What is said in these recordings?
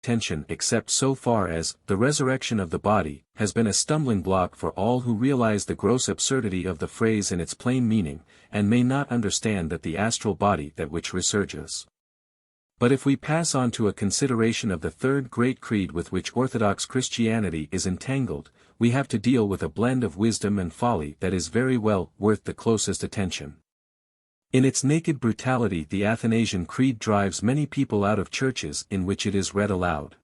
attention except so far as the resurrection of the body has been a stumbling block for all who realize the gross absurdity of the phrase in its plain meaning, and may not understand that the astral body that which resurges. But if we pass on to a consideration of the third great creed with which Orthodox Christianity is entangled, we have to deal with a blend of wisdom and folly that is very well worth the closest attention. In its naked brutality, the Athanasian Creed drives many people out of churches in which it is read aloud.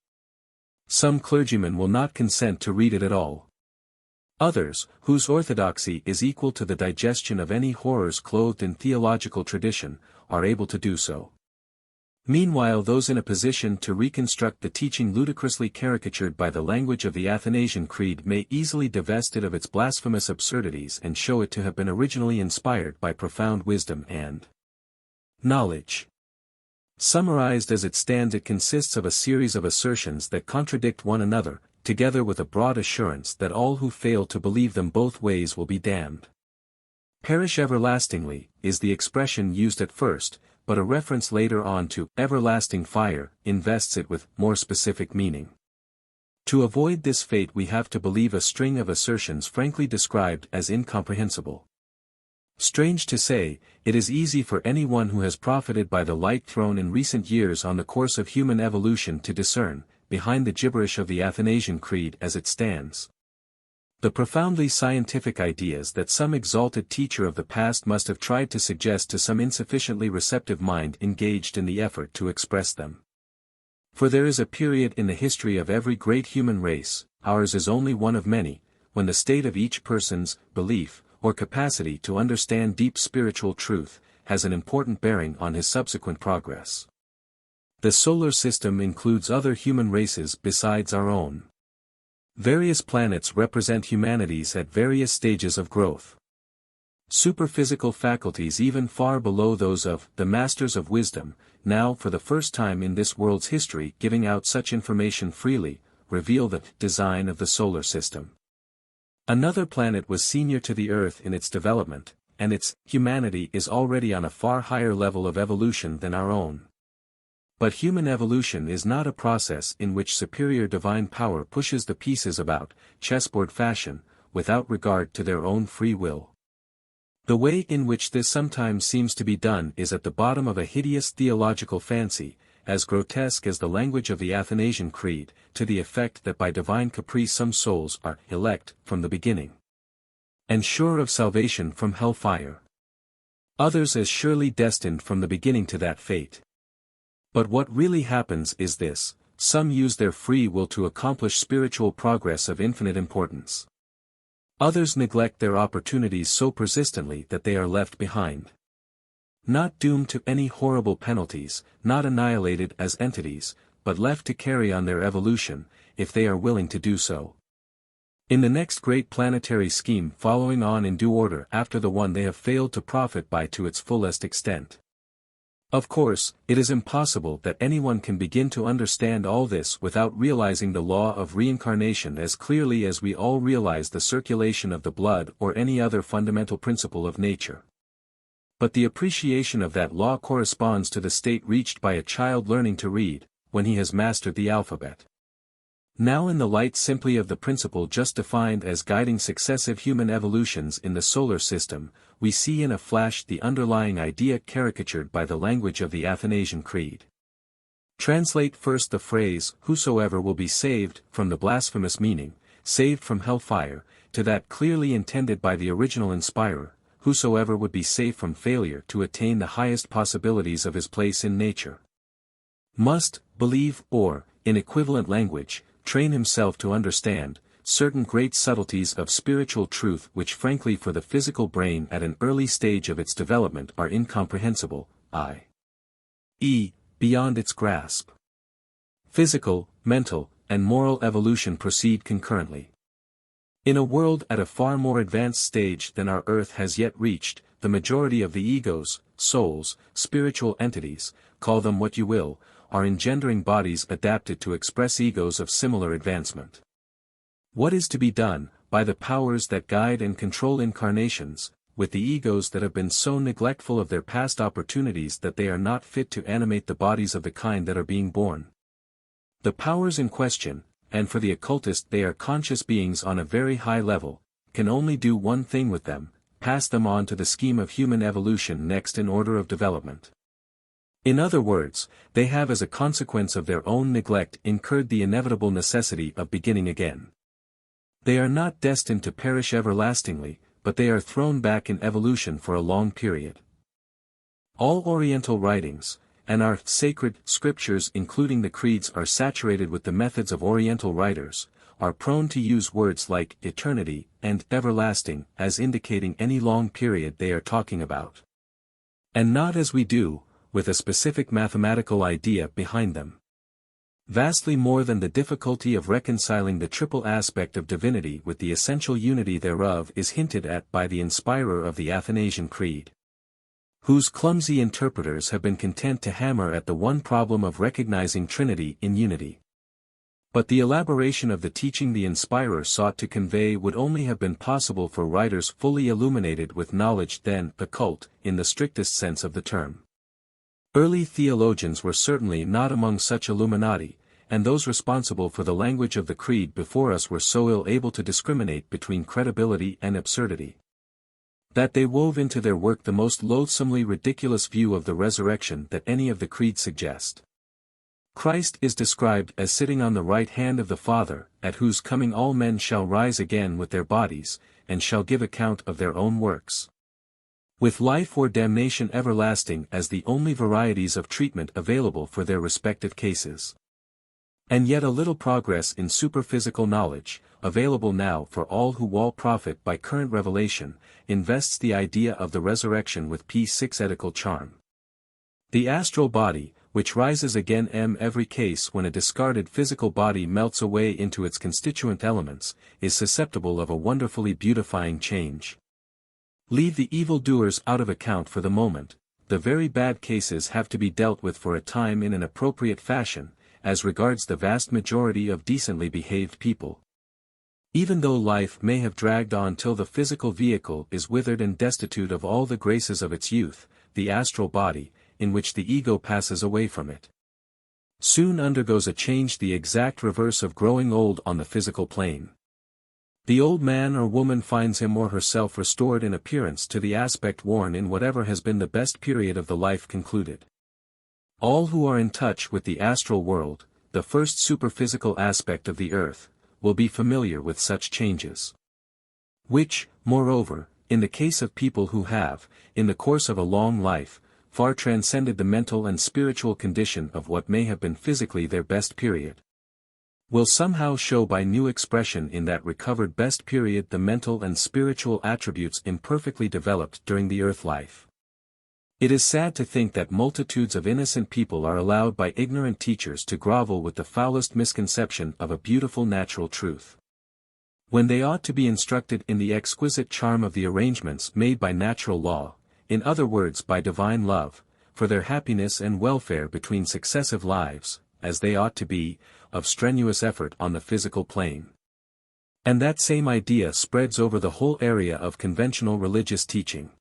Some clergymen will not consent to read it at all. Others, whose orthodoxy is equal to the digestion of any horrors clothed in theological tradition, are able to do so. Meanwhile, those in a position to reconstruct the teaching ludicrously caricatured by the language of the Athanasian Creed may easily divest it of its blasphemous absurdities and show it to have been originally inspired by profound wisdom and knowledge. Summarized as it stands, it consists of a series of assertions that contradict one another, together with a broad assurance that all who fail to believe them both ways will be damned. Perish everlastingly, is the expression used at first, but a reference later on to everlasting fire invests it with more specific meaning. To avoid this fate we have to believe a string of assertions frankly described as incomprehensible. Strange to say, it is easy for anyone who has profited by the light thrown in recent years on the course of human evolution to discern, behind the gibberish of the Athanasian Creed as it stands, the profoundly scientific ideas that some exalted teacher of the past must have tried to suggest to some insufficiently receptive mind engaged in the effort to express them. For there is a period in the history of every great human race, ours is only one of many, when the state of each person's belief, or capacity to understand deep spiritual truth, has an important bearing on his subsequent progress. The solar system includes other human races besides our own. Various planets represent humanities at various stages of growth. Superphysical faculties even far below those of the masters of wisdom, now for the first time in this world's history giving out such information freely, reveal the design of the solar system. Another planet was senior to the Earth in its development, and its humanity is already on a far higher level of evolution than our own. But human evolution is not a process in which superior divine power pushes the pieces about, chessboard fashion, without regard to their own free will. The way in which this sometimes seems to be done is at the bottom of a hideous theological fancy, as grotesque as the language of the Athanasian Creed, to the effect that by divine caprice some souls are elect from the beginning, and sure of salvation from hellfire. Others as surely destined from the beginning to that fate. But what really happens is this: some use their free will to accomplish spiritual progress of infinite importance. Others neglect their opportunities so persistently that they are left behind. Not doomed to any horrible penalties, not annihilated as entities, but left to carry on their evolution, if they are willing to do so, in the next great planetary scheme, following on in due order after the one they have failed to profit by to its fullest extent. Of course, it is impossible that anyone can begin to understand all this without realizing the law of reincarnation as clearly as we all realize the circulation of the blood or any other fundamental principle of nature. But the appreciation of that law corresponds to the state reached by a child learning to read, when he has mastered the alphabet. Now, in the light simply of the principle just defined as guiding successive human evolutions in the solar system, we see in a flash the underlying idea caricatured by the language of the Athanasian Creed. Translate first the phrase, "whosoever will be saved," from the blasphemous meaning, "saved from hellfire," to that clearly intended by the original inspirer, "whosoever would be safe from failure to attain the highest possibilities of his place in nature. Must believe or, in equivalent language, train himself to understand certain great subtleties of spiritual truth which frankly for the physical brain at an early stage of its development are incomprehensible, i.e., beyond its grasp. Physical, mental, and moral evolution proceed concurrently. In a world at a far more advanced stage than our Earth has yet reached, the majority of the egos, souls, spiritual entities, call them what you will, are engendering bodies adapted to express egos of similar advancement. What is to be done, by the powers that guide and control incarnations, with the egos that have been so neglectful of their past opportunities that they are not fit to animate the bodies of the kind that are being born? The powers in question, and for the occultist they are conscious beings on a very high level, can only do one thing with them: pass them on to the scheme of human evolution next in order of development. In other words, they have as a consequence of their own neglect incurred the inevitable necessity of beginning again. They are not destined to perish everlastingly, but they are thrown back in evolution for a long period. All Oriental writings, and our sacred scriptures including the creeds are saturated with the methods of Oriental writers, are prone to use words like eternity and everlasting as indicating any long period they are talking about. And not as we do, with a specific mathematical idea behind them. Vastly more than the difficulty of reconciling the triple aspect of divinity with the essential unity thereof is hinted at by the inspirer of the Athanasian Creed, whose clumsy interpreters have been content to hammer at the one problem of recognizing Trinity in unity. But the elaboration of the teaching the inspirer sought to convey would only have been possible for writers fully illuminated with knowledge then occult, in the strictest sense of the term. Early theologians were certainly not among such illuminati, and those responsible for the language of the Creed before us were so ill able to discriminate between credibility and absurdity, that they wove into their work the most loathsomely ridiculous view of the resurrection that any of the creeds suggest. Christ is described as sitting on the right hand of the Father, at whose coming all men shall rise again with their bodies, and shall give account of their own works, with life or damnation everlasting as the only varieties of treatment available for their respective cases. And yet a little progress in superphysical knowledge, available now for all who will profit by current revelation, invests the idea of the resurrection with p6etical charm. The astral body, which rises again every case when a discarded physical body melts away into its constituent elements, is susceptible of a wonderfully beautifying change. Leave the evildoers out of account for the moment, the very bad cases have to be dealt with for a time in an appropriate fashion, as regards the vast majority of decently behaved people. Even though life may have dragged on till the physical vehicle is withered and destitute of all the graces of its youth, the astral body, in which the ego passes away from it, soon undergoes a change the exact reverse of growing old on the physical plane. The old man or woman finds him or herself restored in appearance to the aspect worn in whatever has been the best period of the life concluded. All who are in touch with the astral world, the first superphysical aspect of the earth, will be familiar with such changes, which, moreover, in the case of people who have, in the course of a long life, far transcended the mental and spiritual condition of what may have been physically their best period, will somehow show by new expression in that recovered best period the mental and spiritual attributes imperfectly developed during the earth life. It is sad to think that multitudes of innocent people are allowed by ignorant teachers to grovel with the foulest misconception of a beautiful natural truth, when they ought to be instructed in the exquisite charm of the arrangements made by natural law, in other words by divine love, for their happiness and welfare between successive lives, as they ought to be, of strenuous effort on the physical plane. And that same idea spreads over the whole area of conventional religious teaching.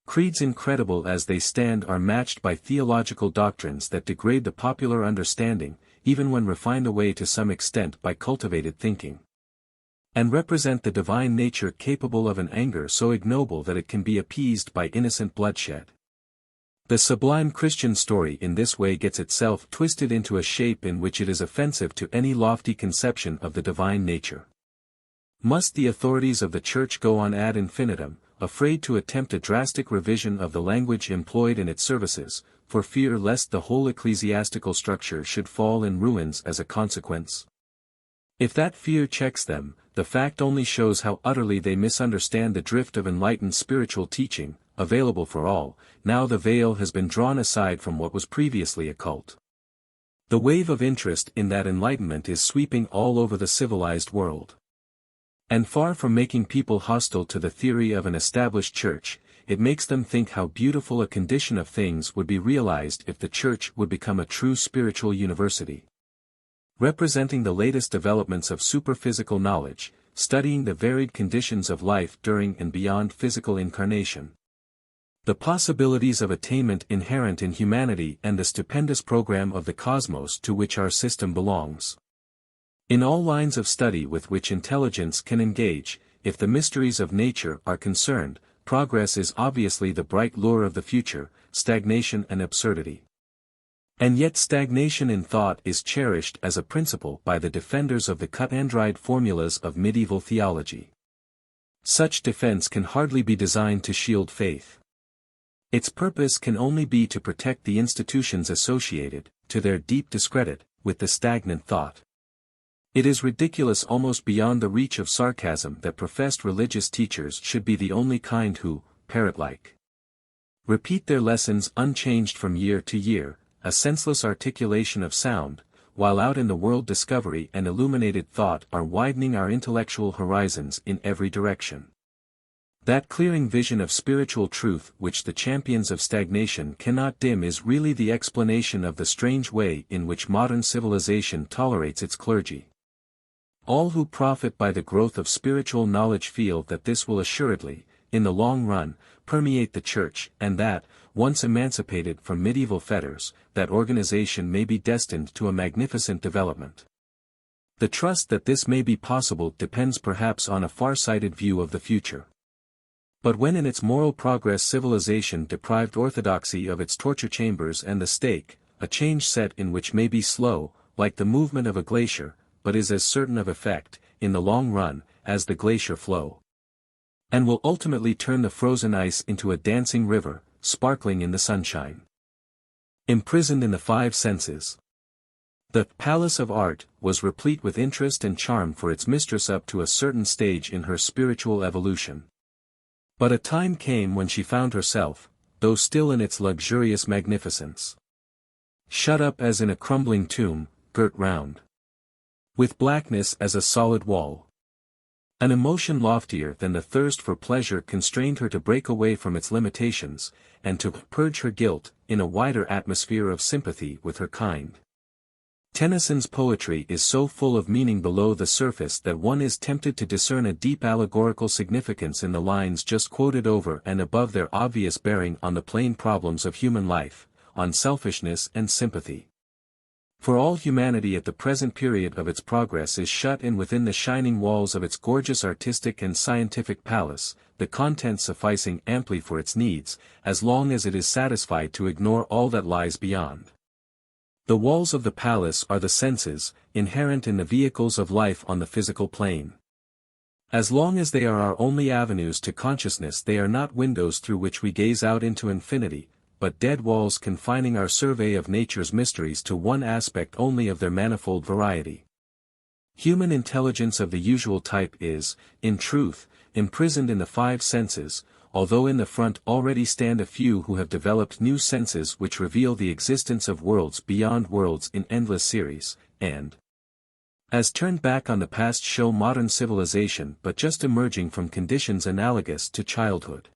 Creeds incredible as they stand are matched by theological doctrines that degrade the popular understanding, even when refined away to some extent by cultivated thinking, and represent the divine nature capable of an anger so ignoble that it can be appeased by innocent bloodshed. The sublime Christian story in this way gets itself twisted into a shape in which it is offensive to any lofty conception of the divine nature. Must the authorities of the Church go on ad infinitum, afraid to attempt a drastic revision of the language employed in its services, for fear lest the whole ecclesiastical structure should fall in ruins as a consequence? If that fear checks them, the fact only shows how utterly they misunderstand the drift of enlightened spiritual teaching, available for all. Now the veil has been drawn aside from what was previously occult. The wave of interest in that enlightenment is sweeping all over the civilized world. And far from making people hostile to the theory of an established church, it makes them think how beautiful a condition of things would be realized if the church would become a true spiritual university, representing the latest developments of superphysical knowledge, studying the varied conditions of life during and beyond physical incarnation, The possibilities of attainment inherent in humanity and the stupendous program of the cosmos to which our system belongs. In all lines of study with which intelligence can engage, if the mysteries of nature are concerned, progress is obviously the bright lure of the future, stagnation an absurdity. And yet stagnation in thought is cherished as a principle by the defenders of the cut-and-dried formulas of medieval theology. Such defense can hardly be designed to shield faith. Its purpose can only be to protect the institutions associated, to their deep discredit, with the stagnant thought. It is ridiculous almost beyond the reach of sarcasm that professed religious teachers should be the only kind who, parrot-like, repeat their lessons unchanged from year to year, a senseless articulation of sound, while out in the world discovery and illuminated thought are widening our intellectual horizons in every direction. That clearing vision of spiritual truth which the champions of stagnation cannot dim is really the explanation of the strange way in which modern civilization tolerates its clergy. All who profit by the growth of spiritual knowledge feel that this will assuredly, in the long run, permeate the Church, and that, once emancipated from medieval fetters, that organization may be destined to a magnificent development. The trust that this may be possible depends perhaps on a far-sighted view of the future. But when in its moral progress civilization deprived orthodoxy of its torture chambers and the stake, a change set in which may be slow, like the movement of a glacier, but is as certain of effect, in the long run, as the glacier flow. And will ultimately turn the frozen ice into a dancing river, sparkling in the sunshine. Imprisoned in the five senses. The palace of art was replete with interest and charm for its mistress up to a certain stage in her spiritual evolution. But a time came when she found herself, though still in its luxurious magnificence, shut up as in a crumbling tomb, girt round with blackness as a solid wall. An emotion loftier than the thirst for pleasure constrained her to break away from its limitations, and to purge her guilt, in a wider atmosphere of sympathy with her kind. Tennyson's poetry is so full of meaning below the surface that one is tempted to discern a deep allegorical significance in the lines just quoted over and above their obvious bearing on the plain problems of human life, on selfishness and sympathy. For all humanity at the present period of its progress is shut in within the shining walls of its gorgeous artistic and scientific palace, the contents sufficing amply for its needs, as long as it is satisfied to ignore all that lies beyond. The walls of the palace are the senses, inherent in the vehicles of life on the physical plane. As long as they are our only avenues to consciousness, they are not windows through which we gaze out into infinity, but dead walls confining our survey of nature's mysteries to one aspect only of their manifold variety. Human intelligence of the usual type is, in truth, imprisoned in the five senses, although in the front already stand a few who have developed new senses which reveal the existence of worlds beyond worlds in endless series, and, as turned back on the past, show modern civilization but just emerging from conditions analogous to childhood.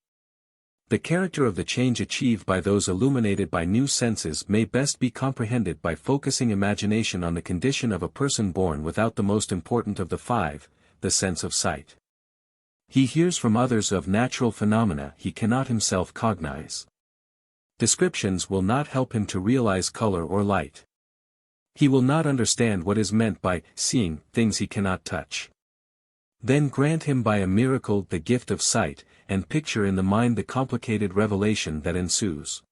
The character of the change achieved by those illuminated by new senses may best be comprehended by focusing imagination on the condition of a person born without the most important of the five, the sense of sight. He hears from others of natural phenomena he cannot himself cognize. Descriptions will not help him to realize color or light. He will not understand what is meant by seeing things he cannot touch. Then grant him by a miracle the gift of sight, and picture in the mind the complicated revelation that ensues.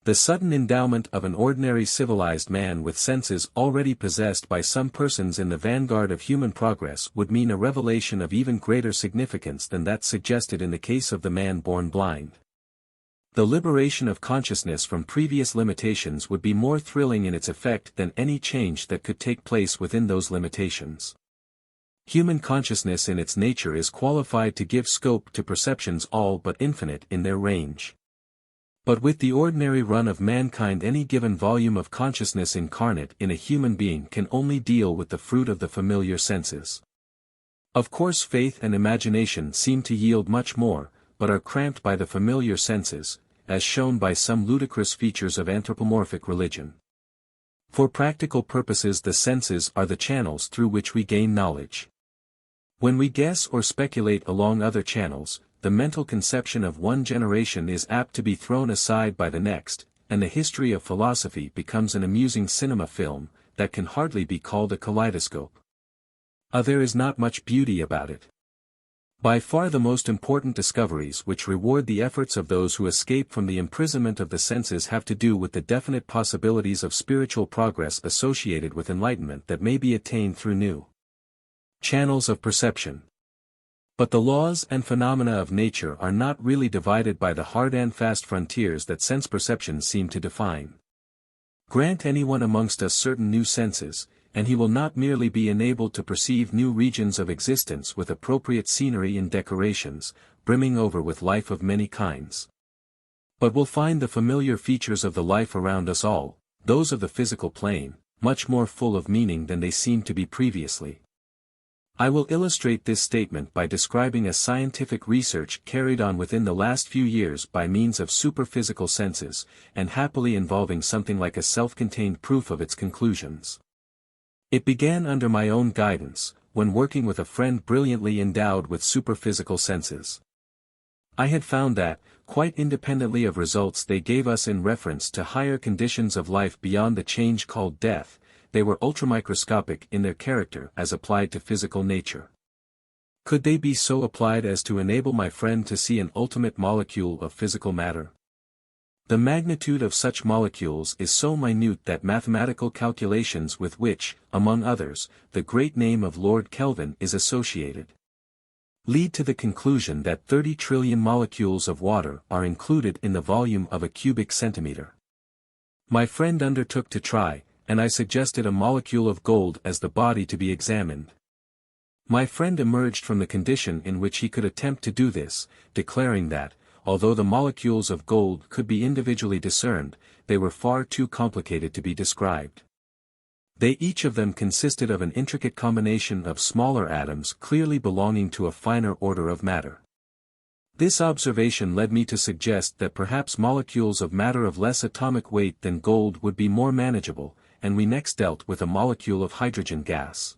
The sudden endowment of an ordinary civilized man with senses already possessed by some persons in the vanguard of human progress would mean a revelation of even greater significance than that suggested in the case of the man born blind. The liberation of consciousness from previous limitations would be more thrilling in its effect than any change that could take place within those limitations. Human consciousness in its nature is qualified to give scope to perceptions all but infinite in their range. But with the ordinary run of mankind, any given volume of consciousness incarnate in a human being can only deal with the fruit of the familiar senses. Of course, faith and imagination seem to yield much more, but are cramped by the familiar senses, as shown by some ludicrous features of anthropomorphic religion. For practical purposes, the senses are the channels through which we gain knowledge. When we guess or speculate along other channels, the mental conception of one generation is apt to be thrown aside by the next, and the history of philosophy becomes an amusing cinema film, that can hardly be called a kaleidoscope. There is not much beauty about it. By far the most important discoveries which reward the efforts of those who escape from the imprisonment of the senses have to do with the definite possibilities of spiritual progress associated with enlightenment that may be attained through new channels of perception. But the laws and phenomena of nature are not really divided by the hard and fast frontiers that sense perceptions seem to define. Grant anyone amongst us certain new senses, and he will not merely be enabled to perceive new regions of existence with appropriate scenery and decorations, brimming over with life of many kinds, but will find the familiar features of the life around us all, those of the physical plane, much more full of meaning than they seemed to be previously. I will illustrate this statement by describing a scientific research carried on within the last few years by means of superphysical senses, and happily involving something like a self-contained proof of its conclusions. It began under my own guidance, when working with a friend brilliantly endowed with superphysical senses. I had found that, quite independently of results they gave us in reference to higher conditions of life beyond the change called death, they were ultramicroscopic in their character as applied to physical nature. Could they be so applied as to enable my friend to see an ultimate molecule of physical matter? The magnitude of such molecules is so minute that mathematical calculations with which, among others, the great name of Lord Kelvin is associated, lead to the conclusion that 30 trillion molecules of water are included in the volume of a cubic centimeter. My friend undertook to try, and I suggested a molecule of gold as the body to be examined. My friend emerged from the condition in which he could attempt to do this, declaring that, although the molecules of gold could be individually discerned, they were far too complicated to be described. They each of them consisted of an intricate combination of smaller atoms clearly belonging to a finer order of matter. This observation led me to suggest that perhaps molecules of matter of less atomic weight than gold would be more manageable, and we next dealt with a molecule of hydrogen gas.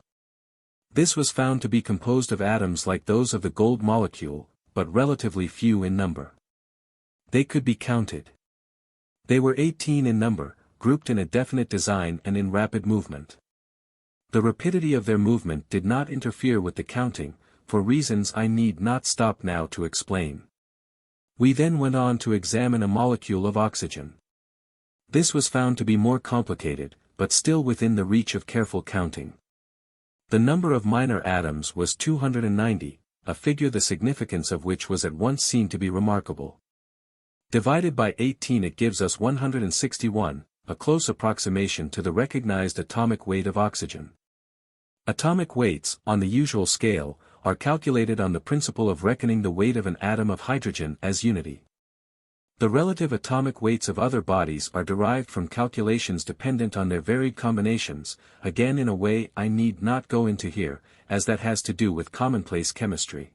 This was found to be composed of atoms like those of the gold molecule, but relatively few in number. They could be counted. They were 18 in number, grouped in a definite design and in rapid movement. The rapidity of their movement did not interfere with the counting, for reasons I need not stop now to explain. We then went on to examine a molecule of oxygen. This was found to be more complicated, but still within the reach of careful counting. The number of minor atoms was 290, a figure the significance of which was at once seen to be remarkable. Divided by 18 it gives us 161, a close approximation to the recognized atomic weight of oxygen. Atomic weights, on the usual scale, are calculated on the principle of reckoning the weight of an atom of hydrogen as unity. The relative atomic weights of other bodies are derived from calculations dependent on their varied combinations, again in a way I need not go into here, as that has to do with commonplace chemistry.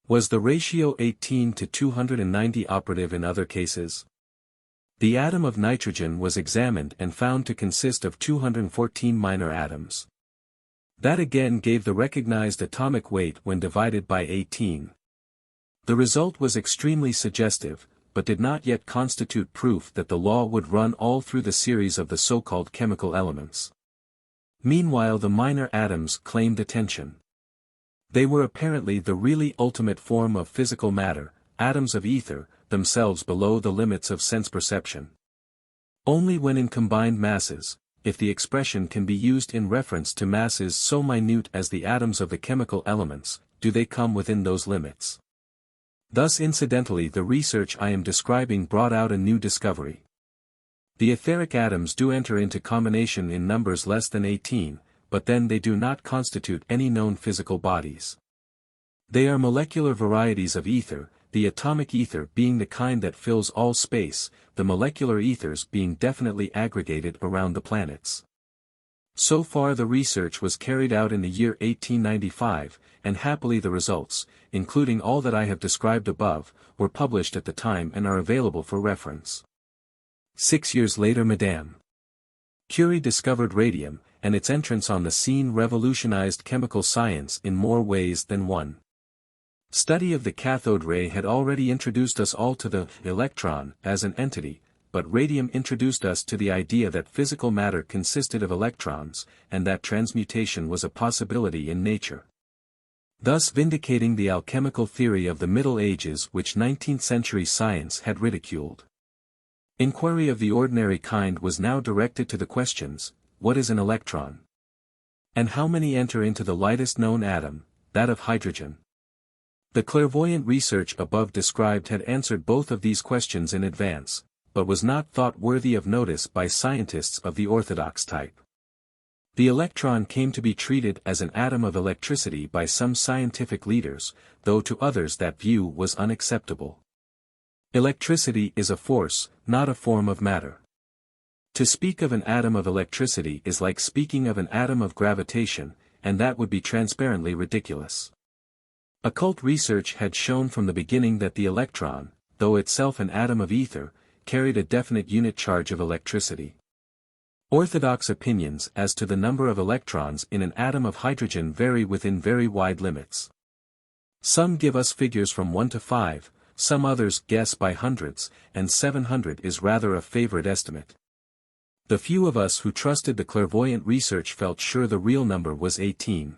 Was the ratio 18 to 290 operative in other cases? The atom of nitrogen was examined and found to consist of 214 minor atoms. That again gave the recognized atomic weight when divided by 18. The result was extremely suggestive, but did not yet constitute proof that the law would run all through the series of the so-called chemical elements. Meanwhile the minor atoms claimed attention. They were apparently the really ultimate form of physical matter, atoms of ether, themselves below the limits of sense perception. Only when in combined masses, if the expression can be used in reference to masses so minute as the atoms of the chemical elements, do they come within those limits. Thus incidentally the research I am describing brought out a new discovery. The etheric atoms do enter into combination in numbers less than 18, but then they do not constitute any known physical bodies. They are molecular varieties of ether, the atomic ether being the kind that fills all space, the molecular ethers being definitely aggregated around the planets. So far the research was carried out in the year 1895, and happily the results, including all that I have described above, were published at the time and are available for reference. 6 years later Madame Curie discovered radium, and its entrance on the scene revolutionized chemical science in more ways than one. Study of the cathode ray had already introduced us all to the electron as an entity, but radium introduced us to the idea that physical matter consisted of electrons, and that transmutation was a possibility in nature. Thus vindicating the alchemical theory of the Middle Ages which 19th-century science had ridiculed. Inquiry of the ordinary kind was now directed to the questions, what is an electron? And how many enter into the lightest known atom, that of hydrogen? The clairvoyant research above described had answered both of these questions in advance, but was not thought worthy of notice by scientists of the orthodox type. The electron came to be treated as an atom of electricity by some scientific leaders, though to others that view was unacceptable. Electricity is a force, not a form of matter. To speak of an atom of electricity is like speaking of an atom of gravitation, and that would be transparently ridiculous. Occult research had shown from the beginning that the electron, though itself an atom of ether, carried a definite unit charge of electricity. Orthodox opinions as to the number of electrons in an atom of hydrogen vary within very wide limits. Some give us figures from 1 to 5, some others guess by hundreds, and 700 is rather a favorite estimate. The few of us who trusted the clairvoyant research felt sure the real number was 18.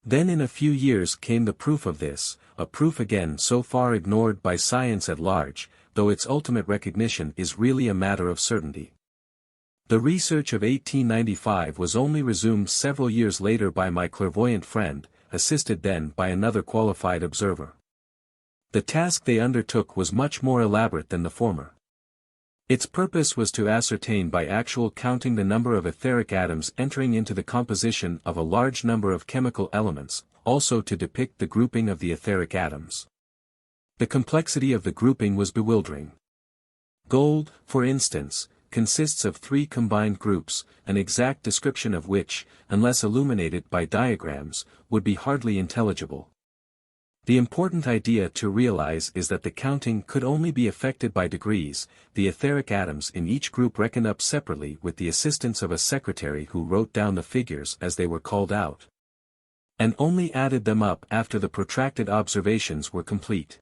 Then in a few years came the proof of this, a proof again so far ignored by science at large, though its ultimate recognition is really a matter of certainty. The research of 1895 was only resumed several years later by my clairvoyant friend, assisted then by another qualified observer. The task they undertook was much more elaborate than the former. Its purpose was to ascertain by actual counting the number of etheric atoms entering into the composition of a large number of chemical elements, also to depict the grouping of the etheric atoms. The complexity of the grouping was bewildering. Gold, for instance, consists of 3 combined groups, an exact description of which, unless illuminated by diagrams, would be hardly intelligible. The important idea to realize is that the counting could only be effected by degrees, the etheric atoms in each group reckoned up separately with the assistance of a secretary who wrote down the figures as they were called out, and only added them up after the protracted observations were complete.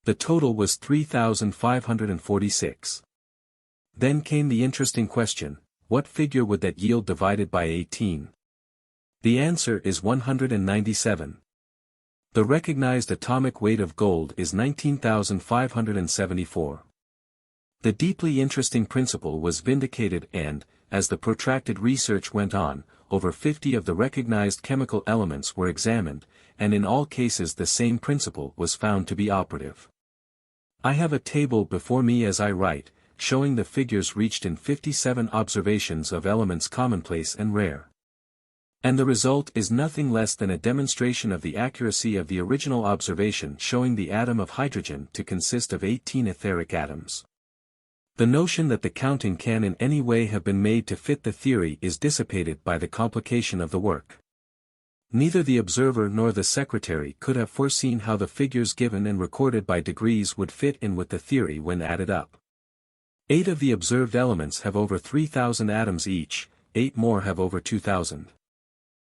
The total was 3,546. Then came the interesting question, what figure would that yield divided by 18? The answer is 197. The recognized atomic weight of gold is 19,574. The deeply interesting principle was vindicated and, as the protracted research went on, over 50 of the recognized chemical elements were examined, and in all cases the same principle was found to be operative. I have a table before me as I write, showing the figures reached in 57 observations of elements commonplace and rare. And the result is nothing less than a demonstration of the accuracy of the original observation showing the atom of hydrogen to consist of 18 etheric atoms. The notion that the counting can in any way have been made to fit the theory is dissipated by the complication of the work. Neither the observer nor the secretary could have foreseen how the figures given and recorded by degrees would fit in with the theory when added up. 8 of the observed elements have over 3,000 atoms each, 8 more have over 2,000.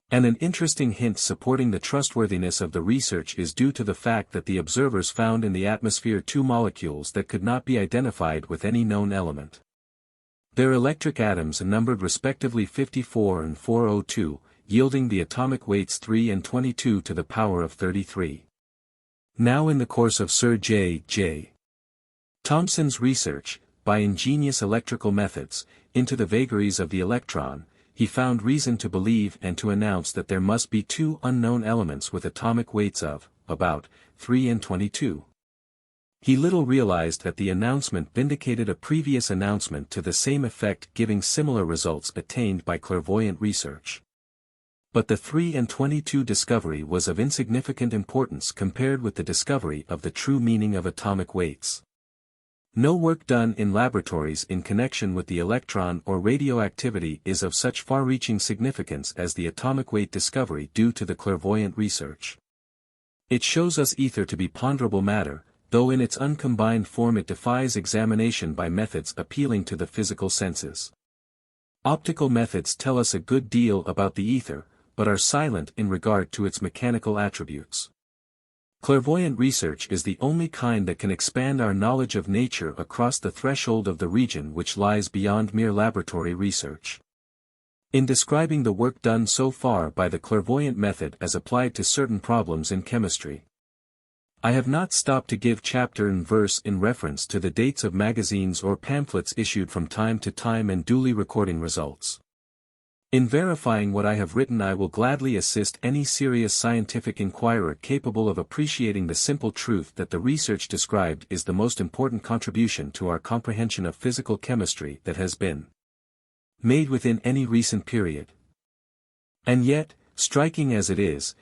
And an interesting hint supporting the trustworthiness of the research is due to the fact that the observers found in the atmosphere 2 molecules that could not be identified with any known element. Their electric atoms numbered respectively 54 and 402, yielding the atomic weights 3 and 22 to the power of 33. Now in the course of Sir J. Thomson's research, by ingenious electrical methods, into the vagaries of the electron, he found reason to believe and to announce that there must be 2 unknown elements with atomic weights of, about, 3 and 22. He little realized that the announcement vindicated a previous announcement to the same effect, giving similar results attained by clairvoyant research. But the 3 and 22 discovery was of insignificant importance compared with the discovery of the true meaning of atomic weights. No work done in laboratories in connection with the electron or radioactivity is of such far-reaching significance as the atomic weight discovery due to the clairvoyant research. It shows us ether to be ponderable matter, though in its uncombined form it defies examination by methods appealing to the physical senses. Optical methods tell us a good deal about the ether, but are silent in regard to its mechanical attributes. Clairvoyant research is the only kind that can expand our knowledge of nature across the threshold of the region which lies beyond mere laboratory research. In describing the work done so far by the clairvoyant method as applied to certain problems in chemistry, I have not stopped to give chapter and verse in reference to the dates of magazines or pamphlets issued from time to time and duly recording results. In verifying what I have written, I will gladly assist any serious scientific inquirer capable of appreciating the simple truth that the research described is the most important contribution to our comprehension of physical chemistry that has been made within any recent period. And yet, striking as it is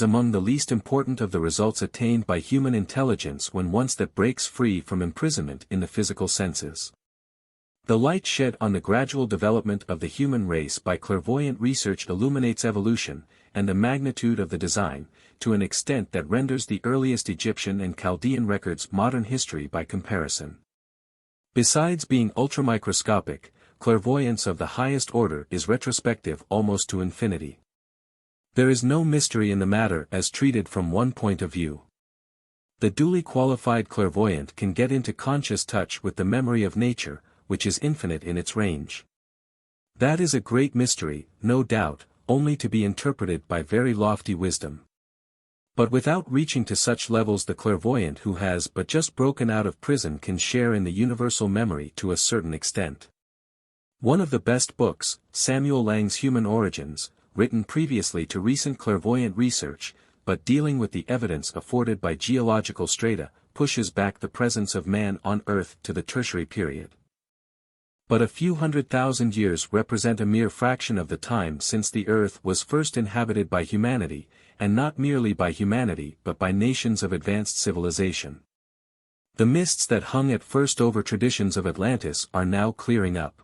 among the least important of the results attained by human intelligence when once that breaks free from imprisonment in the physical senses. The light shed on the gradual development of the human race by clairvoyant research illuminates evolution, and the magnitude of the design, to an extent that renders the earliest Egyptian and Chaldean records modern history by comparison. Besides being ultramicroscopic, clairvoyance of the highest order is retrospective almost to infinity. There is no mystery in the matter as treated from one point of view. The duly qualified clairvoyant can get into conscious touch with the memory of nature, which is infinite in its range. That is a great mystery, no doubt, only to be interpreted by very lofty wisdom. But without reaching to such levels, the clairvoyant who has but just broken out of prison can share in the universal memory to a certain extent. One of the best books, Samuel Lang's Human Origins, written previously to recent clairvoyant research, but dealing with the evidence afforded by geological strata, pushes back the presence of man on Earth to the Tertiary period. But a few 100,000 years represent a mere fraction of the time since the Earth was first inhabited by humanity, and not merely by humanity but by nations of advanced civilization. The mists that hung at first over traditions of Atlantis are now clearing up.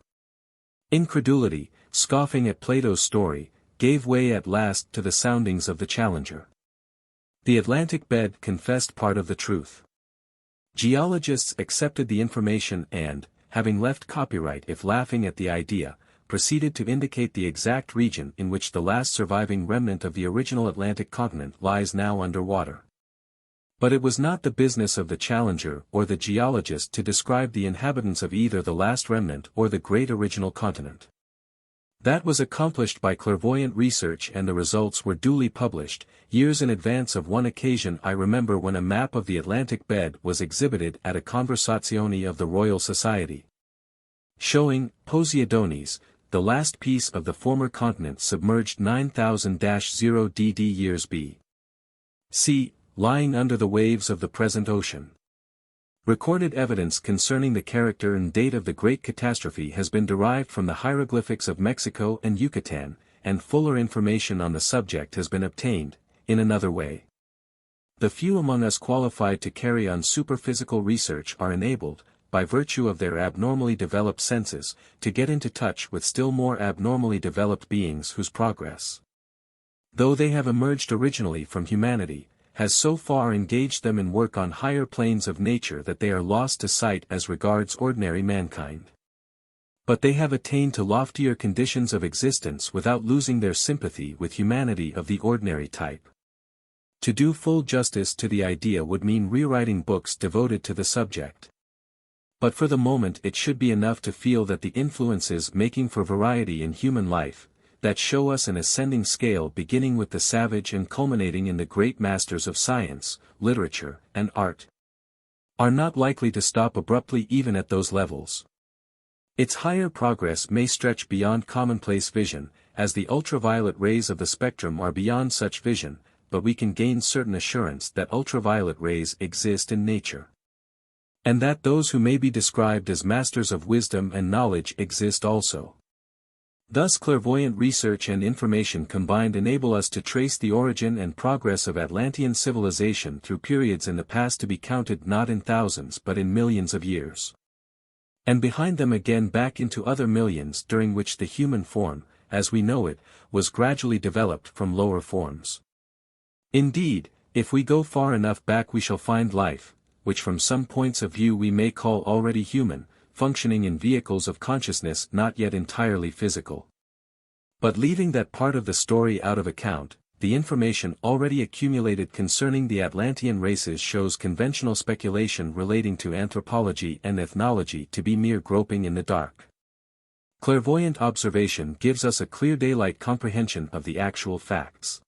Incredulity, scoffing at Plato's story, gave way at last to the soundings of the Challenger. The Atlantic bed confessed part of the truth. Geologists accepted the information and, having left copyright if laughing at the idea, proceeded to indicate the exact region in which the last surviving remnant of the original Atlantic continent lies now under water. But it was not the business of the Challenger or the geologist to describe the inhabitants of either the last remnant or the great original continent. That was accomplished by clairvoyant research, and the results were duly published. Years in advance of one occasion I remember when a map of the Atlantic bed was exhibited at a conversazione of the Royal Society, showing Poseidon's, the last piece of the former continent submerged 9000-0 DD years B.C., lying under the waves of the present ocean. Recorded evidence concerning the character and date of the great catastrophe has been derived from the hieroglyphics of Mexico and Yucatan, and fuller information on the subject has been obtained, in another way. The few among us qualified to carry on superphysical research are enabled, by virtue of their abnormally developed senses, to get into touch with still more abnormally developed beings whose progress, though they have emerged originally from humanity, has so far engaged them in work on higher planes of nature that they are lost to sight as regards ordinary mankind. But they have attained to loftier conditions of existence without losing their sympathy with humanity of the ordinary type. To do full justice to the idea would mean rewriting books devoted to the subject. But for the moment it should be enough to feel that the influences making for variety in human life, that show us an ascending scale beginning with the savage and culminating in the great masters of science, literature, and art, are not likely to stop abruptly even at those levels. Its higher progress may stretch beyond commonplace vision, as the ultraviolet rays of the spectrum are beyond such vision, but we can gain certain assurance that ultraviolet rays exist in nature, and that those who may be described as masters of wisdom and knowledge exist also. Thus clairvoyant research and information combined enable us to trace the origin and progress of Atlantean civilization through periods in the past to be counted not in thousands but in millions of years, and behind them again back into other millions during which the human form, as we know it, was gradually developed from lower forms. Indeed, if we go far enough back we shall find life, which from some points of view we may call already human, functioning in vehicles of consciousness not yet entirely physical. But leaving that part of the story out of account, the information already accumulated concerning the Atlantean races shows conventional speculation relating to anthropology and ethnology to be mere groping in the dark. Clairvoyant observation gives us a clear daylight comprehension of the actual facts.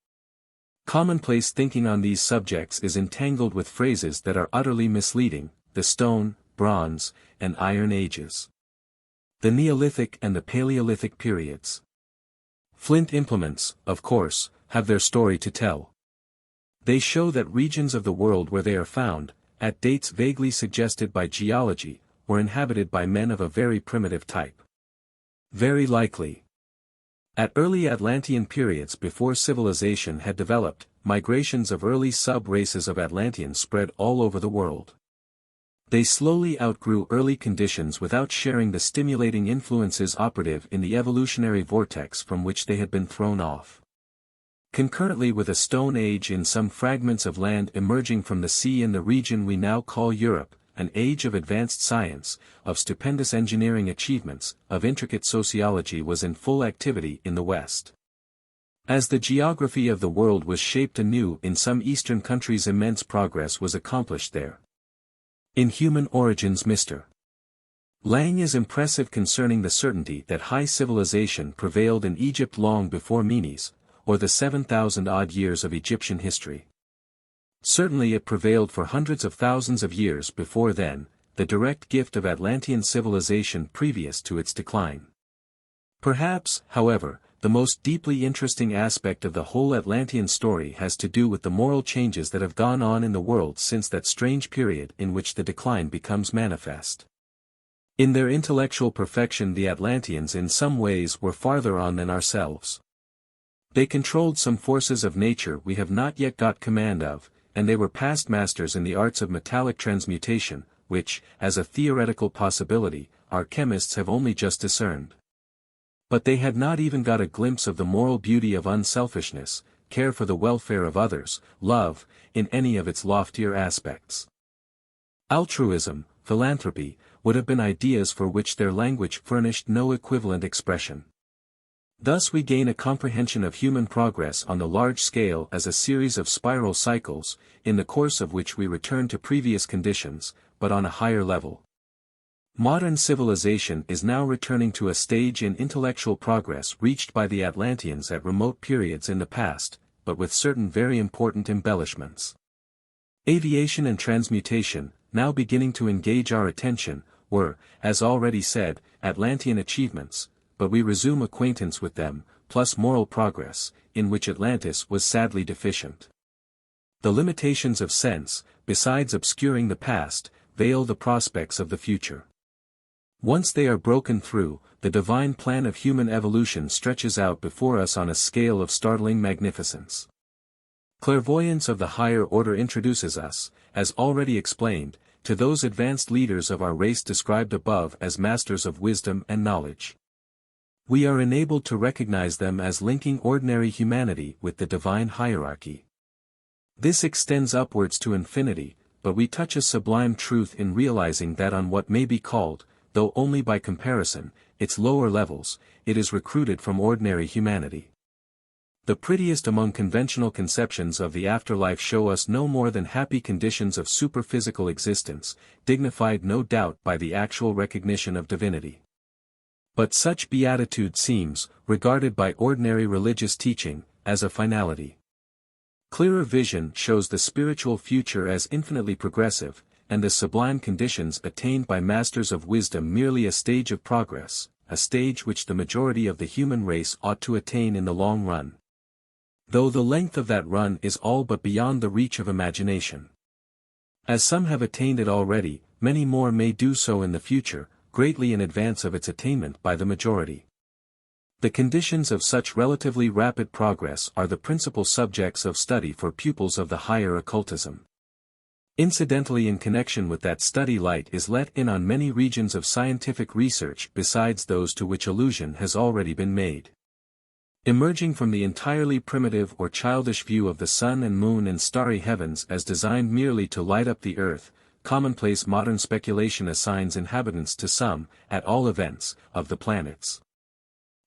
Commonplace thinking on these subjects is entangled with phrases that are utterly misleading: the Stone, Bronze, and Iron Ages, the Neolithic and the Paleolithic periods. Flint implements, of course, have their story to tell. They show that regions of the world where they are found, at dates vaguely suggested by geology, were inhabited by men of a very primitive type. Very likely. At early Atlantean periods before civilization had developed, migrations of early sub-races of Atlanteans spread all over the world. They slowly outgrew early conditions without sharing the stimulating influences operative in the evolutionary vortex from which they had been thrown off. Concurrently with a Stone Age in some fragments of land emerging from the sea in the region we now call Europe, an age of advanced science, of stupendous engineering achievements, of intricate sociology was in full activity in the West. As the geography of the world was shaped anew in some eastern countries, immense progress was accomplished there. In Human Origins, Mr. Lang is impressive concerning the certainty that high civilization prevailed in Egypt long before Menes, or the 7,000-odd years of Egyptian history. Certainly it prevailed for hundreds of thousands of years before then, the direct gift of Atlantean civilization previous to its decline. Perhaps, however, the most deeply interesting aspect of the whole Atlantean story has to do with the moral changes that have gone on in the world since that strange period in which the decline becomes manifest. In their intellectual perfection, the Atlanteans in some ways were farther on than ourselves. They controlled some forces of nature we have not yet got command of, and they were past masters in the arts of metallic transmutation, which, as a theoretical possibility, our chemists have only just discerned. But they had not even got a glimpse of the moral beauty of unselfishness, care for the welfare of others, love, in any of its loftier aspects. Altruism, philanthropy, would have been ideas for which their language furnished no equivalent expression. Thus we gain a comprehension of human progress on the large scale as a series of spiral cycles, in the course of which we return to previous conditions, but on a higher level. Modern civilization is now returning to a stage in intellectual progress reached by the Atlanteans at remote periods in the past, but with certain very important embellishments. Aviation and transmutation, now beginning to engage our attention, were, as already said, Atlantean achievements, but we resume acquaintance with them, plus moral progress, in which Atlantis was sadly deficient. The limitations of sense, besides obscuring the past, veil the prospects of the future. Once they are broken through, the divine plan of human evolution stretches out before us on a scale of startling magnificence. Clairvoyance of the higher order introduces us, as already explained, to those advanced leaders of our race described above as masters of wisdom and knowledge. We are enabled to recognize them as linking ordinary humanity with the divine hierarchy. This extends upwards to infinity, but we touch a sublime truth in realizing that on what may be called, though only by comparison, its lower levels, it is recruited from ordinary humanity. The prettiest among conventional conceptions of the afterlife show us no more than happy conditions of superphysical existence, dignified no doubt by the actual recognition of divinity. But such beatitude seems, regarded by ordinary religious teaching, as a finality. Clearer vision shows the spiritual future as infinitely progressive, and the sublime conditions attained by masters of wisdom merely a stage of progress, a stage which the majority of the human race ought to attain in the long run. Though the length of that run is all but beyond the reach of imagination. As some have attained it already, many more may do so in the future, greatly in advance of its attainment by the majority. The conditions of such relatively rapid progress are the principal subjects of study for pupils of the higher occultism. Incidentally, in connection with that study, light is let in on many regions of scientific research besides those to which allusion has already been made. Emerging from the entirely primitive or childish view of the sun and moon and starry heavens as designed merely to light up the earth, commonplace modern speculation assigns inhabitants to some, at all events, of the planets.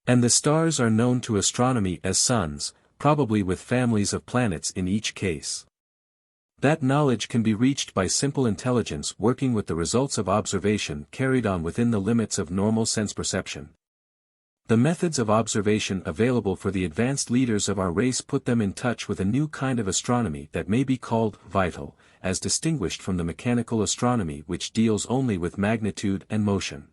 And the stars are known to astronomy as suns, probably with families of planets in each case. That knowledge can be reached by simple intelligence working with the results of observation carried on within the limits of normal sense perception. The methods of observation available for the advanced leaders of our race put them in touch with a new kind of astronomy that may be called vital, as distinguished from the mechanical astronomy which deals only with magnitude and motion.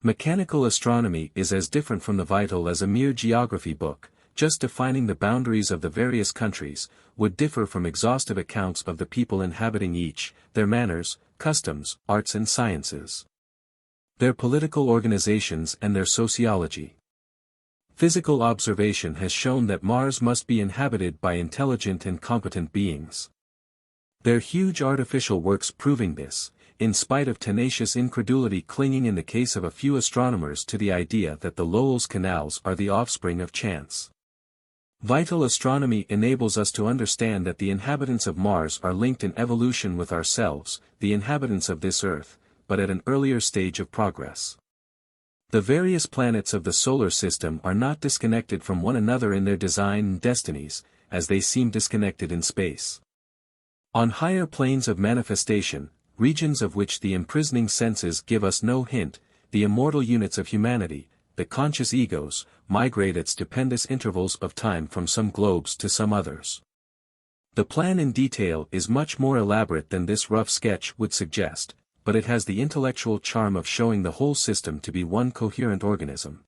Mechanical astronomy is as different from the vital as a mere geography book, just defining the boundaries of the various countries, would differ from exhaustive accounts of the people inhabiting each, their manners, customs, arts and sciences, their political organizations and their sociology. Physical observation has shown that Mars must be inhabited by intelligent and competent beings. There are huge artificial works proving this, in spite of tenacious incredulity clinging in the case of a few astronomers to the idea that the Lowell's canals are the offspring of chance. Vital astronomy enables us to understand that the inhabitants of Mars are linked in evolution with ourselves, the inhabitants of this Earth, but at an earlier stage of progress. The various planets of the solar system are not disconnected from one another in their design and destinies, as they seem disconnected in space. On higher planes of manifestation, regions of which the imprisoning senses give us no hint, the immortal units of humanity, the conscious egos, migrate at stupendous intervals of time from some globes to some others. The plan in detail is much more elaborate than this rough sketch would suggest, but it has the intellectual charm of showing the whole system to be one coherent organism.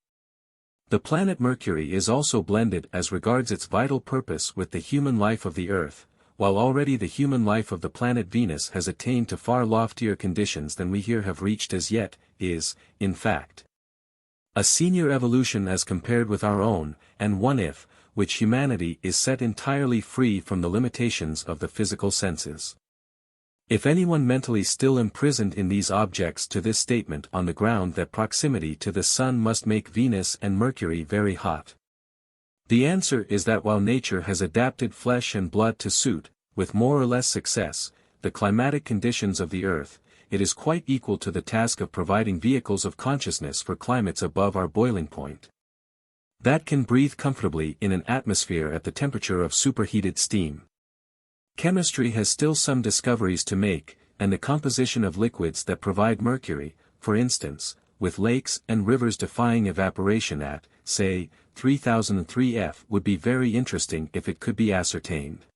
The planet Mercury is also blended as regards its vital purpose with the human life of the Earth, while already the human life of the planet Venus has attained to far loftier conditions than we here have reached as yet, is, in fact, a senior evolution as compared with our own, and one if, which humanity is set entirely free from the limitations of the physical senses. If anyone mentally still imprisoned in these objects to this statement on the ground that proximity to the Sun must make Venus and Mercury very hot, the answer is that while nature has adapted flesh and blood to suit, with more or less success, the climatic conditions of the Earth, it is quite equal to the task of providing vehicles of consciousness for climates above our boiling point, that can breathe comfortably in an atmosphere at the temperature of superheated steam. Chemistry has still some discoveries to make, and the composition of liquids that provide mercury, for instance, with lakes and rivers defying evaporation at, say, 3003 F would be very interesting if it could be ascertained.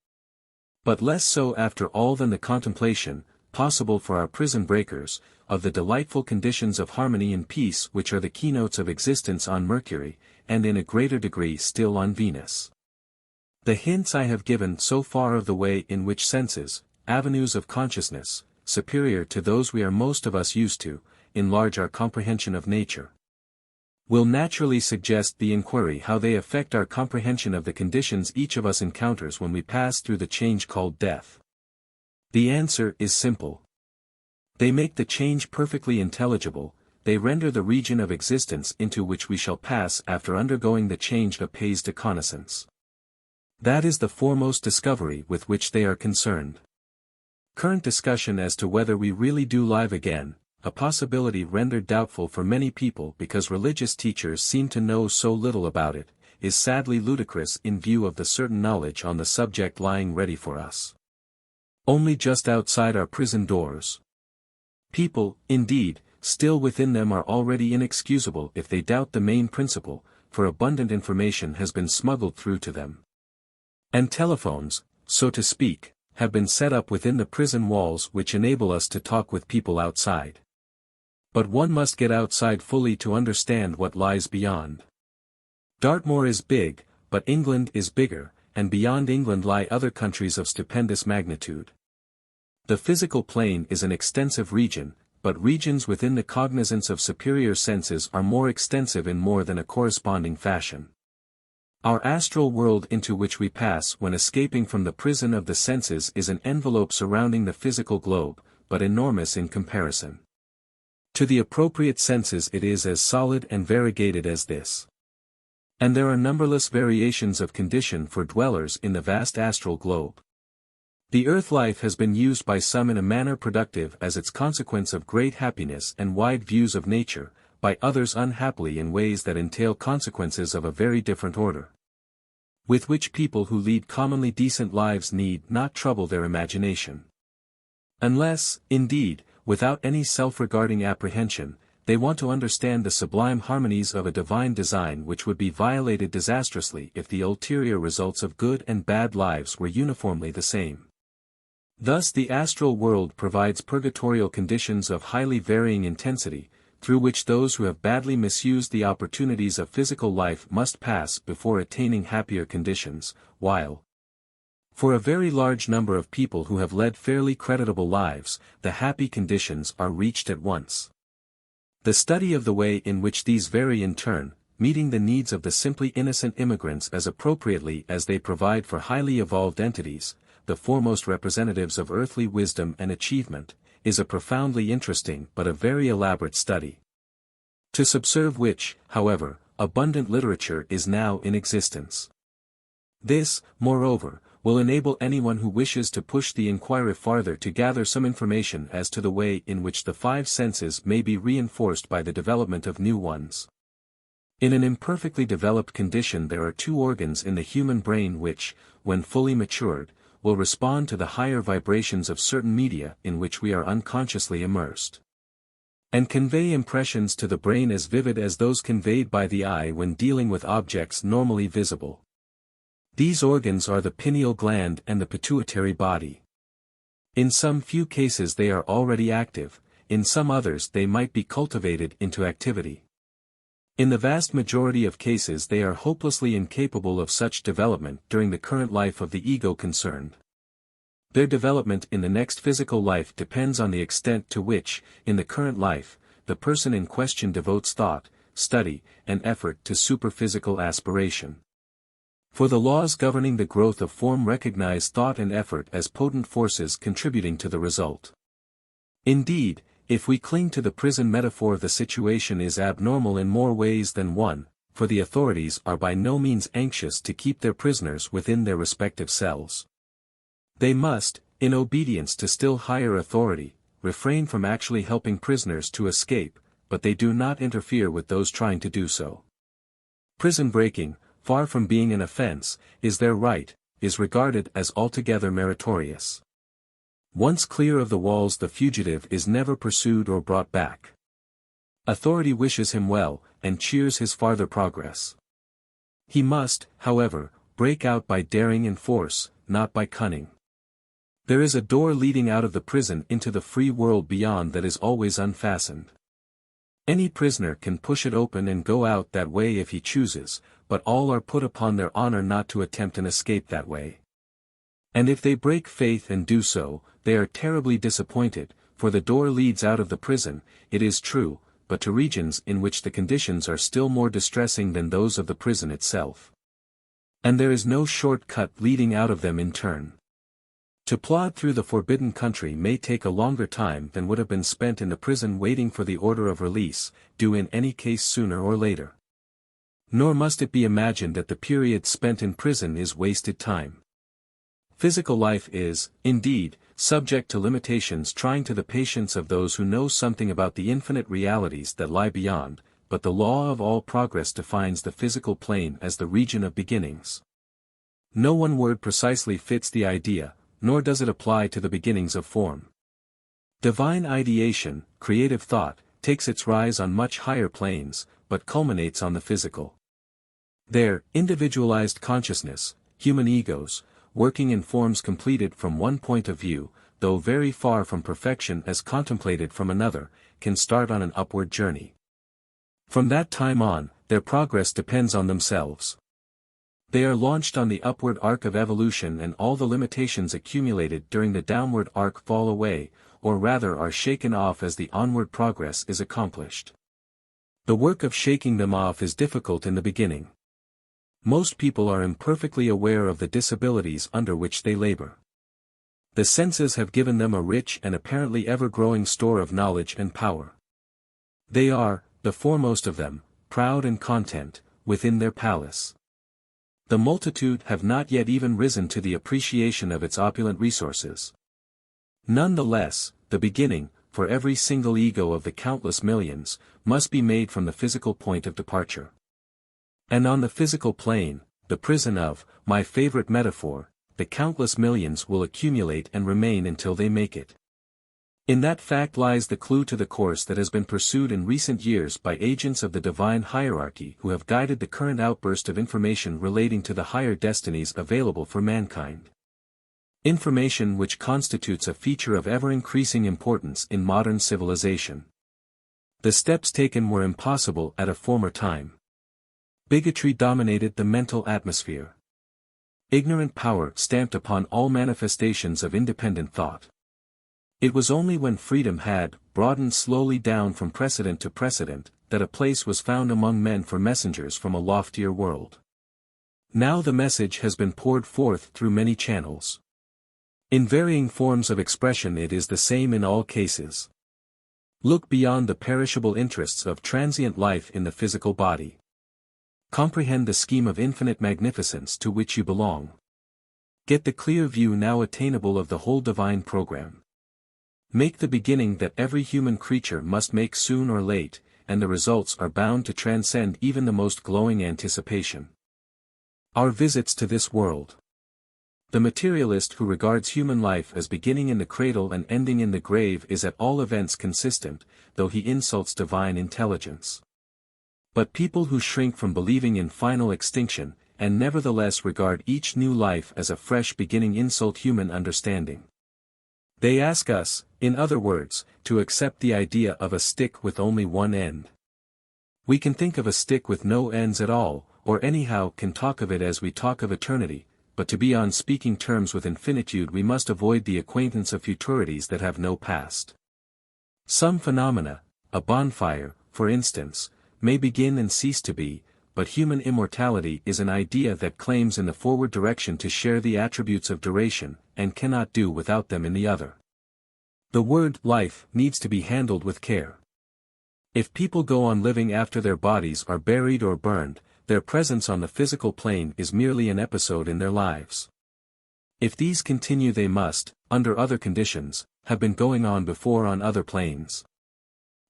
But less so after all than the contemplation, possible for our prison breakers, of the delightful conditions of harmony and peace which are the keynotes of existence on Mercury, and in a greater degree still on Venus. The hints I have given so far of the way in which senses, avenues of consciousness, superior to those we are most of us used to, enlarge our comprehension of nature, will naturally suggest the inquiry how they affect our comprehension of the conditions each of us encounters when we pass through the change called death. The answer is simple. They make the change perfectly intelligible, they render the region of existence into which we shall pass after undergoing the change a pays reconnaissance. That is the foremost discovery with which they are concerned. Current discussion as to whether we really do live again, a possibility rendered doubtful for many people because religious teachers seem to know so little about it, is sadly ludicrous in view of the certain knowledge on the subject lying ready for us only just outside our prison doors. People, indeed, still within them are already inexcusable if they doubt the main principle, for abundant information has been smuggled through to them. And telephones, so to speak, have been set up within the prison walls which enable us to talk with people outside. But one must get outside fully to understand what lies beyond. Dartmoor is big, but England is bigger, and beyond England lie other countries of stupendous magnitude. The physical plane is an extensive region, but regions within the cognizance of superior senses are more extensive in more than a corresponding fashion. Our astral world into which we pass when escaping from the prison of the senses is an envelope surrounding the physical globe, but enormous in comparison. To the appropriate senses it is as solid and variegated as this. And there are numberless variations of condition for dwellers in the vast astral globe. The earth life has been used by some in a manner productive as its consequence of great happiness and wide views of nature, by others unhappily in ways that entail consequences of a very different order. with which people who lead commonly decent lives need not trouble their imagination. Unless, indeed, without any self-regarding apprehension, they want to understand the sublime harmonies of a divine design which would be violated disastrously if the ulterior results of good and bad lives were uniformly the same. Thus the astral world provides purgatorial conditions of highly varying intensity, through which those who have badly misused the opportunities of physical life must pass before attaining happier conditions, while, for a very large number of people who have led fairly creditable lives, the happy conditions are reached at once. The study of the way in which these vary in turn, meeting the needs of the simply innocent immigrants as appropriately as they provide for highly evolved entities, the foremost representatives of earthly wisdom and achievement, is a profoundly interesting but a very elaborate study. To subserve which, however, abundant literature is now in existence. This, moreover, will enable anyone who wishes to push the inquiry farther to gather some information as to the way in which the five senses may be reinforced by the development of new ones. In an imperfectly developed condition there are two organs in the human brain which, when fully matured, will respond to the higher vibrations of certain media in which we are unconsciously immersed, and convey impressions to the brain as vivid as those conveyed by the eye when dealing with objects normally visible. These organs are the pineal gland and the pituitary body. In some few cases they are already active, in some others they might be cultivated into activity. In the vast majority of cases they are hopelessly incapable of such development during the current life of the ego concerned. Their development in the next physical life depends on the extent to which, in the current life, the person in question devotes thought, study, and effort to superphysical aspiration. For the laws governing the growth of form recognize thought and effort as potent forces contributing to the result. Indeed, if we cling to the prison metaphor, the situation is abnormal in more ways than one, for the authorities are by no means anxious to keep their prisoners within their respective cells. They must, in obedience to still higher authority, refrain from actually helping prisoners to escape, but they do not interfere with those trying to do so. Prison breaking, far from being an offense, is their right, is regarded as altogether meritorious. Once clear of the walls the fugitive is never pursued or brought back. Authority wishes him well, and cheers his farther progress. He must, however, break out by daring and force, not by cunning. There is a door leading out of the prison into the free world beyond that is always unfastened. Any prisoner can push it open and go out that way if he chooses, but all are put upon their honor not to attempt an escape that way. And if they break faith and do so, they are terribly disappointed, for the door leads out of the prison, it is true, but to regions in which the conditions are still more distressing than those of the prison itself. And there is no short cut leading out of them in turn. To plod through the forbidden country may take a longer time than would have been spent in the prison waiting for the order of release, due in any case sooner or later. Nor must it be imagined that the period spent in prison is wasted time. Physical life is, indeed, subject to limitations trying to the patience of those who know something about the infinite realities that lie beyond, but the law of all progress defines the physical plane as the region of beginnings. No one word precisely fits the idea, nor does it apply to the beginnings of form. Divine ideation, creative thought, takes its rise on much higher planes, but culminates on the physical. There, individualized consciousness, human egos, working in forms completed from one point of view, though very far from perfection as contemplated from another, can start on an upward journey. From that time on, their progress depends on themselves. They are launched on the upward arc of evolution and all the limitations accumulated during the downward arc fall away, or rather are shaken off as the onward progress is accomplished. The work of shaking them off is difficult in the beginning. Most people are imperfectly aware of the disabilities under which they labor. The senses have given them a rich and apparently ever-growing store of knowledge and power. They are, the foremost of them, proud and content, within their palace. The multitude have not yet even risen to the appreciation of its opulent resources. None the less, the beginning, for every single ego of the countless millions, must be made from the physical point of departure. And on the physical plane, the prison of, my favorite metaphor, the countless millions will accumulate and remain until they make it. In that fact lies the clue to the course that has been pursued in recent years by agents of the divine hierarchy who have guided the current outburst of information relating to the higher destinies available for mankind. Information which constitutes a feature of ever-increasing importance in modern civilization. The steps taken were impossible at a former time. Bigotry dominated the mental atmosphere. Ignorant power stamped upon all manifestations of independent thought. It was only when freedom had broadened slowly down from precedent to precedent, that a place was found among men for messengers from a loftier world. Now the message has been poured forth through many channels. In varying forms of expression it is the same in all cases. Look beyond the perishable interests of transient life in the physical body. Comprehend the scheme of infinite magnificence to which you belong. Get the clear view now attainable of the whole divine program. Make the beginning that every human creature must make soon or late, and the results are bound to transcend even the most glowing anticipation. Our visits to this world. The materialist who regards human life as beginning in the cradle and ending in the grave is at all events consistent, though he insults divine intelligence. But people who shrink from believing in final extinction, and nevertheless regard each new life as a fresh beginning insult human understanding. They ask us, in other words, to accept the idea of a stick with only one end. We can think of a stick with no ends at all, or anyhow can talk of it as we talk of eternity, but to be on speaking terms with infinitude we must avoid the acquaintance of futurities that have no past. Some phenomena, a bonfire, for instance, may begin and cease to be, but human immortality is an idea that claims in the forward direction to share the attributes of duration, and cannot do without them in the other. The word life needs to be handled with care. If people go on living after their bodies are buried or burned, their presence on the physical plane is merely an episode in their lives. If these continue they must, under other conditions, have been going on before on other planes.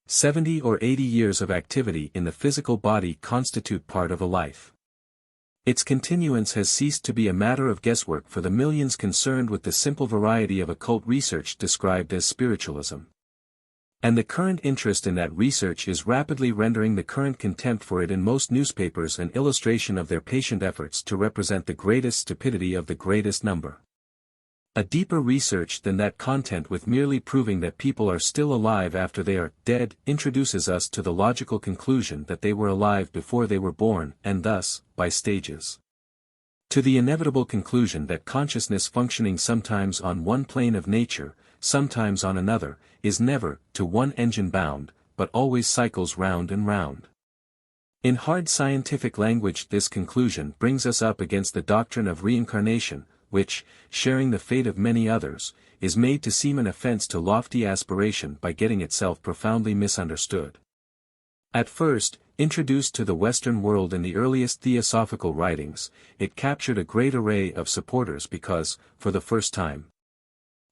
70 or 80 years of activity in the physical body constitute part of a life. Its continuance has ceased to be a matter of guesswork for the millions concerned with the simple variety of occult research described as spiritualism. And the current interest in that research is rapidly rendering the current contempt for it in most newspapers an illustration of their patient efforts to represent the greatest stupidity of the greatest number. A deeper research than that content with merely proving that people are still alive after they are dead introduces us to the logical conclusion that they were alive before they were born and thus, by stages. To the inevitable conclusion that consciousness functioning sometimes on one plane of nature, sometimes on another, is never, to one engine bound, but always cycles round and round. In hard scientific language this conclusion brings us up against the doctrine of reincarnation, which, sharing the fate of many others, is made to seem an offense to lofty aspiration by getting itself profoundly misunderstood. At first, introduced to the Western world in the earliest theosophical writings, it captured a great array of supporters because, for the first time,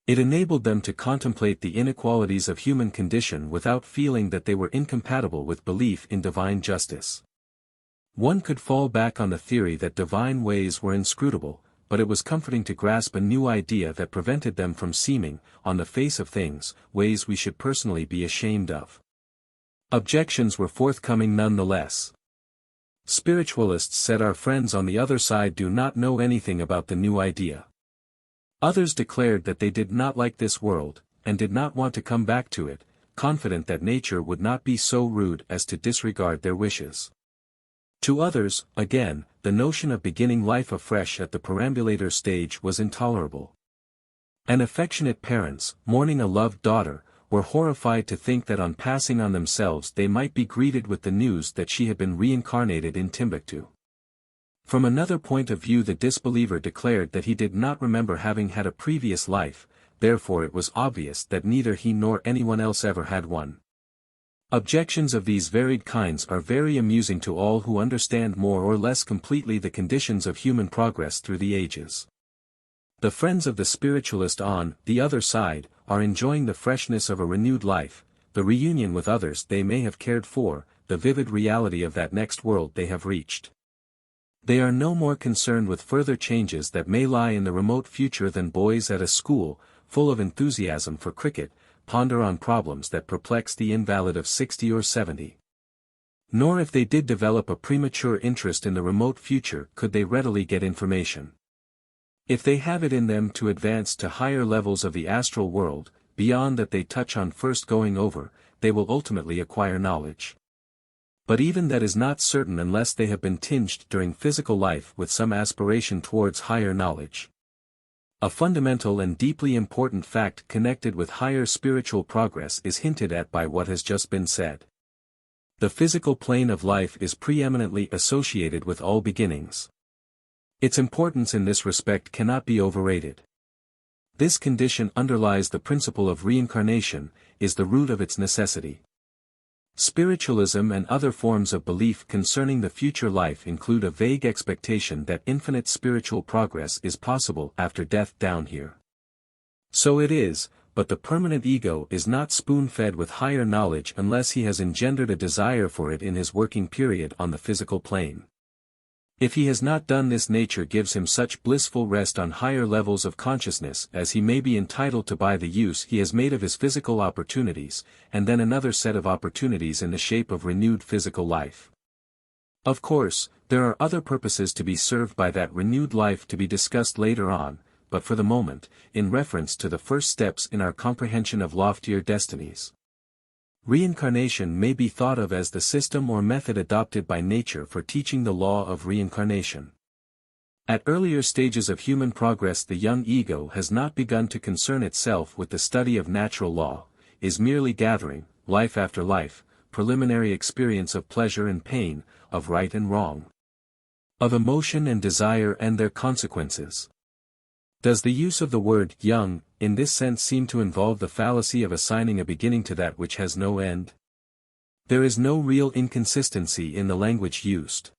it enabled them to contemplate the inequalities of human condition without feeling that they were incompatible with belief in divine justice. One could fall back on the theory that divine ways were inscrutable, but it was comforting to grasp a new idea that prevented them from seeming, on the face of things, ways we should personally be ashamed of. Objections were forthcoming nonetheless. Spiritualists said our friends on the other side do not know anything about the new idea. Others declared that they did not like this world, and did not want to come back to it, confident that nature would not be so rude as to disregard their wishes. To others, again, the notion of beginning life afresh at the perambulator stage was intolerable. And affectionate parents, mourning a loved daughter, were horrified to think that on passing on themselves they might be greeted with the news that she had been reincarnated in Timbuktu. From another point of view the disbeliever declared that he did not remember having had a previous life, therefore it was obvious that neither he nor anyone else ever had one. Objections of these varied kinds are very amusing to all who understand more or less completely the conditions of human progress through the ages. The friends of the spiritualist on the other side are enjoying the freshness of a renewed life, the reunion with others they may have cared for, the vivid reality of that next world they have reached. They are no more concerned with further changes that may lie in the remote future than boys at a school, full of enthusiasm for cricket, ponder on problems that perplex the invalid of 60 or 70. Nor if they did develop a premature interest in the remote future could they readily get information. If they have it in them to advance to higher levels of the astral world, beyond that they touch on first going over, they will ultimately acquire knowledge. But even that is not certain unless they have been tinged during physical life with some aspiration towards higher knowledge. A fundamental and deeply important fact connected with higher spiritual progress is hinted at by what has just been said. The physical plane of life is preeminently associated with all beginnings. Its importance in this respect cannot be overrated. This condition underlies the principle of reincarnation, is the root of its necessity. Spiritualism and other forms of belief concerning the future life include a vague expectation that infinite spiritual progress is possible after death down here. So it is, but the permanent ego is not spoon-fed with higher knowledge unless he has engendered a desire for it in his working period on the physical plane. If he has not done this, nature gives him such blissful rest on higher levels of consciousness as he may be entitled to by the use he has made of his physical opportunities, and then another set of opportunities in the shape of renewed physical life. Of course, there are other purposes to be served by that renewed life to be discussed later on, but for the moment, in reference to the first steps in our comprehension of loftier destinies. Reincarnation may be thought of as the system or method adopted by nature for teaching the law of reincarnation. At earlier stages of human progress, the young ego has not begun to concern itself with the study of natural law, is merely gathering, life after life, preliminary experience of pleasure and pain, of right and wrong, of emotion and desire and their consequences. Does the use of the word young, in this sense, seem to involve the fallacy of assigning a beginning to that which has no end? There is no real inconsistency in the language used.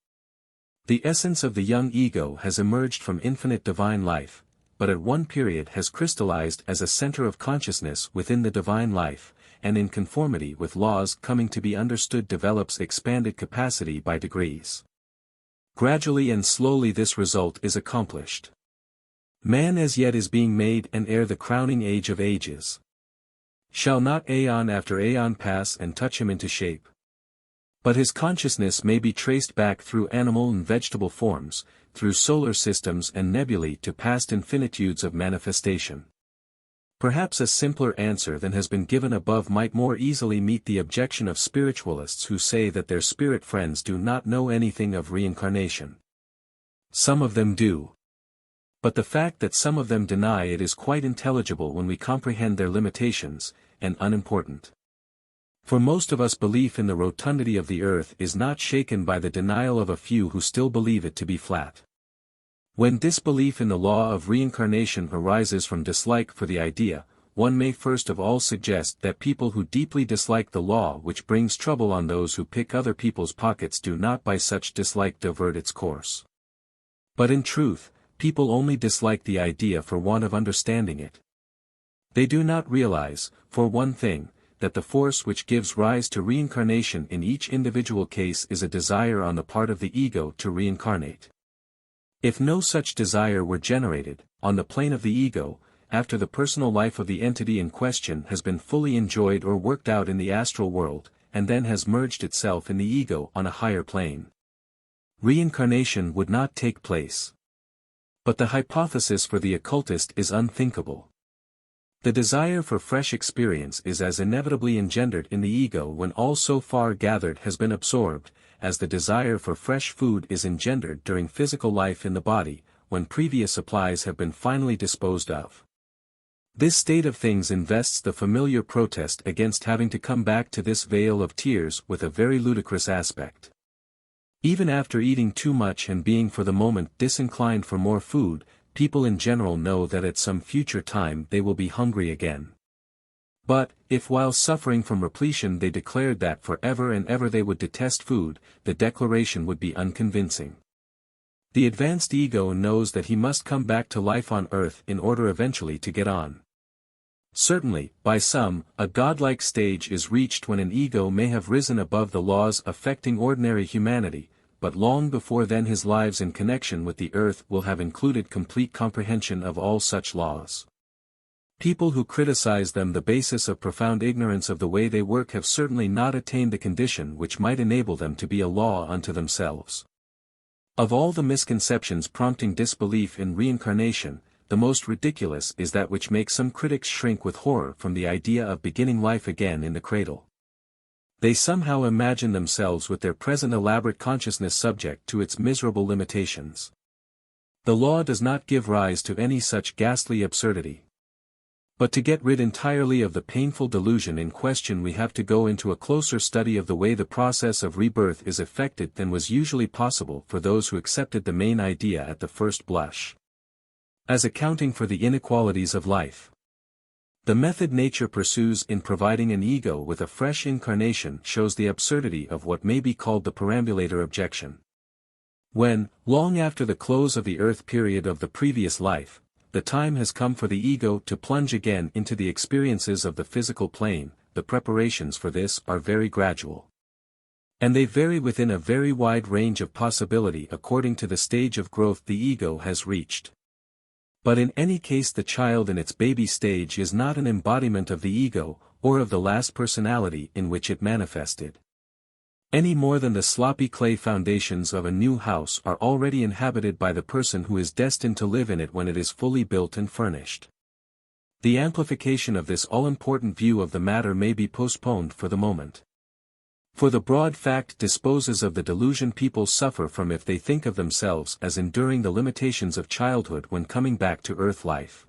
The essence of the young ego has emerged from infinite divine life, but at one period has crystallized as a center of consciousness within the divine life, and in conformity with laws coming to be understood develops expanded capacity by degrees. Gradually and slowly this result is accomplished. Man as yet is being made, and ere the crowning age of ages, shall not aeon after aeon pass and touch him into shape. But his consciousness may be traced back through animal and vegetable forms, through solar systems and nebulae to past infinitudes of manifestation. Perhaps a simpler answer than has been given above might more easily meet the objection of spiritualists who say that their spirit friends do not know anything of reincarnation. Some of them do. But the fact that some of them deny it is quite intelligible when we comprehend their limitations, and unimportant. For most of us, belief in the rotundity of the earth is not shaken by the denial of a few who still believe it to be flat. When disbelief in the law of reincarnation arises from dislike for the idea, one may first of all suggest that people who deeply dislike the law which brings trouble on those who pick other people's pockets do not by such dislike divert its course. But in truth, people only dislike the idea for want of understanding it. They do not realize, for one thing, that the force which gives rise to reincarnation in each individual case is a desire on the part of the ego to reincarnate. If no such desire were generated, on the plane of the ego, after the personal life of the entity in question has been fully enjoyed or worked out in the astral world, and then has merged itself in the ego on a higher plane, reincarnation would not take place. But the hypothesis for the occultist is unthinkable. The desire for fresh experience is as inevitably engendered in the ego when all so far gathered has been absorbed, as the desire for fresh food is engendered during physical life in the body, when previous supplies have been finally disposed of. This state of things invests the familiar protest against having to come back to this vale of tears with a very ludicrous aspect. Even after eating too much and being for the moment disinclined for more food, people in general know that at some future time they will be hungry again. But, if while suffering from repletion they declared that for ever and ever they would detest food, the declaration would be unconvincing. The advanced ego knows that he must come back to life on earth in order eventually to get on. Certainly, by some, a godlike stage is reached when an ego may have risen above the laws affecting ordinary humanity, but long before then his lives in connection with the earth will have included complete comprehension of all such laws. People who criticize them the basis of profound ignorance of the way they work have certainly not attained the condition which might enable them to be a law unto themselves. Of all the misconceptions prompting disbelief in reincarnation, the most ridiculous is that which makes some critics shrink with horror from the idea of beginning life again in the cradle. They somehow imagine themselves with their present elaborate consciousness subject to its miserable limitations. The law does not give rise to any such ghastly absurdity. But to get rid entirely of the painful delusion in question we have to go into a closer study of the way the process of rebirth is effected than was usually possible for those who accepted the main idea at the first blush, as accounting for the inequalities of life. The method nature pursues in providing an ego with a fresh incarnation shows the absurdity of what may be called the perambulator objection. When, long after the close of the earth period of the previous life, the time has come for the ego to plunge again into the experiences of the physical plane, the preparations for this are very gradual. And they vary within a very wide range of possibility according to the stage of growth the ego has reached. But in any case the child in its baby stage is not an embodiment of the ego, or of the last personality in which it manifested. Any more than the sloppy clay foundations of a new house are already inhabited by the person who is destined to live in it when it is fully built and furnished. The amplification of this all-important view of the matter may be postponed for the moment. For the broad fact disposes of the delusion people suffer from if they think of themselves as enduring the limitations of childhood when coming back to earth life.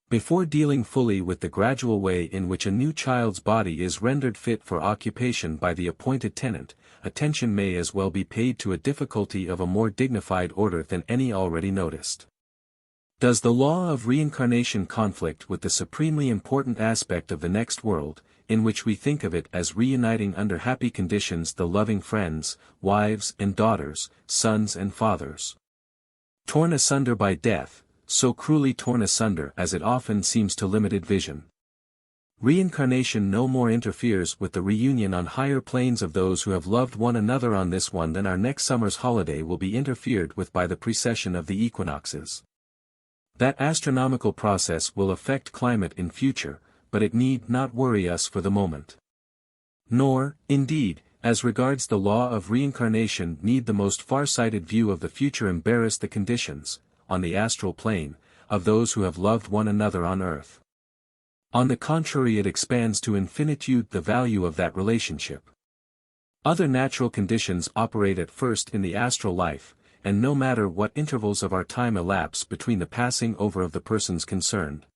Before dealing fully with the gradual way in which a new child's body is rendered fit for occupation by the appointed tenant, attention may as well be paid to a difficulty of a more dignified order than any already noticed. Does the law of reincarnation conflict with the supremely important aspect of the next world, in which we think of it as reuniting under happy conditions the loving friends, wives and daughters, sons and fathers, torn asunder by death, so cruelly torn asunder as it often seems to limited vision? Reincarnation no more interferes with the reunion on higher planes of those who have loved one another on this one than our next summer's holiday will be interfered with by the precession of the equinoxes. That astronomical process will affect climate in future, but it need not worry us for the moment. Nor, indeed, as regards the law of reincarnation need the most far-sighted view of the future embarrass the conditions, on the astral plane, of those who have loved one another on earth. On the contrary, it expands to infinitude the value of that relationship. Other natural conditions operate at first in the astral life, and no matter what intervals of our time elapse between the passing over of the persons concerned.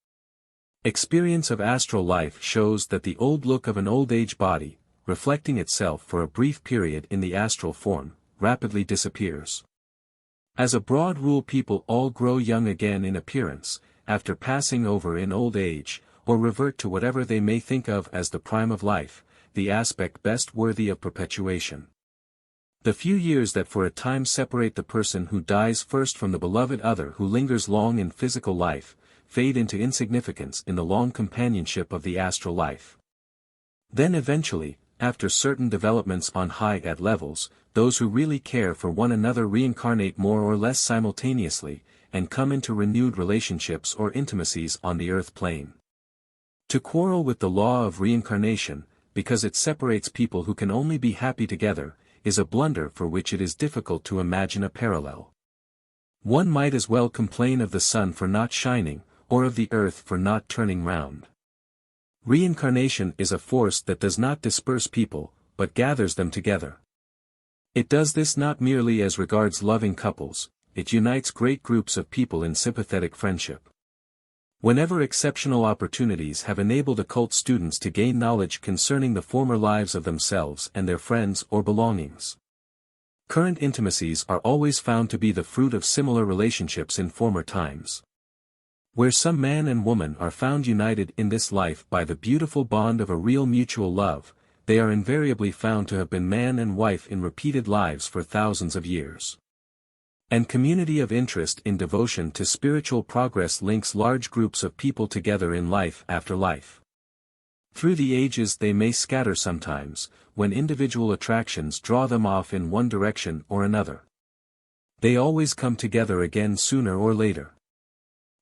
Experience of astral life shows that the old look of an old-age body, reflecting itself for a brief period in the astral form, rapidly disappears. As a broad rule, people all grow young again in appearance, after passing over in old age, or revert to whatever they may think of as the prime of life, the aspect best worthy of perpetuation. The few years that for a time separate the person who dies first from the beloved other who lingers long in physical life, fade into insignificance in the long companionship of the astral life. Then eventually, after certain developments on high at levels, those who really care for one another reincarnate more or less simultaneously, and come into renewed relationships or intimacies on the earth plane. To quarrel with the law of reincarnation, because it separates people who can only be happy together, is a blunder for which it is difficult to imagine a parallel. One might as well complain of the sun for not shining, or of the earth for not turning round. Reincarnation is a force that does not disperse people, but gathers them together. It does this not merely as regards loving couples, it unites great groups of people in sympathetic friendship. Whenever exceptional opportunities have enabled occult students to gain knowledge concerning the former lives of themselves and their friends or belongings, current intimacies are always found to be the fruit of similar relationships in former times. Where some man and woman are found united in this life by the beautiful bond of a real mutual love, they are invariably found to have been man and wife in repeated lives for thousands of years. And community of interest in devotion to spiritual progress links large groups of people together in life after life. Through the ages they may scatter sometimes, when individual attractions draw them off in one direction or another. They always come together again sooner or later.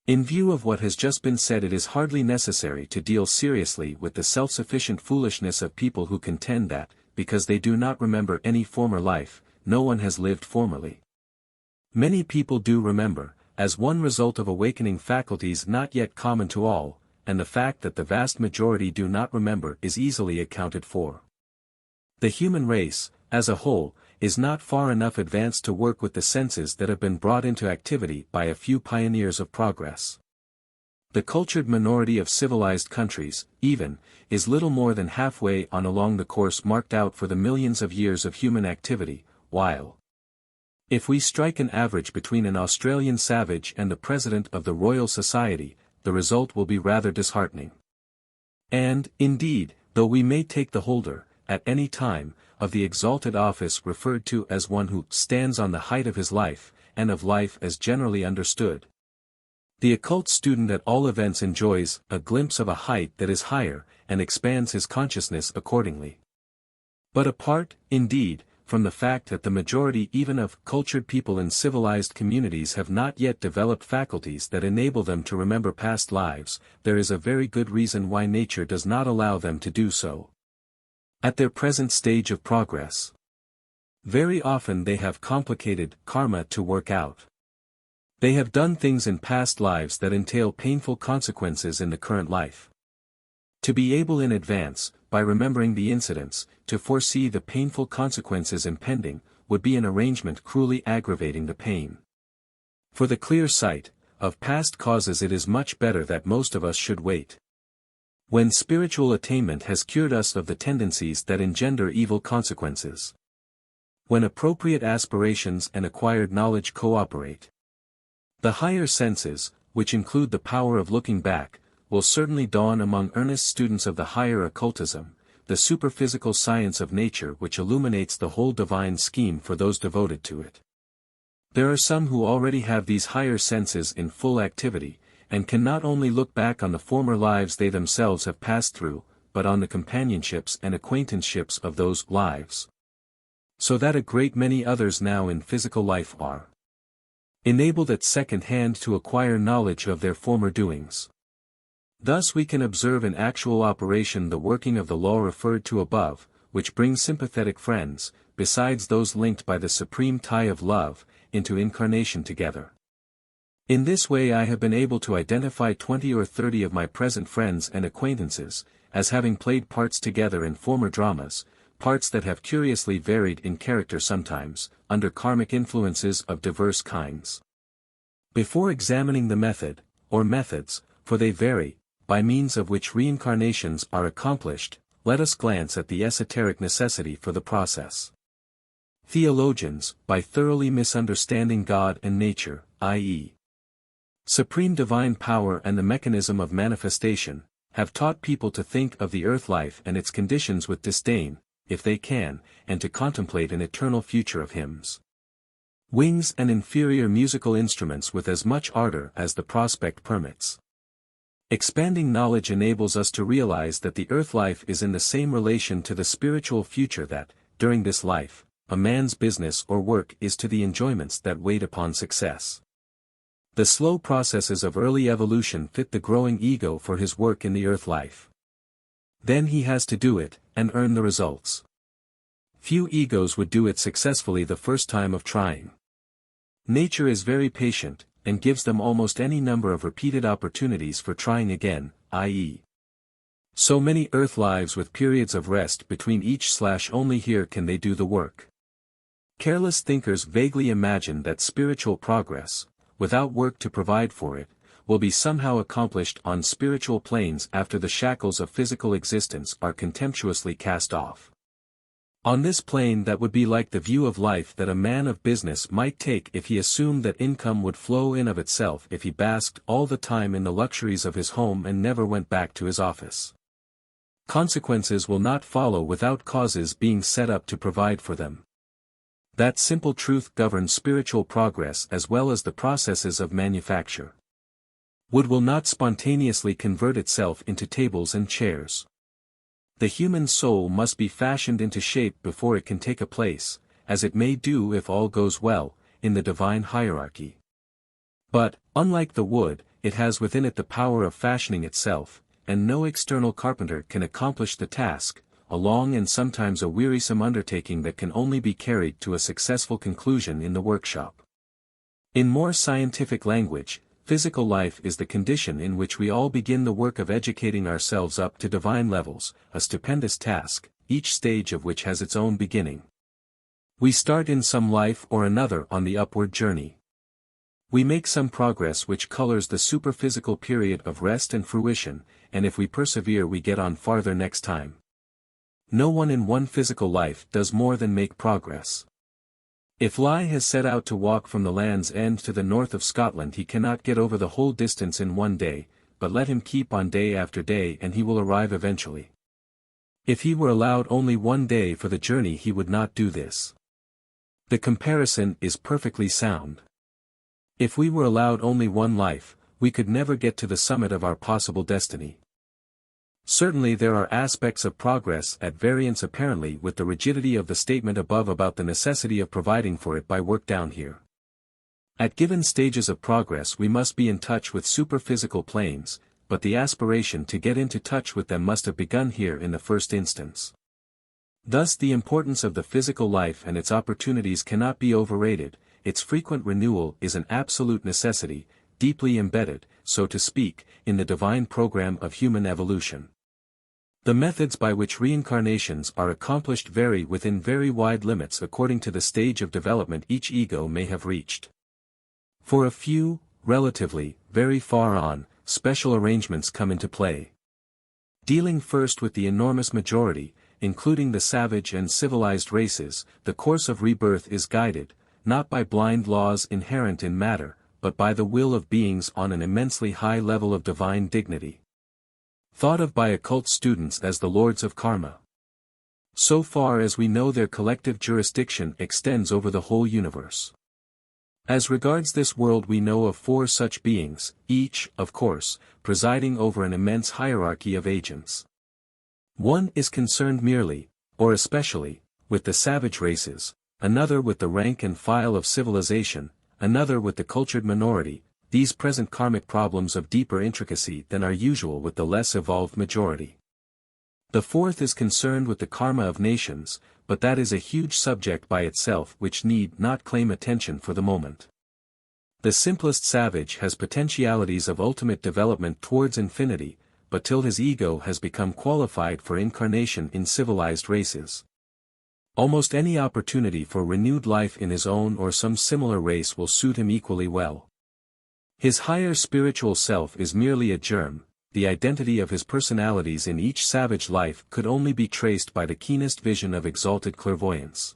In view of what has just been said, it is hardly necessary to deal seriously with the self-sufficient foolishness of people who contend that, because they do not remember any former life, no one has lived formerly. Many people do remember, as one result of awakening faculties not yet common to all, and the fact that the vast majority do not remember is easily accounted for. The human race, as a whole, is not far enough advanced to work with the senses that have been brought into activity by a few pioneers of progress. The cultured minority of civilized countries, even, is little more than halfway on along the course marked out for the millions of years of human activity, while, if we strike an average between an Australian savage and the President of the Royal Society, the result will be rather disheartening. And, indeed, though we may take the holder, at any time, of the exalted office referred to as one who stands on the height of his life, and of life as generally understood, the occult student at all events enjoys a glimpse of a height that is higher, and expands his consciousness accordingly. But apart, indeed, from the fact that the majority even of cultured people in civilized communities have not yet developed faculties that enable them to remember past lives, there is a very good reason why nature does not allow them to do so. At their present stage of progress, very often they have complicated karma to work out. They have done things in past lives that entail painful consequences in the current life. To be able in advance, by remembering the incidents, to foresee the painful consequences impending, would be an arrangement cruelly aggravating the pain. For the clear sight of past causes, it is much better that most of us should wait. When spiritual attainment has cured us of the tendencies that engender evil consequences. When appropriate aspirations and acquired knowledge cooperate. The higher senses, which include the power of looking back, will certainly dawn among earnest students of the higher occultism, the superphysical science of nature which illuminates the whole divine scheme for those devoted to it. There are some who already have these higher senses in full activity, and can not only look back on the former lives they themselves have passed through, but on the companionships and acquaintanceships of those lives. So that a great many others now in physical life are enabled at second hand to acquire knowledge of their former doings. Thus we can observe in actual operation the working of the law referred to above, which brings sympathetic friends, besides those linked by the supreme tie of love, into incarnation together. In this way I have been able to identify 20 or 30 of my present friends and acquaintances, as having played parts together in former dramas, parts that have curiously varied in character sometimes, under karmic influences of diverse kinds. Before examining the method, or methods, for they vary, by means of which reincarnations are accomplished, let us glance at the esoteric necessity for the process. Theologians, by thoroughly misunderstanding God and nature, i.e., supreme divine power and the mechanism of manifestation, have taught people to think of the earth life and its conditions with disdain, if they can, and to contemplate an eternal future of hymns, wings and inferior musical instruments with as much ardor as the prospect permits. Expanding knowledge enables us to realize that the earth life is in the same relation to the spiritual future that, during this life, a man's business or work is to the enjoyments that wait upon success. The slow processes of early evolution fit the growing ego for his work in the earth life. Then he has to do it, and earn the results. Few egos would do it successfully the first time of trying. Nature is very patient, and gives them almost any number of repeated opportunities for trying again, i.e., so many earth lives with periods of rest between each / only here can they do the work. Careless thinkers vaguely imagine that spiritual progress, without work to provide for it, will be somehow accomplished on spiritual planes after the shackles of physical existence are contemptuously cast off. On this plane that would be like the view of life that a man of business might take if he assumed that income would flow in of itself if he basked all the time in the luxuries of his home and never went back to his office. Consequences will not follow without causes being set up to provide for them. That simple truth governs spiritual progress as well as the processes of manufacture. Wood will not spontaneously convert itself into tables and chairs. The human soul must be fashioned into shape before it can take a place, as it may do if all goes well, in the divine hierarchy. But, unlike the wood, it has within it the power of fashioning itself, and no external carpenter can accomplish the task, a long and sometimes a wearisome undertaking that can only be carried to a successful conclusion in the workshop. In more scientific language, physical life is the condition in which we all begin the work of educating ourselves up to divine levels, a stupendous task, each stage of which has its own beginning. We start in some life or another on the upward journey. We make some progress which colors the superphysical period of rest and fruition, and if we persevere we get on farther next time. No one in one physical life does more than make progress. If Lai has set out to walk from the Land's End to the north of Scotland, he cannot get over the whole distance in one day, but let him keep on day after day and he will arrive eventually. If he were allowed only one day for the journey he would not do this. The comparison is perfectly sound. If we were allowed only one life, we could never get to the summit of our possible destiny. Certainly there are aspects of progress at variance apparently with the rigidity of the statement above about the necessity of providing for it by work down here. At given stages of progress we must be in touch with superphysical planes, but the aspiration to get into touch with them must have begun here in the first instance. Thus the importance of the physical life and its opportunities cannot be overrated, its frequent renewal is an absolute necessity, deeply embedded, so to speak, in the divine program of human evolution. The methods by which reincarnations are accomplished vary within very wide limits according to the stage of development each ego may have reached. For a few, relatively, very far on, special arrangements come into play. Dealing first with the enormous majority, including the savage and civilized races, the course of rebirth is guided, not by blind laws inherent in matter, but by the will of beings on an immensely high level of divine dignity. Thought of by occult students as the lords of karma. So far as we know their collective jurisdiction extends over the whole universe. As regards this world we know of 4 such beings, each, of course, presiding over an immense hierarchy of agents. One is concerned merely, or especially, with the savage races, another with the rank and file of civilization, another with the cultured minority, these present karmic problems of deeper intricacy than are usual with the less evolved majority. The fourth is concerned with the karma of nations, but that is a huge subject by itself which need not claim attention for the moment. The simplest savage has potentialities of ultimate development towards infinity, but till his ego has become qualified for incarnation in civilized races. Almost any opportunity for renewed life in his own or some similar race will suit him equally well. His higher spiritual self is merely a germ, the identity of his personalities in each savage life could only be traced by the keenest vision of exalted clairvoyance.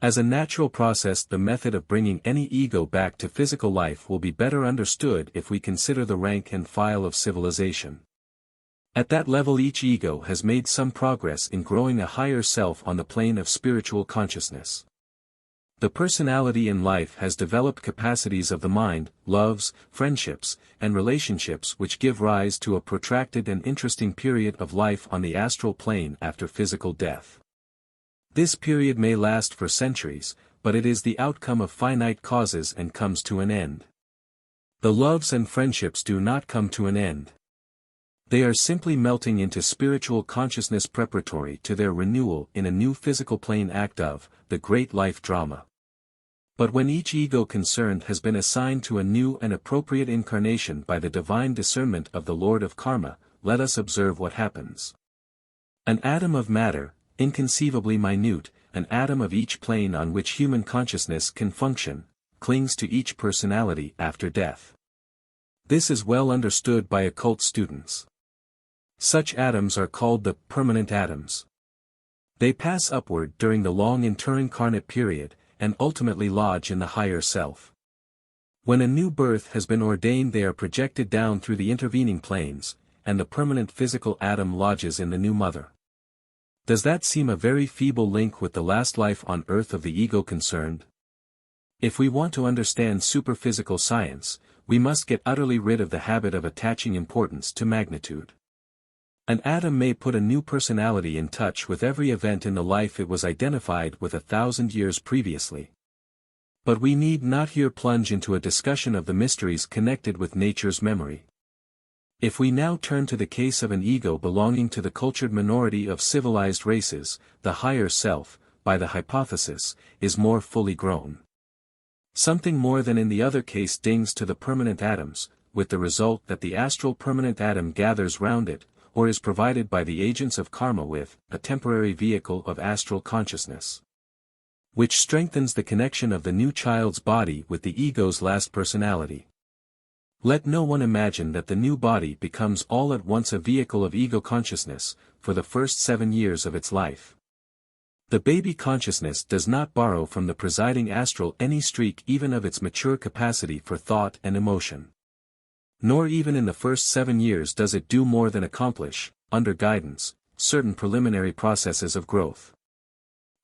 As a natural process the method of bringing any ego back to physical life will be better understood if we consider the rank and file of civilization. At that level each ego has made some progress in growing a higher self on the plane of spiritual consciousness. The personality in life has developed capacities of the mind, loves, friendships, and relationships which give rise to a protracted and interesting period of life on the astral plane after physical death. This period may last for centuries, but it is the outcome of finite causes and comes to an end. The loves and friendships do not come to an end. They are simply melting into spiritual consciousness preparatory to their renewal in a new physical plane act of, the great life drama. But when each ego concerned has been assigned to a new and appropriate incarnation by the divine discernment of the Lord of Karma, let us observe what happens. An atom of matter, inconceivably minute, an atom of each plane on which human consciousness can function, clings to each personality after death. This is well understood by occult students. Such atoms are called the permanent atoms. They pass upward during the long interincarnate period, and ultimately lodge in the higher self. When a new birth has been ordained they are projected down through the intervening planes, and the permanent physical atom lodges in the new mother. Does that seem a very feeble link with the last life on earth of the ego concerned? If we want to understand superphysical science, we must get utterly rid of the habit of attaching importance to magnitude. An atom may put a new personality in touch with every event in the life it was identified with 1,000 years previously. But we need not here plunge into a discussion of the mysteries connected with nature's memory. If we now turn to the case of an ego belonging to the cultured minority of civilized races, the higher self, by the hypothesis, is more fully grown. Something more than in the other case dings to the permanent atoms, with the result that the astral permanent atom gathers round it, or is provided by the agents of karma with, a temporary vehicle of astral consciousness, which strengthens the connection of the new child's body with the ego's last personality. Let no one imagine that the new body becomes all at once a vehicle of ego consciousness, for the first 7 years of its life. The baby consciousness does not borrow from the presiding astral any streak even of its mature capacity for thought and emotion. Nor even in the first 7 years does it do more than accomplish, under guidance, certain preliminary processes of growth.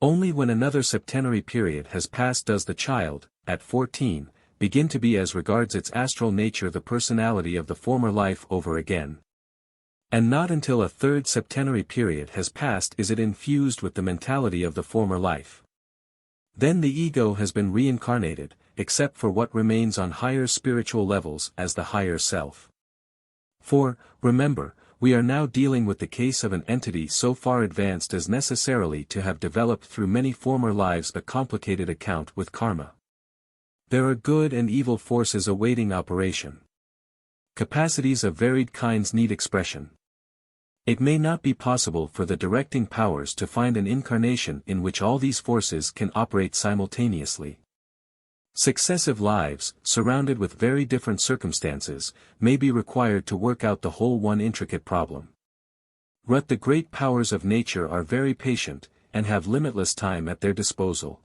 Only when another septenary period has passed does the child, at 14, begin to be as regards its astral nature the personality of the former life over again. And not until a third septenary period has passed is it infused with the mentality of the former life. Then the ego has been reincarnated, except for what remains on higher spiritual levels as the higher self. For, remember, we are now dealing with the case of an entity so far advanced as necessarily to have developed through many former lives a complicated account with karma. There are good and evil forces awaiting operation. Capacities of varied kinds need expression. It may not be possible for the directing powers to find an incarnation in which all these forces can operate simultaneously. Successive lives, surrounded with very different circumstances, may be required to work out the whole one intricate problem. But the great powers of nature are very patient, and have limitless time at their disposal.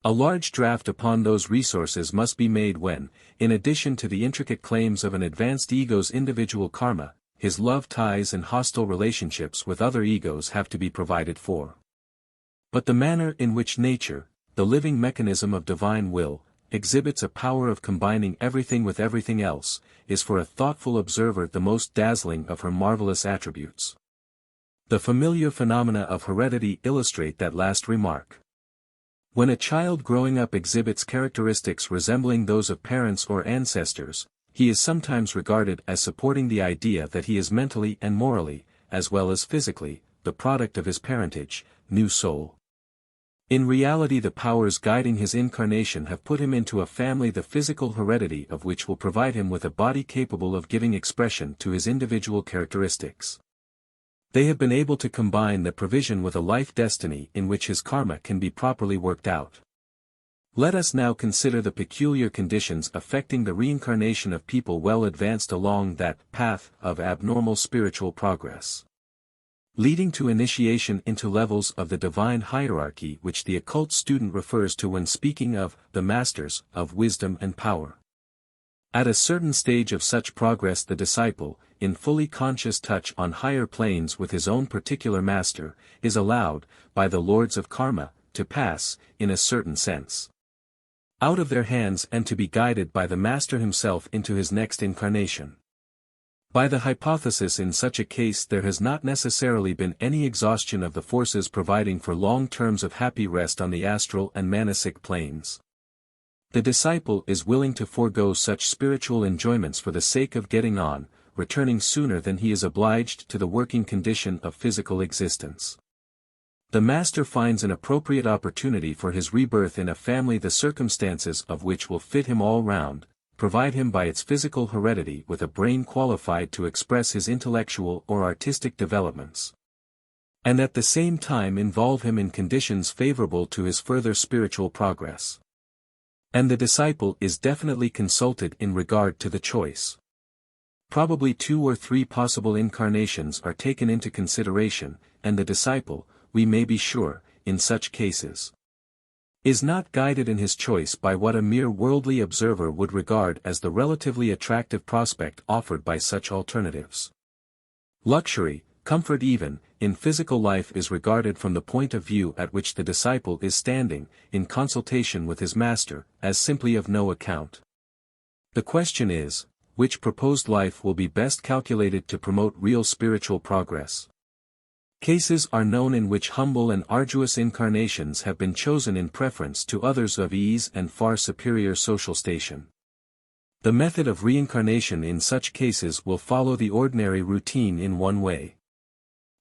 A large draft upon those resources must be made when, in addition to the intricate claims of an advanced ego's individual karma, his love ties and hostile relationships with other egos have to be provided for. But the manner in which nature, the living mechanism of divine will, exhibits a power of combining everything with everything else, is for a thoughtful observer the most dazzling of her marvelous attributes. The familiar phenomena of heredity illustrate that last remark. When a child growing up exhibits characteristics resembling those of parents or ancestors, he is sometimes regarded as supporting the idea that he is mentally and morally, as well as physically, the product of his parentage, new soul. In reality, the powers guiding his incarnation have put him into a family the physical heredity of which will provide him with a body capable of giving expression to his individual characteristics. They have been able to combine the provision with a life destiny in which his karma can be properly worked out. Let us now consider the peculiar conditions affecting the reincarnation of people well advanced along that path of abnormal spiritual progress, leading to initiation into levels of the divine hierarchy which the occult student refers to when speaking of the masters of wisdom and power. At a certain stage of such progress the disciple, in fully conscious touch on higher planes with his own particular master, is allowed, by the lords of karma, to pass, in a certain sense, out of their hands and to be guided by the master himself into his next incarnation. By the hypothesis in such a case there has not necessarily been any exhaustion of the forces providing for long terms of happy rest on the astral and manasic planes. The disciple is willing to forego such spiritual enjoyments for the sake of getting on, returning sooner than he is obliged to the working condition of physical existence. The master finds an appropriate opportunity for his rebirth in a family the circumstances of which will fit him all round, provide him by its physical heredity with a brain qualified to express his intellectual or artistic developments, and at the same time involve him in conditions favorable to his further spiritual progress. And the disciple is definitely consulted in regard to the choice. Probably 2 or 3 possible incarnations are taken into consideration, and the disciple, we may be sure, in such cases, is not guided in his choice by what a mere worldly observer would regard as the relatively attractive prospect offered by such alternatives. Luxury, comfort even, in physical life is regarded from the point of view at which the disciple is standing, in consultation with his master, as simply of no account. The question is, which proposed life will be best calculated to promote real spiritual progress. Cases are known in which humble and arduous incarnations have been chosen in preference to others of ease and far superior social station. The method of reincarnation in such cases will follow the ordinary routine in one way.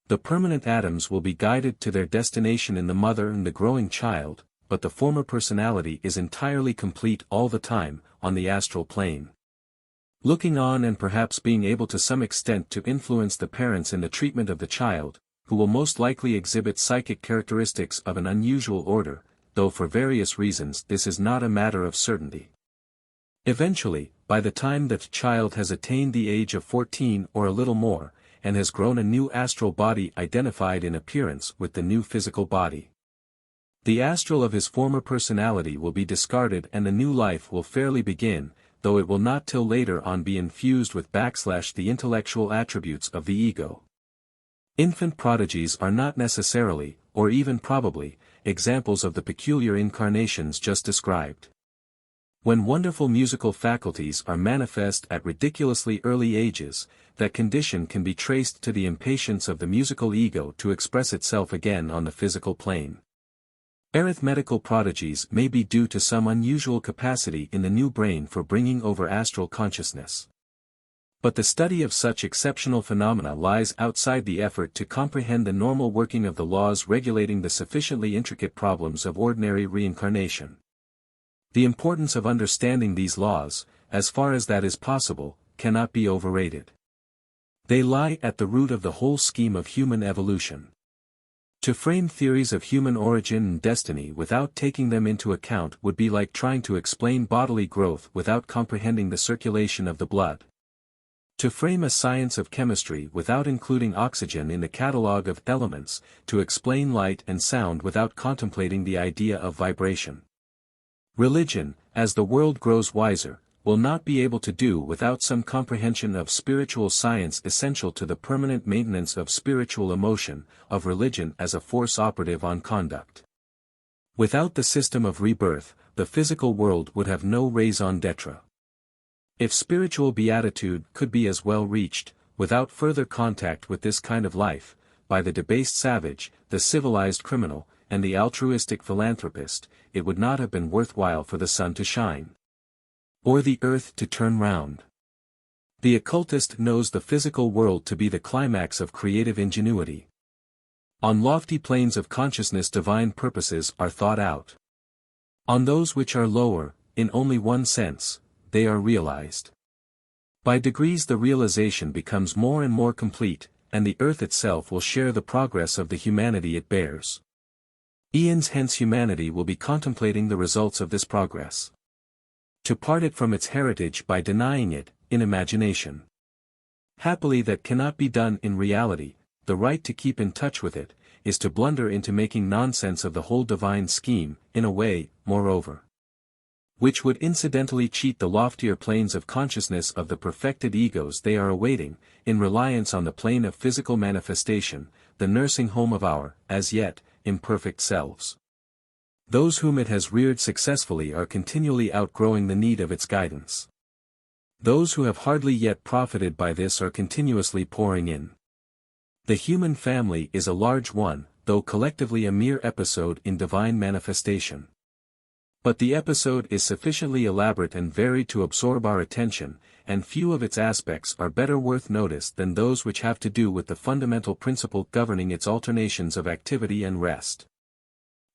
The permanent atoms will be guided to their destination in the mother and the growing child, but the former personality is entirely complete all the time, on the astral plane. Looking on and perhaps being able to some extent to influence the parents in the treatment of the child, who will most likely exhibit psychic characteristics of an unusual order, though for various reasons this is not a matter of certainty. Eventually, by the time that child has attained the age of 14 or a little more, and has grown a new astral body identified in appearance with the new physical body. The astral of his former personality will be discarded and the new life will fairly begin, though it will not till later on be infused with the intellectual attributes of the ego. Infant prodigies are not necessarily, or even probably, examples of the peculiar incarnations just described. When wonderful musical faculties are manifest at ridiculously early ages, that condition can be traced to the impatience of the musical ego to express itself again on the physical plane. Arithmetical prodigies may be due to some unusual capacity in the new brain for bringing over astral consciousness. But the study of such exceptional phenomena lies outside the effort to comprehend the normal working of the laws regulating the sufficiently intricate problems of ordinary reincarnation. The importance of understanding these laws, as far as that is possible, cannot be overrated. They lie at the root of the whole scheme of human evolution. To frame theories of human origin and destiny without taking them into account would be like trying to explain bodily growth without comprehending the circulation of the blood. To frame a science of chemistry without including oxygen in the catalogue of elements, to explain light and sound without contemplating the idea of vibration. Religion, as the world grows wiser, will not be able to do without some comprehension of spiritual science essential to the permanent maintenance of spiritual emotion, of religion as a force operative on conduct. Without the system of rebirth, the physical world would have no raison d'etre. If spiritual beatitude could be as well reached, without further contact with this kind of life, by the debased savage, the civilized criminal, and the altruistic philanthropist, it would not have been worthwhile for the sun to shine. Or the earth to turn round. The occultist knows the physical world to be the climax of creative ingenuity. On lofty planes of consciousness divine purposes are thought out. On those which are lower, in only one sense, they are realized. By degrees the realization becomes more and more complete, and the earth itself will share the progress of the humanity it bears. Eons hence humanity will be contemplating the results of this progress. To part it from its heritage by denying it, in imagination. Happily that cannot be done in reality, the right to keep in touch with it, is to blunder into making nonsense of the whole divine scheme, in a way, moreover, which would incidentally cheat the loftier planes of consciousness of the perfected egos they are awaiting, in reliance on the plane of physical manifestation, the nursing home of our, as yet, imperfect selves. Those whom it has reared successfully are continually outgrowing the need of its guidance. Those who have hardly yet profited by this are continuously pouring in. The human family is a large one, though collectively a mere episode in divine manifestation. But the episode is sufficiently elaborate and varied to absorb our attention, and few of its aspects are better worth notice than those which have to do with the fundamental principle governing its alternations of activity and rest.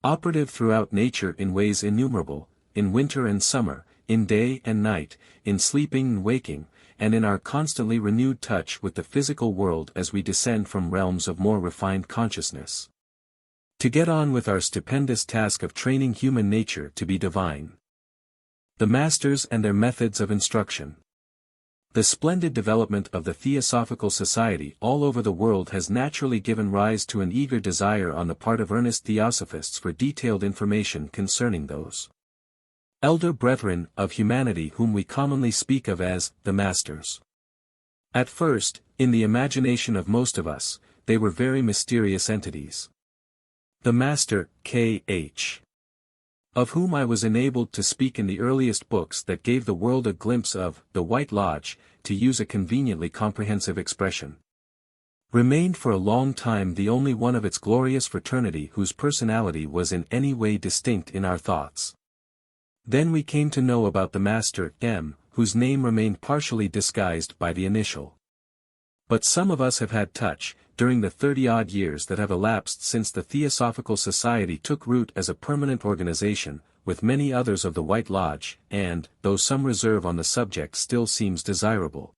Operative throughout nature in ways innumerable, in winter and summer, in day and night, in sleeping and waking, and in our constantly renewed touch with the physical world as we descend from realms of more refined consciousness. To get on with our stupendous task of training human nature to be divine. The masters and their methods of instruction. The splendid development of the Theosophical Society all over the world has naturally given rise to an eager desire on the part of earnest theosophists for detailed information concerning those elder brethren of humanity whom we commonly speak of as the Masters. At first, in the imagination of most of us, they were very mysterious entities. The Master, K.H., of whom I was enabled to speak in the earliest books that gave the world a glimpse of the White Lodge, to use a conveniently comprehensive expression. Remained for a long time the only one of its glorious fraternity whose personality was in any way distinct in our thoughts. Then we came to know about the Master M, whose name remained partially disguised by the initial. But some of us have had touch, during the 30-odd years that have elapsed since the Theosophical Society took root as a permanent organization, with many others of the White Lodge, and, though some reserve on the subject still seems desirable,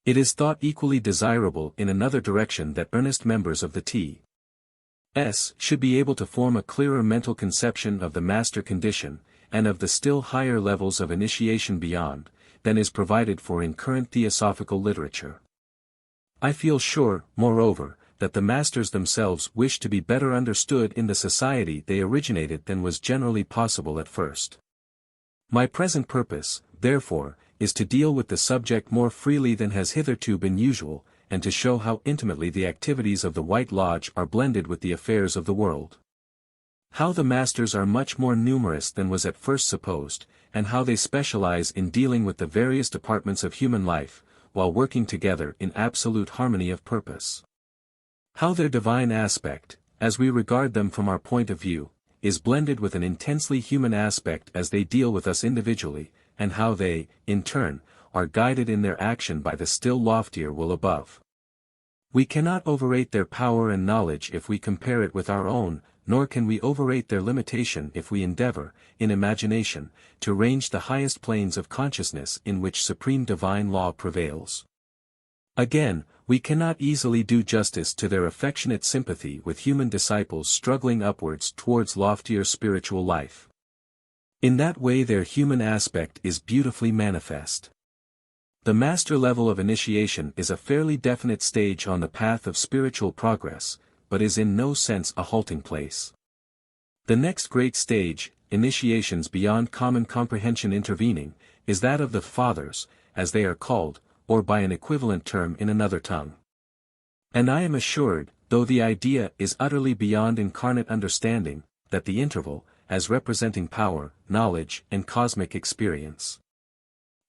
it is thought equally desirable in another direction that earnest members of the T.S. should be able to form a clearer mental conception of the master condition, and of the still higher levels of initiation beyond, than is provided for in current theosophical literature. I feel sure, moreover, that the masters themselves wish to be better understood in the society they originated than was generally possible at first. My present purpose, therefore, is to deal with the subject more freely than has hitherto been usual, and to show how intimately the activities of the White Lodge are blended with the affairs of the world. How the masters are much more numerous than was at first supposed, and how they specialize in dealing with the various departments of human life, while working together in absolute harmony of purpose. How their divine aspect, as we regard them from our point of view, is blended with an intensely human aspect as they deal with us individually, and how they, in turn, are guided in their action by the still loftier will above. We cannot overrate their power and knowledge if we compare it with our own, nor can we overrate their limitation if we endeavor, in imagination, to range the highest planes of consciousness in which supreme divine law prevails. Again, we cannot easily do justice to their affectionate sympathy with human disciples struggling upwards towards loftier spiritual life. In that way their human aspect is beautifully manifest. The master level of initiation is a fairly definite stage on the path of spiritual progress, but is in no sense a halting place. The next great stage, initiations beyond common comprehension intervening, is that of the Fathers, as they are called, or by an equivalent term in another tongue. And I am assured, though the idea is utterly beyond incarnate understanding, that the interval, as representing power, knowledge, and cosmic experience,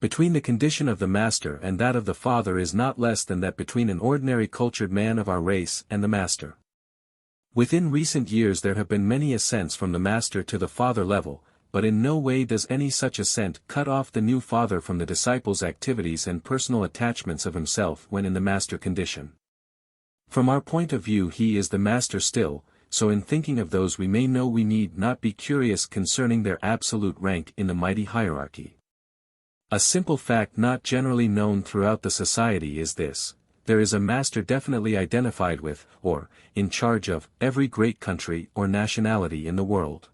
between the condition of the Master and that of the Father is not less than that between an ordinary cultured man of our race and the Master. Within recent years there have been many ascents from the Master to the Father level, but in no way does any such ascent cut off the new Father from the disciple's activities and personal attachments of himself when in the Master condition. From our point of view he is the Master still, so in thinking of those we may know we need not be curious concerning their absolute rank in the mighty hierarchy. A simple fact not generally known throughout the society is this: there is a Master definitely identified with, or, in charge of, every great country or nationality in the world.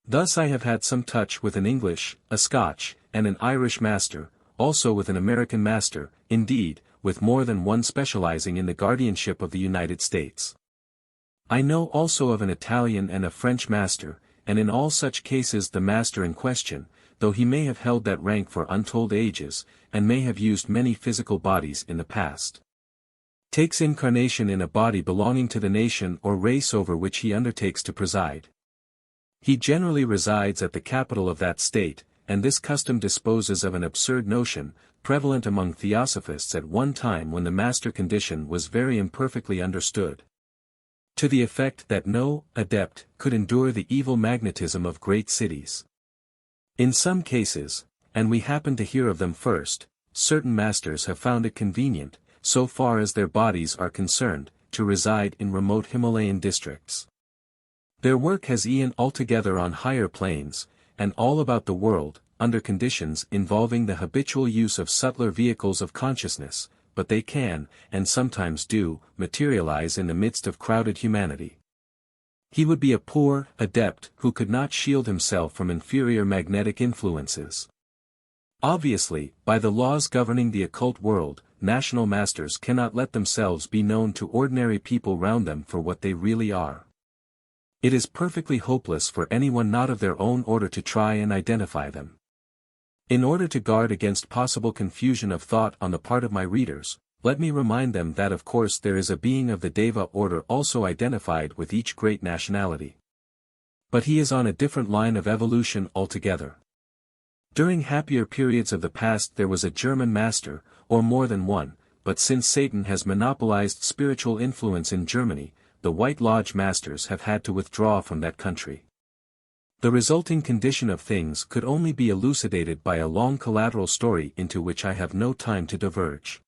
Thus I have had some touch with an English, a Scotch, and an Irish Master, also with an American Master, indeed, with more than one specializing in the guardianship of the United States. I know also of an Italian and a French Master, and in all such cases the Master in question, though he may have held that rank for untold ages, and may have used many physical bodies in the past, takes incarnation in a body belonging to the nation or race over which he undertakes to preside. He generally resides at the capital of that state, and this custom disposes of an absurd notion, prevalent among theosophists at one time when the Master condition was very imperfectly understood, to the effect that no adept could endure the evil magnetism of great cities. In some cases, and we happen to hear of them first, certain masters have found it convenient, so far as their bodies are concerned, to reside in remote Himalayan districts. Their work has been altogether on higher planes, and all about the world, under conditions involving the habitual use of subtler vehicles of consciousness, but they can, and sometimes do, materialize in the midst of crowded humanity. He would be a poor adept who could not shield himself from inferior magnetic influences. Obviously, by the laws governing the occult world, national masters cannot let themselves be known to ordinary people round them for what they really are. It is perfectly hopeless for anyone not of their own order to try and identify them. In order to guard against possible confusion of thought on the part of my readers, let me remind them that of course there is a being of the Deva order also identified with each great nationality. But he is on a different line of evolution altogether. During happier periods of the past there was a German master, or more than one, but since Satan has monopolized spiritual influence in Germany, the White Lodge masters have had to withdraw from that country. The resulting condition of things could only be elucidated by a long collateral story into which I have no time to diverge.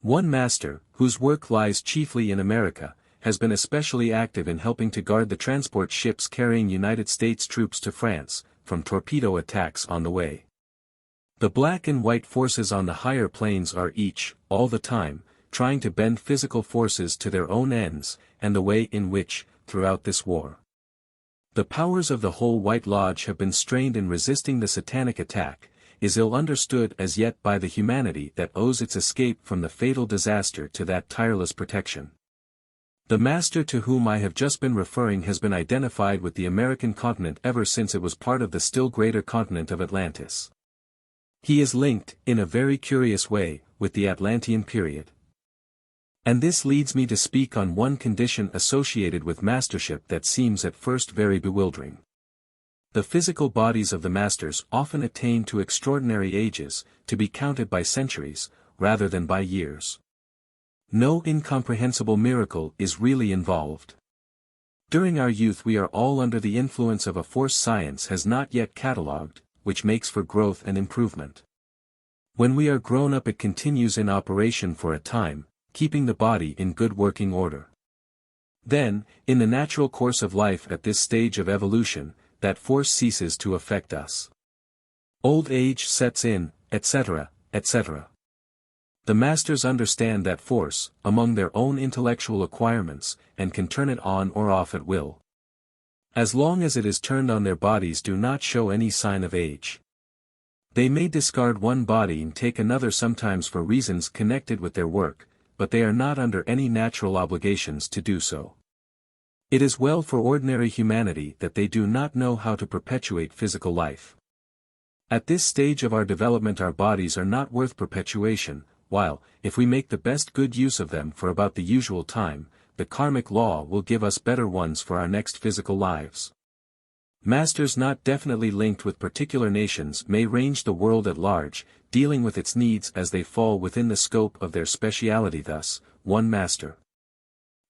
One master, whose work lies chiefly in America, has been especially active in helping to guard the transport ships carrying United States troops to France, from torpedo attacks on the way. The black and white forces on the higher planes are each, all the time, trying to bend physical forces to their own ends, and the way in which, throughout this war, the powers of the whole White Lodge have been strained in resisting the satanic attack, is ill understood as yet by the humanity that owes its escape from the fatal disaster to that tireless protection. The master to whom I have just been referring has been identified with the American continent ever since it was part of the still greater continent of Atlantis. He is linked, in a very curious way, with the Atlantean period. And this leads me to speak on one condition associated with mastership that seems at first very bewildering. The physical bodies of the masters often attain to extraordinary ages, to be counted by centuries, rather than by years. No incomprehensible miracle is really involved. During our youth we are all under the influence of a force science has not yet catalogued, which makes for growth and improvement. When we are grown up it continues in operation for a time, keeping the body in good working order. Then, in the natural course of life at this stage of evolution, that force ceases to affect us. Old age sets in, etc., etc. The masters understand that force, among their own intellectual acquirements, and can turn it on or off at will. As long as it is turned on their bodies do not show any sign of age. They may discard one body and take another sometimes for reasons connected with their work, but they are not under any natural obligations to do so. It is well for ordinary humanity that they do not know how to perpetuate physical life. At this stage of our development our bodies are not worth perpetuation, while, if we make the best good use of them for about the usual time, the karmic law will give us better ones for our next physical lives. Masters not definitely linked with particular nations may range the world at large, dealing with its needs as they fall within the scope of their speciality. Thus, one master,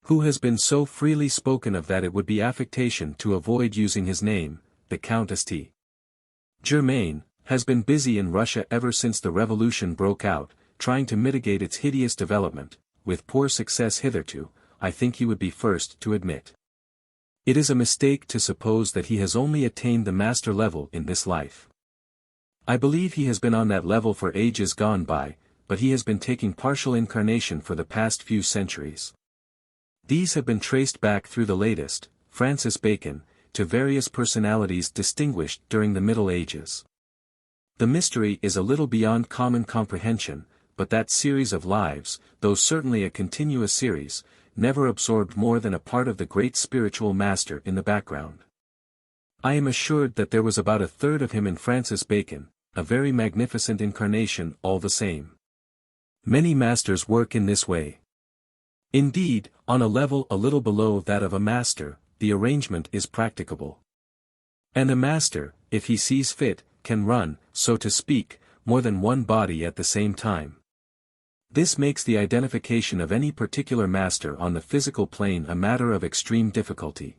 who has been so freely spoken of that it would be affectation to avoid using his name, the Countess T. Germain, has been busy in Russia ever since the revolution broke out, trying to mitigate its hideous development, with poor success hitherto, I think he would be first to admit. It is a mistake to suppose that he has only attained the master level in this life. I believe he has been on that level for ages gone by, but he has been taking partial incarnation for the past few centuries. These have been traced back through the latest, Francis Bacon, to various personalities distinguished during the Middle Ages. The mystery is a little beyond common comprehension, but that series of lives, though certainly a continuous series, never absorbed more than a part of the great spiritual master in the background. I am assured that there was about a third of him in Francis Bacon, a very magnificent incarnation all the same. Many masters work in this way. Indeed, on a level a little below that of a master, the arrangement is practicable. And a master, if he sees fit, can run, so to speak, more than one body at the same time. This makes the identification of any particular master on the physical plane a matter of extreme difficulty.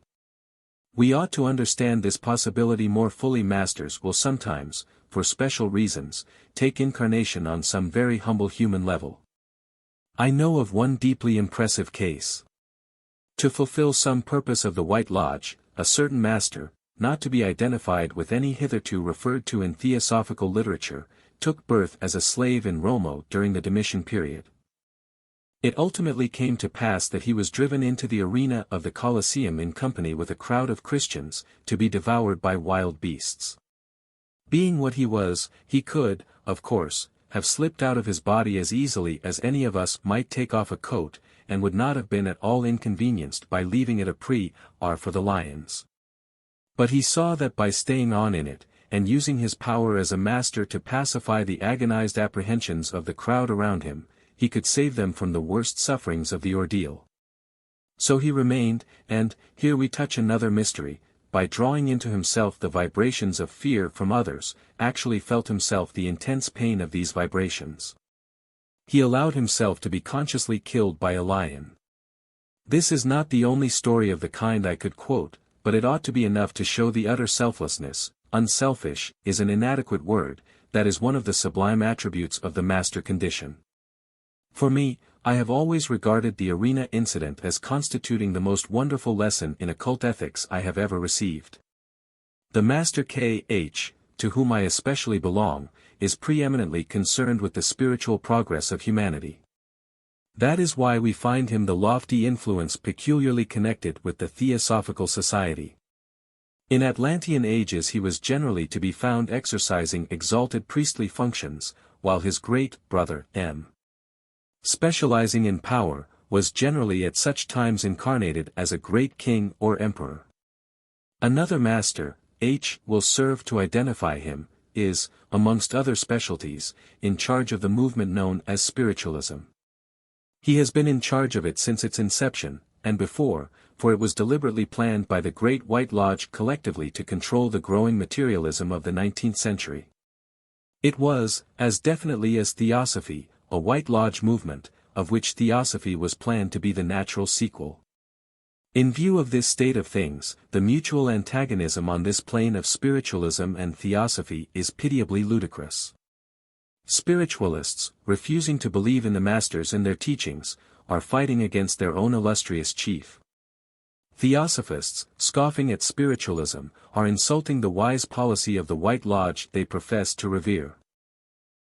We ought to understand this possibility more fully. Masters will sometimes, for special reasons, take incarnation on some very humble human level. I know of one deeply impressive case. To fulfill some purpose of the White Lodge, a certain master, not to be identified with any hitherto referred to in theosophical literature, took birth as a slave in Rome during the Domitian period. It ultimately came to pass that he was driven into the arena of the Colosseum in company with a crowd of Christians, to be devoured by wild beasts. Being what he was, he could, of course, have slipped out of his body as easily as any of us might take off a coat, and would not have been at all inconvenienced by leaving it a pre-ar for the lions. But he saw that by staying on in it, and using his power as a master to pacify the agonized apprehensions of the crowd around him, he could save them from the worst sufferings of the ordeal. So he remained, and, here we touch another mystery, by drawing into himself the vibrations of fear from others, actually felt himself the intense pain of these vibrations. He allowed himself to be consciously killed by a lion. This is not the only story of the kind I could quote, but it ought to be enough to show the utter selflessness. Unselfish is an inadequate word, that is one of the sublime attributes of the master condition. For me, I have always regarded the arena incident as constituting the most wonderful lesson in occult ethics I have ever received. The Master K.H., to whom I especially belong, is preeminently concerned with the spiritual progress of humanity. That is why we find him the lofty influence peculiarly connected with the Theosophical Society. In Atlantean ages he was generally to be found exercising exalted priestly functions, while his great brother M., specializing in power, was generally at such times incarnated as a great king or emperor. Another master, H, will serve to identify him, is, amongst other specialties, in charge of the movement known as spiritualism. He has been in charge of it since its inception, and before, for it was deliberately planned by the Great White Lodge collectively to control the growing materialism of the 19th century. It was, as definitely as Theosophy, a White Lodge movement, of which Theosophy was planned to be the natural sequel. In view of this state of things, the mutual antagonism on this plane of spiritualism and Theosophy is pitiably ludicrous. Spiritualists, refusing to believe in the masters and their teachings, are fighting against their own illustrious chief. Theosophists, scoffing at spiritualism, are insulting the wise policy of the White Lodge they profess to revere.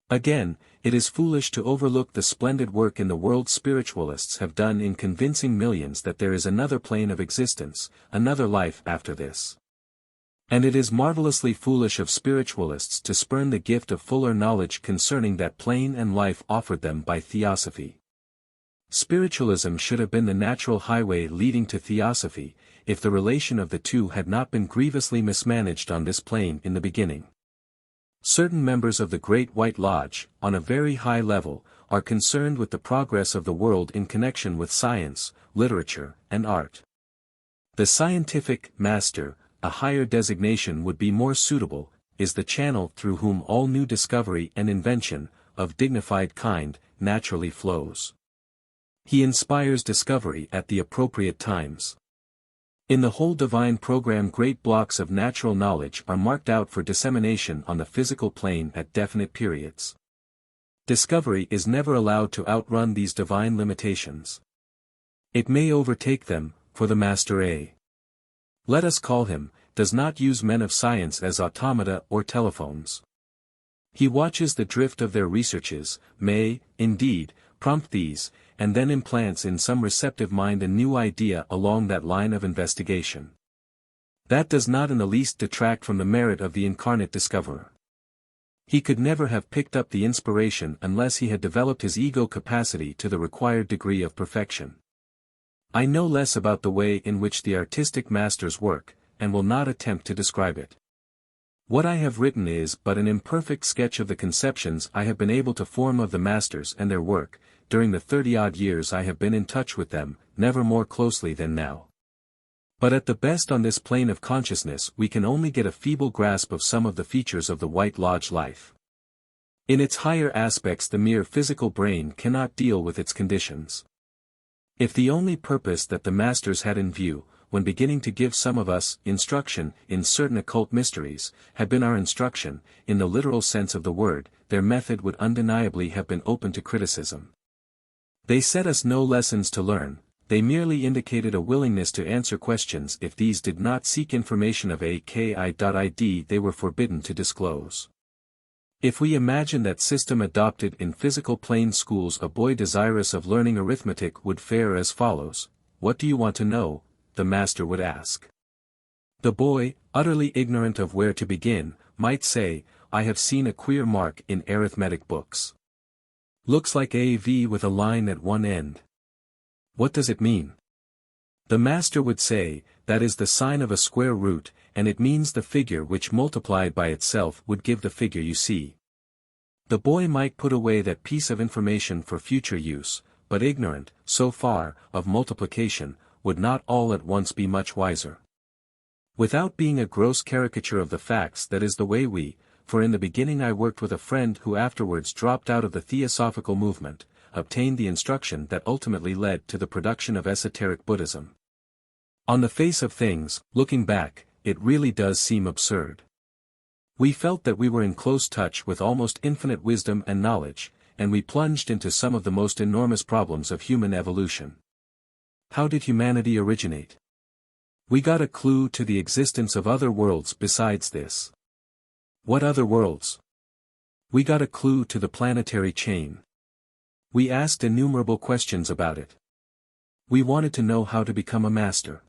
Again, it is foolish to overlook the splendid work in the world spiritualists have done in convincing millions that there is another plane of existence, another life after this. And it is marvelously foolish of spiritualists to spurn the gift of fuller knowledge concerning that plane and life offered them by Theosophy. Spiritualism should have been the natural highway leading to Theosophy, if the relation of the two had not been grievously mismanaged on this plane in the beginning. Certain members of the Great White Lodge, on a very high level, are concerned with the progress of the world in connection with science, literature, and art. The scientific master, a higher designation would be more suitable, is the channel through whom all new discovery and invention, of dignified kind, naturally flows. He inspires discovery at the appropriate times. In the whole divine program great blocks of natural knowledge are marked out for dissemination on the physical plane at definite periods. Discovery is never allowed to outrun these divine limitations. It may overtake them, for the Master A. Let us call him, does not use men of science as automata or telephones. He watches the drift of their researches, may, indeed, prompt these, and then implants in some receptive mind a new idea along that line of investigation. That does not in the least detract from the merit of the incarnate discoverer. He could never have picked up the inspiration unless he had developed his ego capacity to the required degree of perfection. I know less about the way in which the artistic masters work, and will not attempt to describe it. What I have written is but an imperfect sketch of the conceptions I have been able to form of the masters and their work. During the 30-odd years I have been in touch with them, never more closely than now. But at the best on this plane of consciousness we can only get a feeble grasp of some of the features of the White Lodge life. In its higher aspects the mere physical brain cannot deal with its conditions. If the only purpose that the masters had in view, when beginning to give some of us instruction in certain occult mysteries, had been our instruction, in the literal sense of the word, their method would undeniably have been open to criticism. They set us no lessons to learn, they merely indicated a willingness to answer questions if these did not seek information of AKI.ID they were forbidden to disclose. If we imagine that system adopted in physical plane schools, a boy desirous of learning arithmetic would fare as follows: "What do you want to know?" the master would ask. The boy, utterly ignorant of where to begin, might say, "I have seen a queer mark in arithmetic books. Looks like a V with a line at one end. What does it mean?" The master would say, "That is the sign of a square root, and it means the figure which multiplied by itself would give the figure you see." The boy might put away that piece of information for future use, but ignorant, so far, of multiplication, would not all at once be much wiser. Without being a gross caricature of the facts, that is the way for in the beginning I worked with a friend who afterwards dropped out of the Theosophical movement, obtained the instruction that ultimately led to the production of esoteric Buddhism. On the face of things, looking back, it really does seem absurd. We felt that we were in close touch with almost infinite wisdom and knowledge, and we plunged into some of the most enormous problems of human evolution. How did humanity originate? We got a clue to the existence of other worlds besides this. What other worlds? We got a clue to the planetary chain. We asked innumerable questions about it. We wanted to know how to become a master.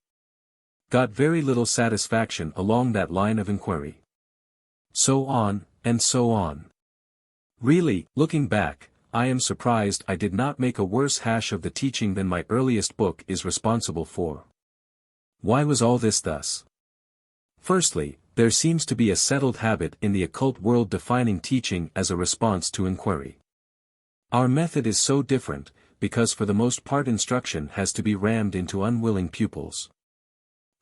Got very little satisfaction along that line of inquiry. So on, and so on. Really, looking back, I am surprised I did not make a worse hash of the teaching than my earliest book is responsible for. Why was all this thus? Firstly, there seems to be a settled habit in the occult world defining teaching as a response to inquiry. Our method is so different, because for the most part instruction has to be rammed into unwilling pupils.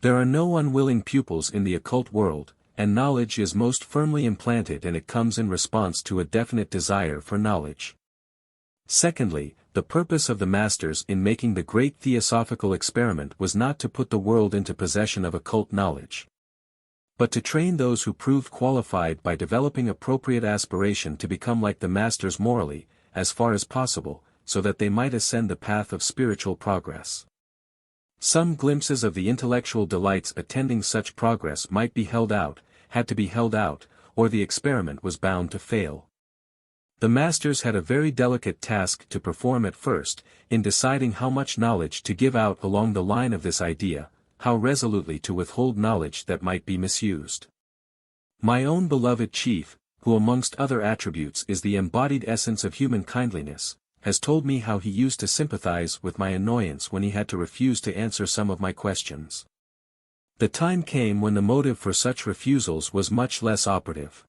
There are no unwilling pupils in the occult world, and knowledge is most firmly implanted, and it comes in response to a definite desire for knowledge. Secondly, the purpose of the masters in making the great theosophical experiment was not to put the world into possession of occult knowledge, but to train those who proved qualified by developing appropriate aspiration to become like the masters morally, as far as possible, so that they might ascend the path of spiritual progress. Some glimpses of the intellectual delights attending such progress might be held out, had to be held out, or the experiment was bound to fail. The masters had a very delicate task to perform at first, in deciding how much knowledge to give out along the line of this idea, how resolutely to withhold knowledge that might be misused. My own beloved chief, who amongst other attributes is the embodied essence of human kindliness, has told me how he used to sympathize with my annoyance when he had to refuse to answer some of my questions. The time came when the motive for such refusals was much less operative.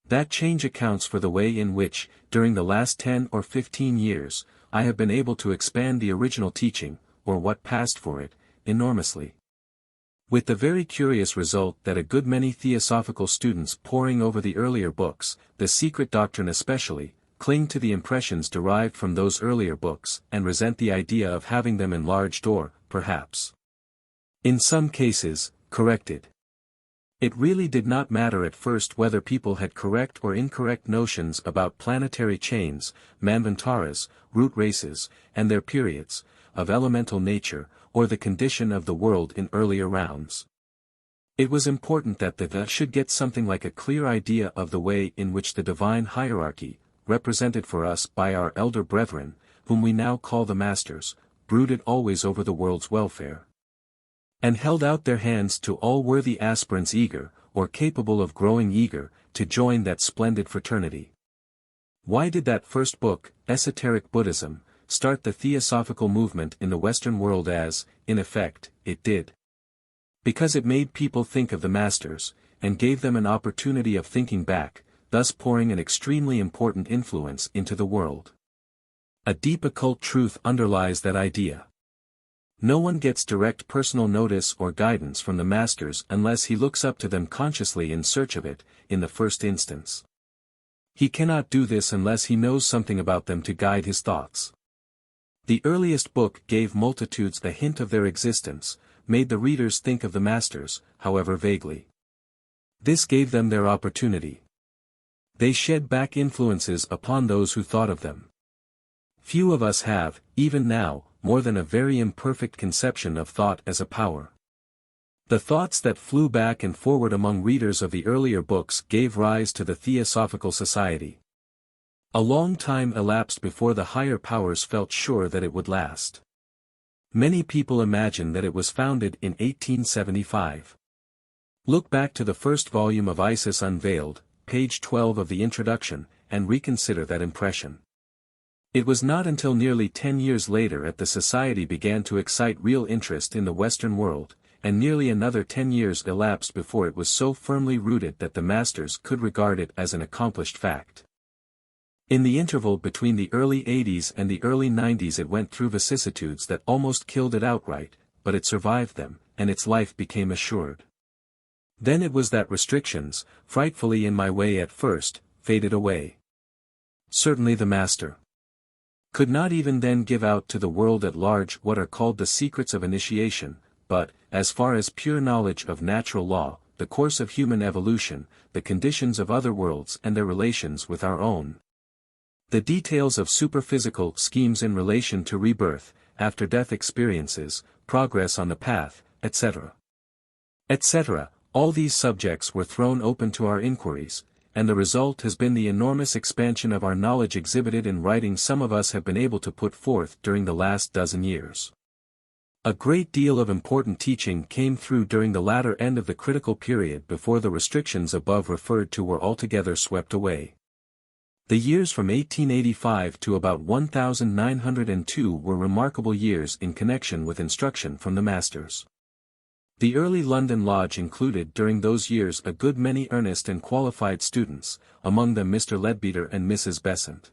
That change accounts for the way in which, during the last 10 or 15 years, I have been able to expand the original teaching, or what passed for it, enormously. With the very curious result that a good many theosophical students poring over the earlier books, the secret doctrine especially, cling to the impressions derived from those earlier books, and resent the idea of having them enlarged or, perhaps, in some cases, corrected. It really did not matter at first whether people had correct or incorrect notions about planetary chains, manvantaras, root races, and their periods, of elemental nature, or the condition of the world in earlier rounds. It was important that the should get something like a clear idea of the way in which the divine hierarchy, represented for us by our elder brethren, whom we now call the masters, brooded always over the world's welfare, and held out their hands to all worthy aspirants eager, or capable of growing eager, to join that splendid fraternity. Why did that first book, Esoteric Buddhism, start the theosophical movement in the Western world as, in effect, it did? Because it made people think of the masters, and gave them an opportunity of thinking back, thus pouring an extremely important influence into the world. A deep occult truth underlies that idea. No one gets direct personal notice or guidance from the masters unless he looks up to them consciously in search of it, in the first instance. He cannot do this unless he knows something about them to guide his thoughts. The earliest book gave multitudes a hint of their existence, made the readers think of the masters, however vaguely. This gave them their opportunity. They shed back influences upon those who thought of them. Few of us have, even now, more than a very imperfect conception of thought as a power. The thoughts that flew back and forward among readers of the earlier books gave rise to the Theosophical Society. A long time elapsed before the higher powers felt sure that it would last. Many people imagine that it was founded in 1875. Look back to the first volume of Isis Unveiled, page 12 of the introduction, and reconsider that impression. It was not until nearly 10 years later that the society began to excite real interest in the Western world, and nearly another 10 years elapsed before it was so firmly rooted that the masters could regard it as an accomplished fact. In the interval between the early 80s and the early 90s it went through vicissitudes that almost killed it outright, but it survived them, and its life became assured. Then it was that restrictions, frightfully in my way at first, faded away. Certainly the Master could not even then give out to the world at large what are called the secrets of initiation, but, as far as pure knowledge of natural law, the course of human evolution, the conditions of other worlds and their relations with our own, the details of superphysical schemes in relation to rebirth, after-death experiences, progress on the path, etc. etc., all these subjects were thrown open to our inquiries, and the result has been the enormous expansion of our knowledge exhibited in writing some of us have been able to put forth during the last dozen years. A great deal of important teaching came through during the latter end of the critical period before the restrictions above referred to were altogether swept away. The years from 1885 to about 1902 were remarkable years in connection with instruction from the Masters. The early London Lodge included during those years a good many earnest and qualified students, among them Mr. Leadbeater and Mrs. Besant.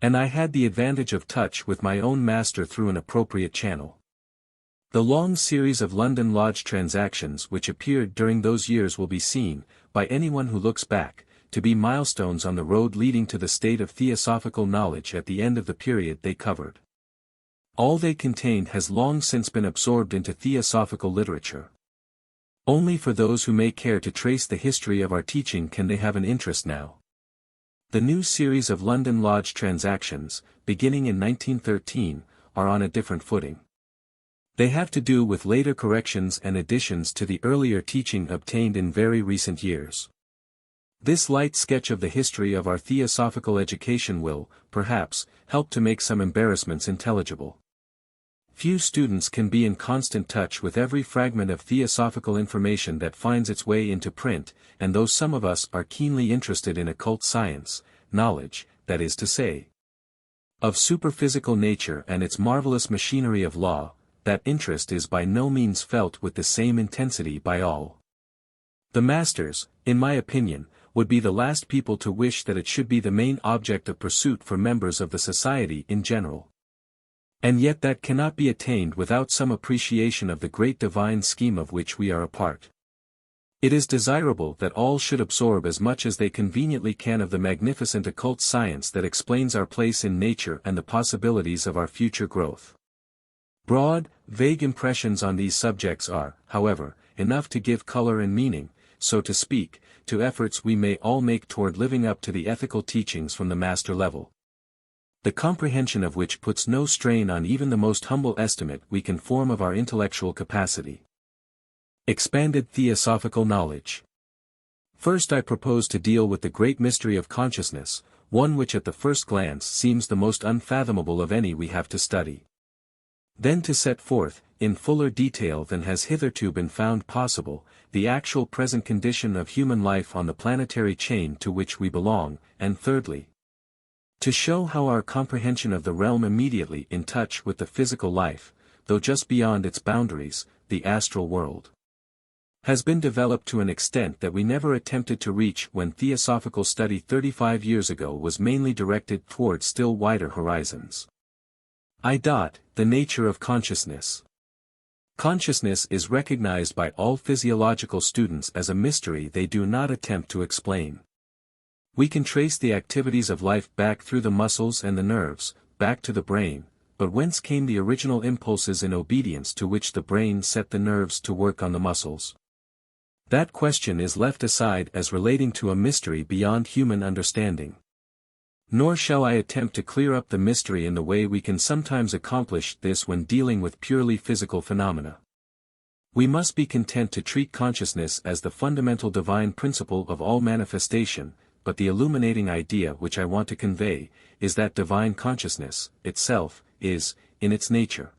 And I had the advantage of touch with my own master through an appropriate channel. The long series of London Lodge transactions which appeared during those years will be seen, by anyone who looks back, to be milestones on the road leading to the state of theosophical knowledge at the end of the period they covered. All they contained has long since been absorbed into theosophical literature. Only for those who may care to trace the history of our teaching can they have an interest now. The new series of London Lodge transactions, beginning in 1913, are on a different footing. They have to do with later corrections and additions to the earlier teaching obtained in very recent years. This light sketch of the history of our theosophical education will, perhaps, help to make some embarrassments intelligible. Few students can be in constant touch with every fragment of theosophical information that finds its way into print, and though some of us are keenly interested in occult science, knowledge, that is to say, of superphysical nature and its marvelous machinery of law, that interest is by no means felt with the same intensity by all. The Masters, in my opinion, would be the last people to wish that it should be the main object of pursuit for members of the society in general. And yet that cannot be attained without some appreciation of the great divine scheme of which we are a part. It is desirable that all should absorb as much as they conveniently can of the magnificent occult science that explains our place in nature and the possibilities of our future growth. Broad, vague impressions on these subjects are, however, enough to give color and meaning, so to speak, to efforts we may all make toward living up to the ethical teachings from the master level, the comprehension of which puts no strain on even the most humble estimate we can form of our intellectual capacity. Expanded theosophical knowledge. First I propose to deal with the great mystery of consciousness, one which at the first glance seems the most unfathomable of any we have to study. Then to set forth, in fuller detail than has hitherto been found possible, the actual present condition of human life on the planetary chain to which we belong, and thirdly, to show how our comprehension of the realm immediately in touch with the physical life, though just beyond its boundaries, the astral world, has been developed to an extent that we never attempted to reach when theosophical study 35 years ago was mainly directed toward still wider horizons. The nature of consciousness. Consciousness is recognized by all physiological students as a mystery they do not attempt to explain. We can trace the activities of life back through the muscles and the nerves, back to the brain, but whence came the original impulses in obedience to which the brain set the nerves to work on the muscles? That question is left aside as relating to a mystery beyond human understanding. Nor shall I attempt to clear up the mystery in the way we can sometimes accomplish this when dealing with purely physical phenomena. We must be content to treat consciousness as the fundamental divine principle of all manifestation, but the illuminating idea which I want to convey, is that divine consciousness, itself, is, in its nature,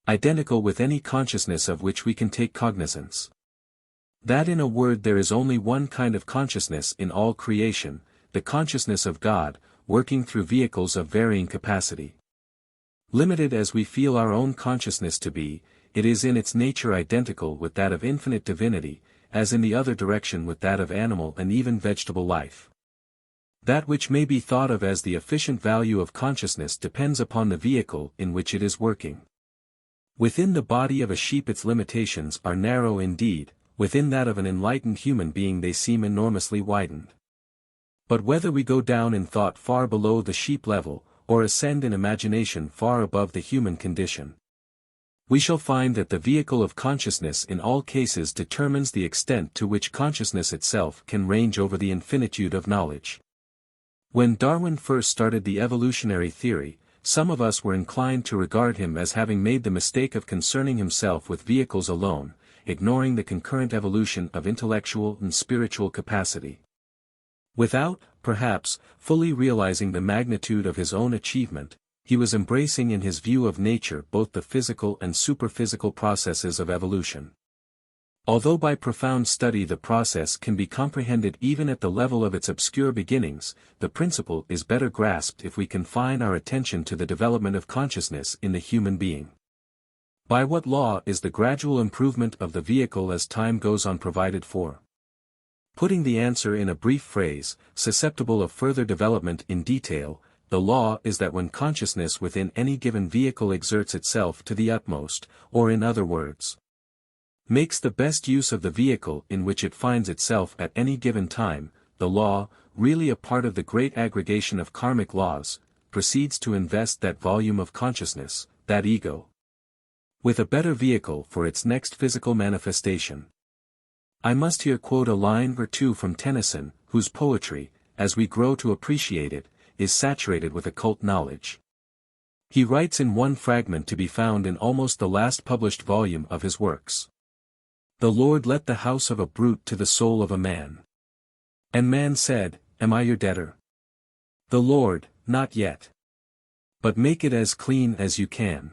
identical with any consciousness of which we can take cognizance. That in a word there is only one kind of consciousness in all creation, the consciousness of God, working through vehicles of varying capacity. Limited as we feel our own consciousness to be, it is in its nature identical with that of infinite divinity, as in the other direction with that of animal and even vegetable life. That which may be thought of as the efficient value of consciousness depends upon the vehicle in which it is working. Within the body of a sheep its limitations are narrow indeed, within that of an enlightened human being they seem enormously widened. But whether we go down in thought far below the sheep level, or ascend in imagination far above the human condition, we shall find that the vehicle of consciousness in all cases determines the extent to which consciousness itself can range over the infinitude of knowledge. When Darwin first started the evolutionary theory, some of us were inclined to regard him as having made the mistake of concerning himself with vehicles alone, ignoring the concurrent evolution of intellectual and spiritual capacity. Without, perhaps, fully realizing the magnitude of his own achievement, he was embracing in his view of nature both the physical and superphysical processes of evolution. Although by profound study the process can be comprehended even at the level of its obscure beginnings, the principle is better grasped if we confine our attention to the development of consciousness in the human being. By what law is the gradual improvement of the vehicle as time goes on provided for? Putting the answer in a brief phrase, susceptible of further development in detail, the law is that when consciousness within any given vehicle exerts itself to the utmost, or in other words, makes the best use of the vehicle in which it finds itself at any given time, the law, really a part of the great aggregation of karmic laws, proceeds to invest that volume of consciousness, that ego, with a better vehicle for its next physical manifestation. I must here quote a line or two from Tennyson, whose poetry, as we grow to appreciate it, is saturated with occult knowledge. He writes in one fragment to be found in almost the last published volume of his works: "The Lord let the house of a brute to the soul of a man. And man said, Am I your debtor? The Lord, not yet. But make it as clean as you can.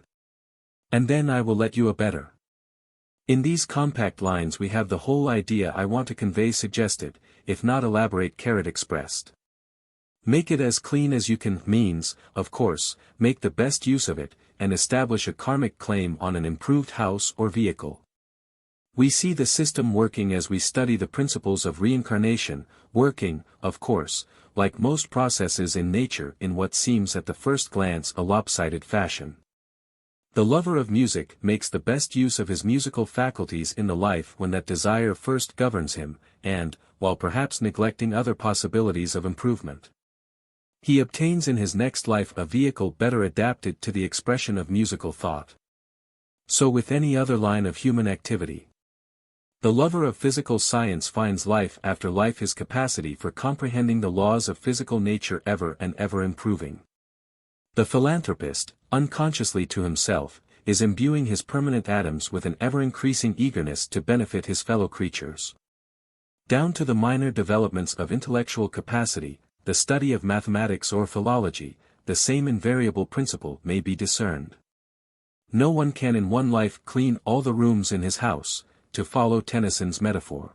And then I will let you a better." In these compact lines we have the whole idea I want to convey suggested, if not elaborate expressed. Make it as clean as you can means, of course, make the best use of it, and establish a karmic claim on an improved house or vehicle. We see the system working as we study the principles of reincarnation, working, of course, like most processes in nature in what seems at the first glance a lopsided fashion. The lover of music makes the best use of his musical faculties in the life when that desire first governs him, and, while perhaps neglecting other possibilities of improvement, he obtains in his next life a vehicle better adapted to the expression of musical thought. So with any other line of human activity. The lover of physical science finds life after life his capacity for comprehending the laws of physical nature ever and ever improving. The philanthropist, unconsciously to himself, is imbuing his permanent atoms with an ever-increasing eagerness to benefit his fellow creatures. Down to the minor developments of intellectual capacity, the study of mathematics or philology, the same invariable principle may be discerned. No one can in one life clean all the rooms in his house, to follow Tennyson's metaphor.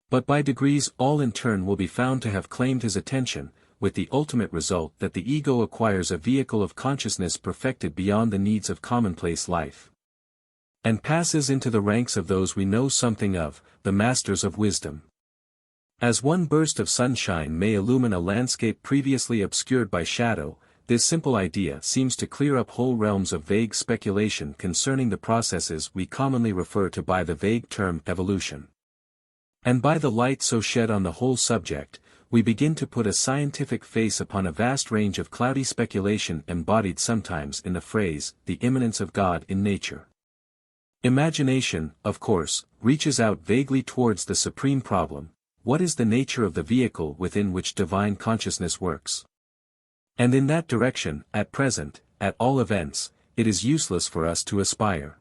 But by degrees all in turn will be found to have claimed his attention, with the ultimate result that the ego acquires a vehicle of consciousness perfected beyond the needs of commonplace life, and passes into the ranks of those we know something of, the masters of wisdom. As one burst of sunshine may illumine a landscape previously obscured by shadow, this simple idea seems to clear up whole realms of vague speculation concerning the processes we commonly refer to by the vague term evolution. And by the light so shed on the whole subject, we begin to put a scientific face upon a vast range of cloudy speculation embodied sometimes in the phrase, the immanence of God in nature. Imagination, of course, reaches out vaguely towards the supreme problem: what is the nature of the vehicle within which divine consciousness works? And in that direction, at present, at all events, it is useless for us to aspire.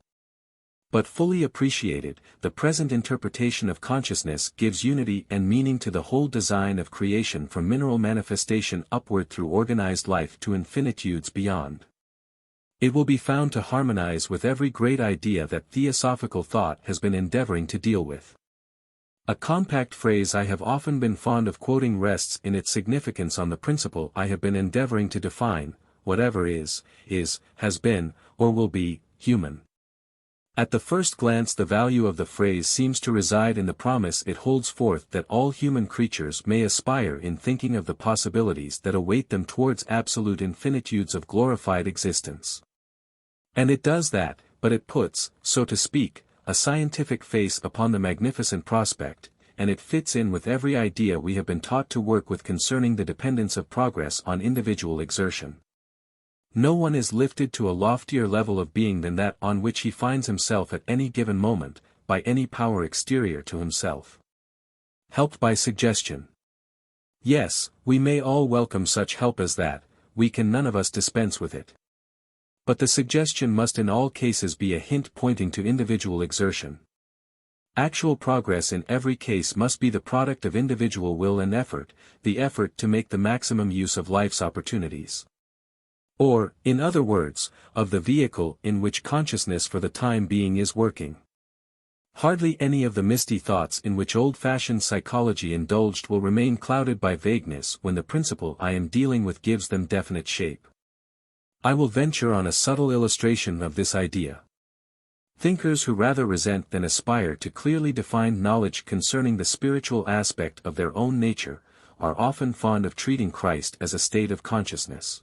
But fully appreciated, the present interpretation of consciousness gives unity and meaning to the whole design of creation from mineral manifestation upward through organized life to infinitudes beyond. It will be found to harmonize with every great idea that theosophical thought has been endeavoring to deal with. A compact phrase I have often been fond of quoting rests in its significance on the principle I have been endeavoring to define: whatever is, has been, or will be, human. At the first glance the value of the phrase seems to reside in the promise it holds forth that all human creatures may aspire in thinking of the possibilities that await them towards absolute infinitudes of glorified existence. And it does that, but it puts, so to speak, a scientific face upon the magnificent prospect, and it fits in with every idea we have been taught to work with concerning the dependence of progress on individual exertion. No one is lifted to a loftier level of being than that on which he finds himself at any given moment, by any power exterior to himself. Helped by suggestion. Yes, we may all welcome such help as that, we can none of us dispense with it. But the suggestion must in all cases be a hint pointing to individual exertion. Actual progress in every case must be the product of individual will and effort, the effort to make the maximum use of life's opportunities. Or, in other words, of the vehicle in which consciousness for the time being is working. Hardly any of the misty thoughts in which old-fashioned psychology indulged will remain clouded by vagueness when the principle I am dealing with gives them definite shape. I will venture on a subtle illustration of this idea. Thinkers who rather resent than aspire to clearly defined knowledge concerning the spiritual aspect of their own nature, are often fond of treating Christ as a state of consciousness.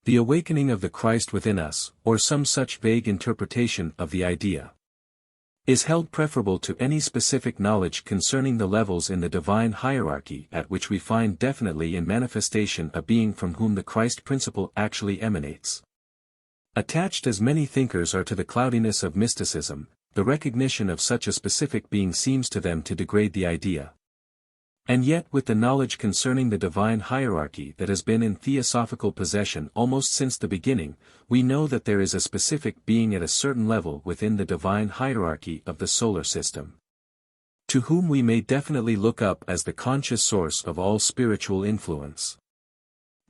The awakening of the Christ within us, or some such vague interpretation of the idea, is held preferable to any specific knowledge concerning the levels in the divine hierarchy at which we find definitely in manifestation a being from whom the Christ principle actually emanates. Attached as many thinkers are to the cloudiness of mysticism, the recognition of such a specific being seems to them to degrade the idea. And yet with the knowledge concerning the divine hierarchy that has been in theosophical possession almost since the beginning, we know that there is a specific being at a certain level within the divine hierarchy of the solar system, to whom we may definitely look up as the conscious source of all spiritual influence.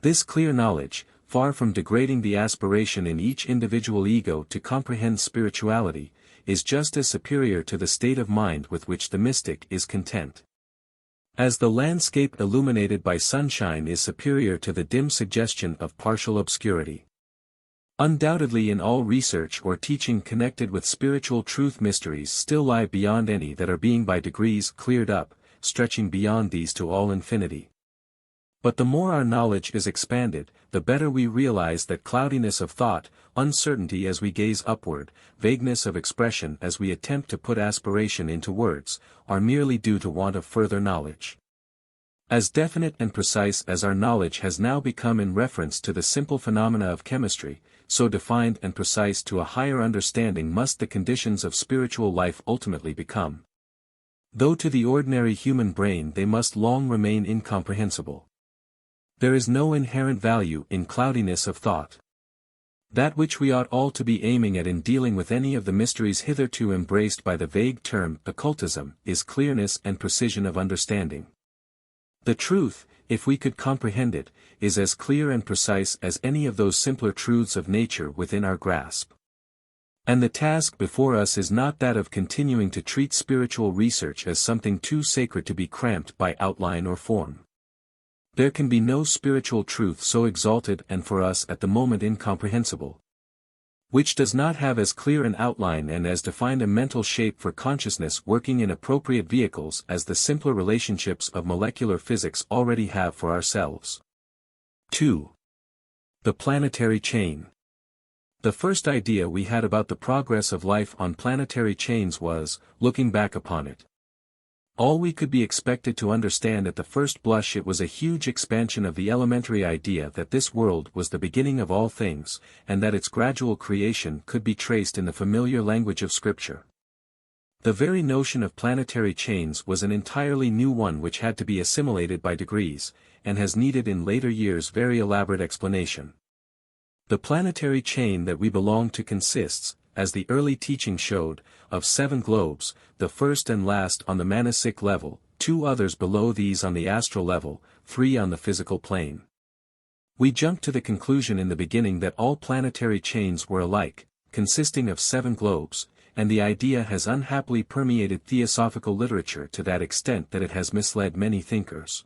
This clear knowledge, far from degrading the aspiration in each individual ego to comprehend spirituality, is just as superior to the state of mind with which the mystic is content, as the landscape illuminated by sunshine is superior to the dim suggestion of partial obscurity. Undoubtedly in all research or teaching connected with spiritual truth mysteries still lie beyond any that are being by degrees cleared up, stretching beyond these to all infinity. But the more our knowledge is expanded, the better we realize that cloudiness of thought, uncertainty as we gaze upward, vagueness of expression as we attempt to put aspiration into words, are merely due to want of further knowledge. As definite and precise as our knowledge has now become in reference to the simple phenomena of chemistry, so defined and precise to a higher understanding must the conditions of spiritual life ultimately become. Though to the ordinary human brain they must long remain incomprehensible. There is no inherent value in cloudiness of thought. That which we ought all to be aiming at in dealing with any of the mysteries hitherto embraced by the vague term occultism is clearness and precision of understanding. The truth, if we could comprehend it, is as clear and precise as any of those simpler truths of nature within our grasp. And the task before us is not that of continuing to treat spiritual research as something too sacred to be cramped by outline or form. There can be no spiritual truth so exalted and for us at the moment incomprehensible, which does not have as clear an outline and as defined a mental shape for consciousness working in appropriate vehicles as the simpler relationships of molecular physics already have for ourselves. 2. The planetary chain. The first idea we had about the progress of life on planetary chains was, looking back upon it, all we could be expected to understand at the first blush. It was a huge expansion of the elementary idea that this world was the beginning of all things, and that its gradual creation could be traced in the familiar language of Scripture. The very notion of planetary chains was an entirely new one which had to be assimilated by degrees, and has needed in later years very elaborate explanation. The planetary chain that we belong to consists, as the early teaching showed, of 7 globes, the first and last on the manasic level, 2 others below these on the astral level, 3 on the physical plane. We jumped to the conclusion in the beginning that all planetary chains were alike, consisting of 7 globes, and the idea has unhappily permeated theosophical literature to that extent that it has misled many thinkers.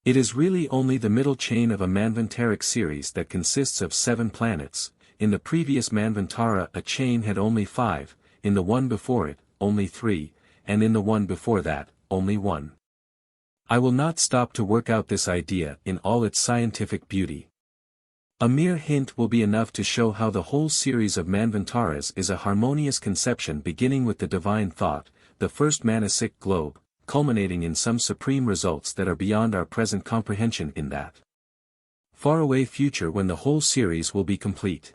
It is really only the middle chain of a manvantaric series that consists of 7 planets. In the previous manvantara a chain had only 5, in the one before it, only 3, and in the one before that, only 1. I will not stop to work out this idea in all its scientific beauty. A mere hint will be enough to show how the whole series of Manvantaras is a harmonious conception beginning with the divine thought, the first Manasic globe, culminating in some supreme results that are beyond our present comprehension in that faraway future when the whole series will be complete.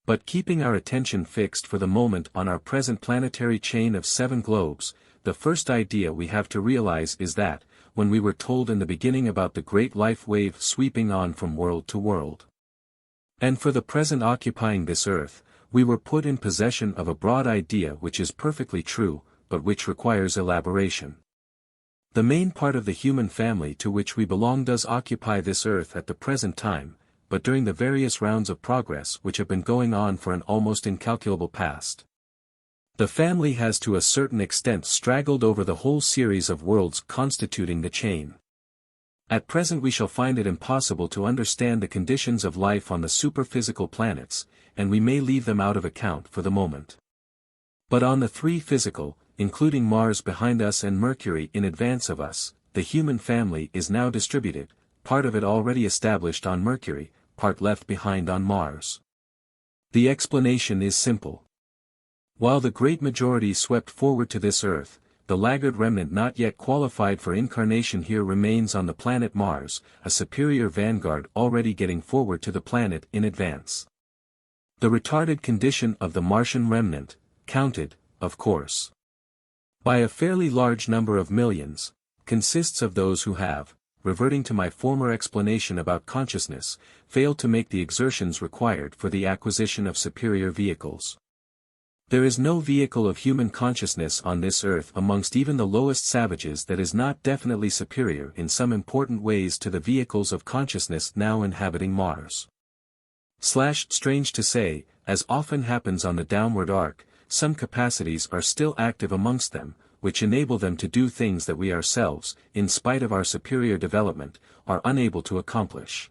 But keeping our attention fixed for the moment on our present planetary chain of 7 globes, the first idea we have to realize is that, when we were told in the beginning about the great life wave sweeping on from world to world, and for the present occupying this earth, we were put in possession of a broad idea which is perfectly true, but which requires elaboration. The main part of the human family to which we belong does occupy this earth at the present time, but during the various rounds of progress which have been going on for an almost incalculable past, the family has to a certain extent straggled over the whole series of worlds constituting the chain. At present we shall find it impossible to understand the conditions of life on the superphysical planets, and we may leave them out of account for the moment. But on the 3 physical, including Mars behind us and Mercury in advance of us, the human family is now distributed, part of it already established on Mercury, part left behind on Mars. The explanation is simple. While the great majority swept forward to this earth, the laggard remnant not yet qualified for incarnation here remains on the planet Mars, a superior vanguard already getting forward to the planet in advance. The retarded condition of the Martian remnant, counted, of course, by a fairly large number of millions, consists of those who have, reverting to my former explanation about consciousness, failed to make the exertions required for the acquisition of superior vehicles. There is no vehicle of human consciousness on this earth amongst even the lowest savages that is not definitely superior in some important ways to the vehicles of consciousness now inhabiting Mars. Strange to say, as often happens on the downward arc, some capacities are still active amongst them, which enable them to do things that we ourselves, in spite of our superior development, are unable to accomplish.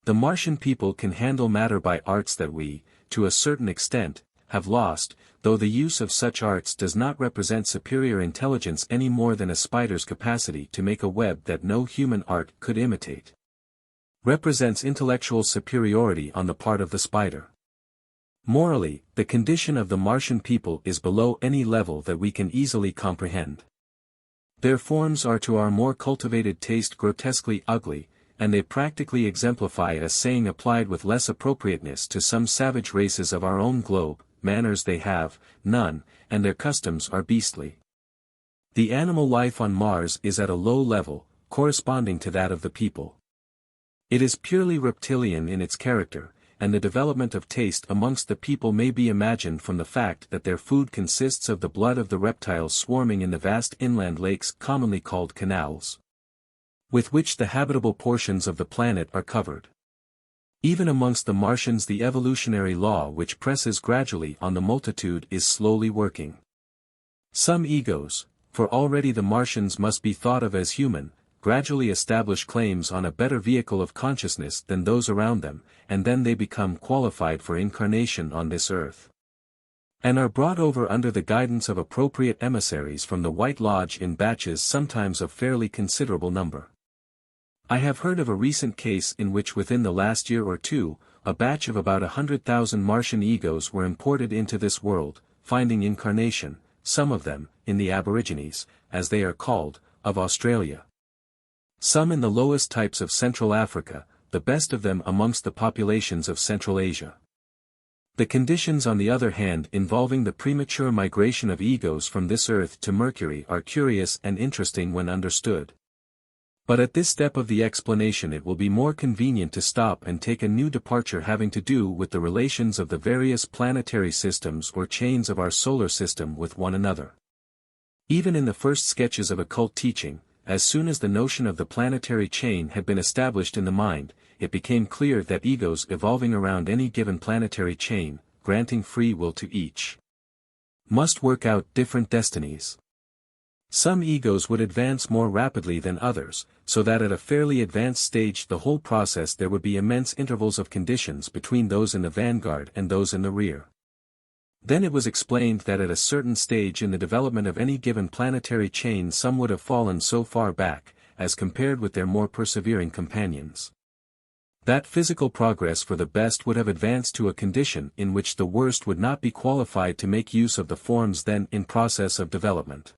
The Martian people can handle matter by arts that we, to a certain extent, have lost, though the use of such arts does not represent superior intelligence any more than a spider's capacity to make a web that no human art could imitate represents intellectual superiority on the part of the spider. Morally, the condition of the Martian people is below any level that we can easily comprehend. Their forms are to our more cultivated taste grotesquely ugly, and they practically exemplify a saying applied with less appropriateness to some savage races of our own globe: manners they have none, and their customs are beastly. The animal life on Mars is at a low level, corresponding to that of the people. It is purely reptilian in its character, and the development of taste amongst the people may be imagined from the fact that their food consists of the blood of the reptiles swarming in the vast inland lakes commonly called canals, with which the habitable portions of the planet are covered. Even amongst the Martians the evolutionary law which presses gradually on the multitude is slowly working. Some egos, for already the Martians must be thought of as human, gradually establish claims on a better vehicle of consciousness than those around them, and then they become qualified for incarnation on this earth, and are brought over under the guidance of appropriate emissaries from the White Lodge in batches sometimes of fairly considerable number. I have heard of a recent case in which within the last year or two, a batch of about 100,000 Martian egos were imported into this world, finding incarnation, some of them, in the Aborigines, as they are called, of Australia. Some in the lowest types of Central Africa, the best of them amongst the populations of Central Asia. The conditions on the other hand involving the premature migration of egos from this earth to Mercury are curious and interesting when understood. But at this step of the explanation it will be more convenient to stop and take a new departure having to do with the relations of the various planetary systems or chains of our solar system with one another. Even in the first sketches of occult teaching, as soon as the notion of the planetary chain had been established in the mind, it became clear that egos evolving around any given planetary chain, granting free will to each, must work out different destinies. Some egos would advance more rapidly than others, so that at a fairly advanced stage the whole process there would be immense intervals of conditions between those in the vanguard and those in the rear. Then it was explained that at a certain stage in the development of any given planetary chain some would have fallen so far back, as compared with their more persevering companions, That physical progress for the best would have advanced to a condition in which the worst would not be qualified to make use of the forms then in process of development.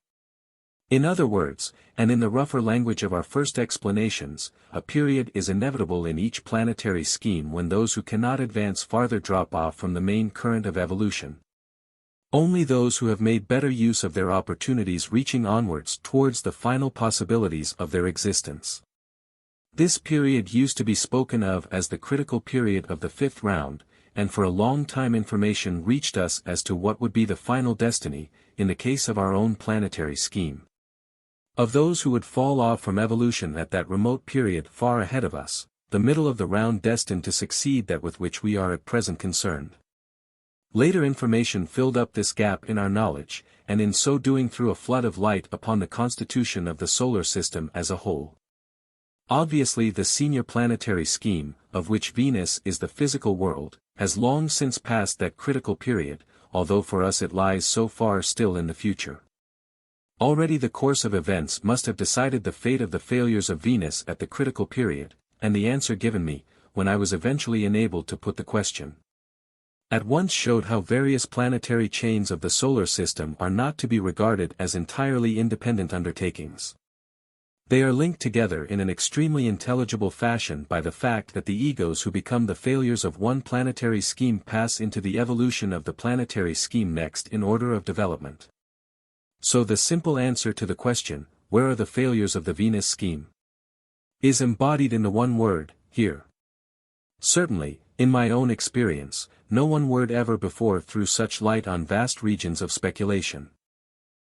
In other words, and in the rougher language of our first explanations, a period is inevitable in each planetary scheme when those who cannot advance farther drop off from the main current of evolution. Only those who have made better use of their opportunities reaching onwards towards the final possibilities of their existence. This period used to be spoken of as the critical period of the fifth round, and for a long time information reached us as to what would be the final destiny, in the case of our own planetary scheme. Of those who would fall off from evolution at that remote period far ahead of us, the middle of the round destined to succeed that with which we are at present concerned. Later information filled up this gap in our knowledge, and in so doing threw a flood of light upon the constitution of the solar system as a whole. Obviously the senior planetary scheme, of which Venus is the physical world, has long since passed that critical period, although for us it lies so far still in the future. Already the course of events must have decided the fate of the failures of Venus at the critical period, and the answer given me, when I was eventually enabled to put the question, at once showed how various planetary chains of the solar system are not to be regarded as entirely independent undertakings. They are linked together in an extremely intelligible fashion by the fact that the egos who become the failures of one planetary scheme pass into the evolution of the planetary scheme next in order of development. So the simple answer to the question, where are the failures of the Venus scheme, is embodied in the one word, here. Certainly, in my own experience, no one word ever before threw such light on vast regions of speculation.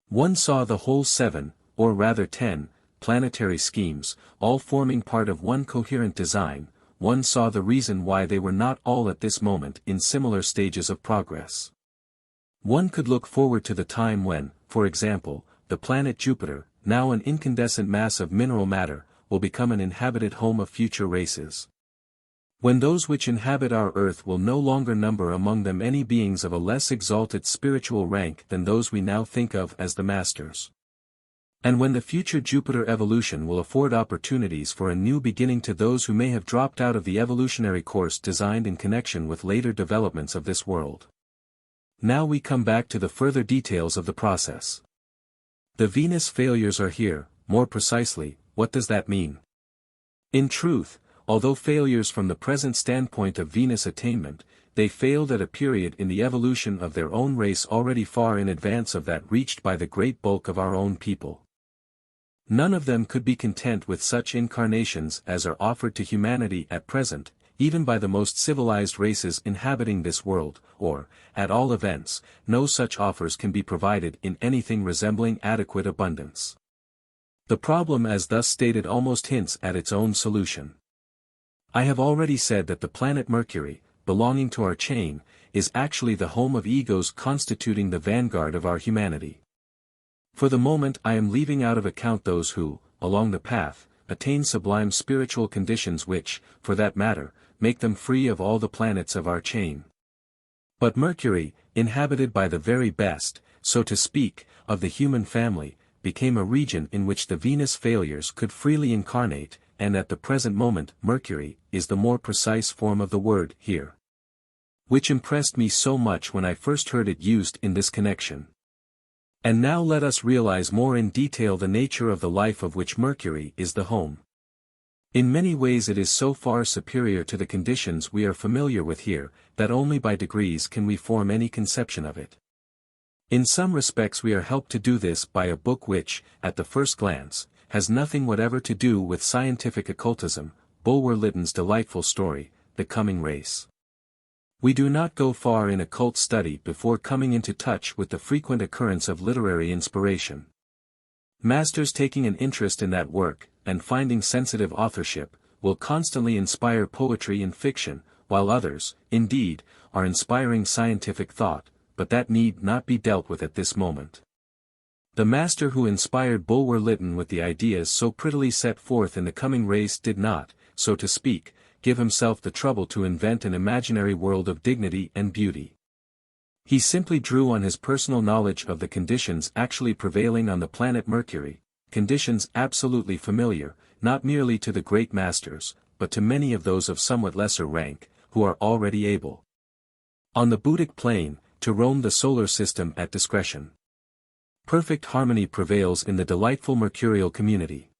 One saw the whole 7, or rather 10, planetary schemes, all forming part of one coherent design. One saw the reason why they were not all at this moment in similar stages of progress. One could look forward to the time when, for example, the planet Jupiter, now an incandescent mass of mineral matter, will become an inhabited home of future races. When those which inhabit our earth will no longer number among them any beings of a less exalted spiritual rank than those we now think of as the masters. And when the future Jupiter evolution will afford opportunities for a new beginning to those who may have dropped out of the evolutionary course designed in connection with later developments of this world. Now we come back to the further details of the process. The Venus failures are here. More precisely, what does that mean? In truth, although failures from the present standpoint of Venus attainment, they failed at a period in the evolution of their own race already far in advance of that reached by the great bulk of our own people. None of them could be content with such incarnations as are offered to humanity at present, even by the most civilized races inhabiting this world, or, at all events, no such offers can be provided in anything resembling adequate abundance. The problem as thus stated almost hints at its own solution. I have already said that the planet Mercury, belonging to our chain, is actually the home of egos constituting the vanguard of our humanity. For the moment I am leaving out of account those who, along the path, attain sublime spiritual conditions which, for that matter, make them free of all the planets of our chain. But Mercury, inhabited by the very best, so to speak, of the human family, became a region in which the Venus failures could freely incarnate, and at the present moment Mercury is the more precise form of the word here, which impressed me so much when I first heard it used in this connection. And now let us realize more in detail the nature of the life of which Mercury is the home. In many ways it is so far superior to the conditions we are familiar with here, that only by degrees can we form any conception of it. In some respects we are helped to do this by a book which, at the first glance, has nothing whatever to do with scientific occultism, Bulwer Lytton's delightful story, The Coming Race. We do not go far in occult study before coming into touch with the frequent occurrence of literary inspiration. Masters taking an interest in that work, and finding sensitive authorship, will constantly inspire poetry and fiction, while others, indeed, are inspiring scientific thought, but that need not be dealt with at this moment. The master who inspired Bulwer Lytton with the ideas so prettily set forth in The Coming Race did not, so to speak, give himself the trouble to invent an imaginary world of dignity and beauty. He simply drew on his personal knowledge of the conditions actually prevailing on the planet Mercury, conditions absolutely familiar, not merely to the great masters, but to many of those of somewhat lesser rank, who are already able, on the Buddhic plane, to roam the solar system at discretion. Perfect harmony prevails in the delightful mercurial community.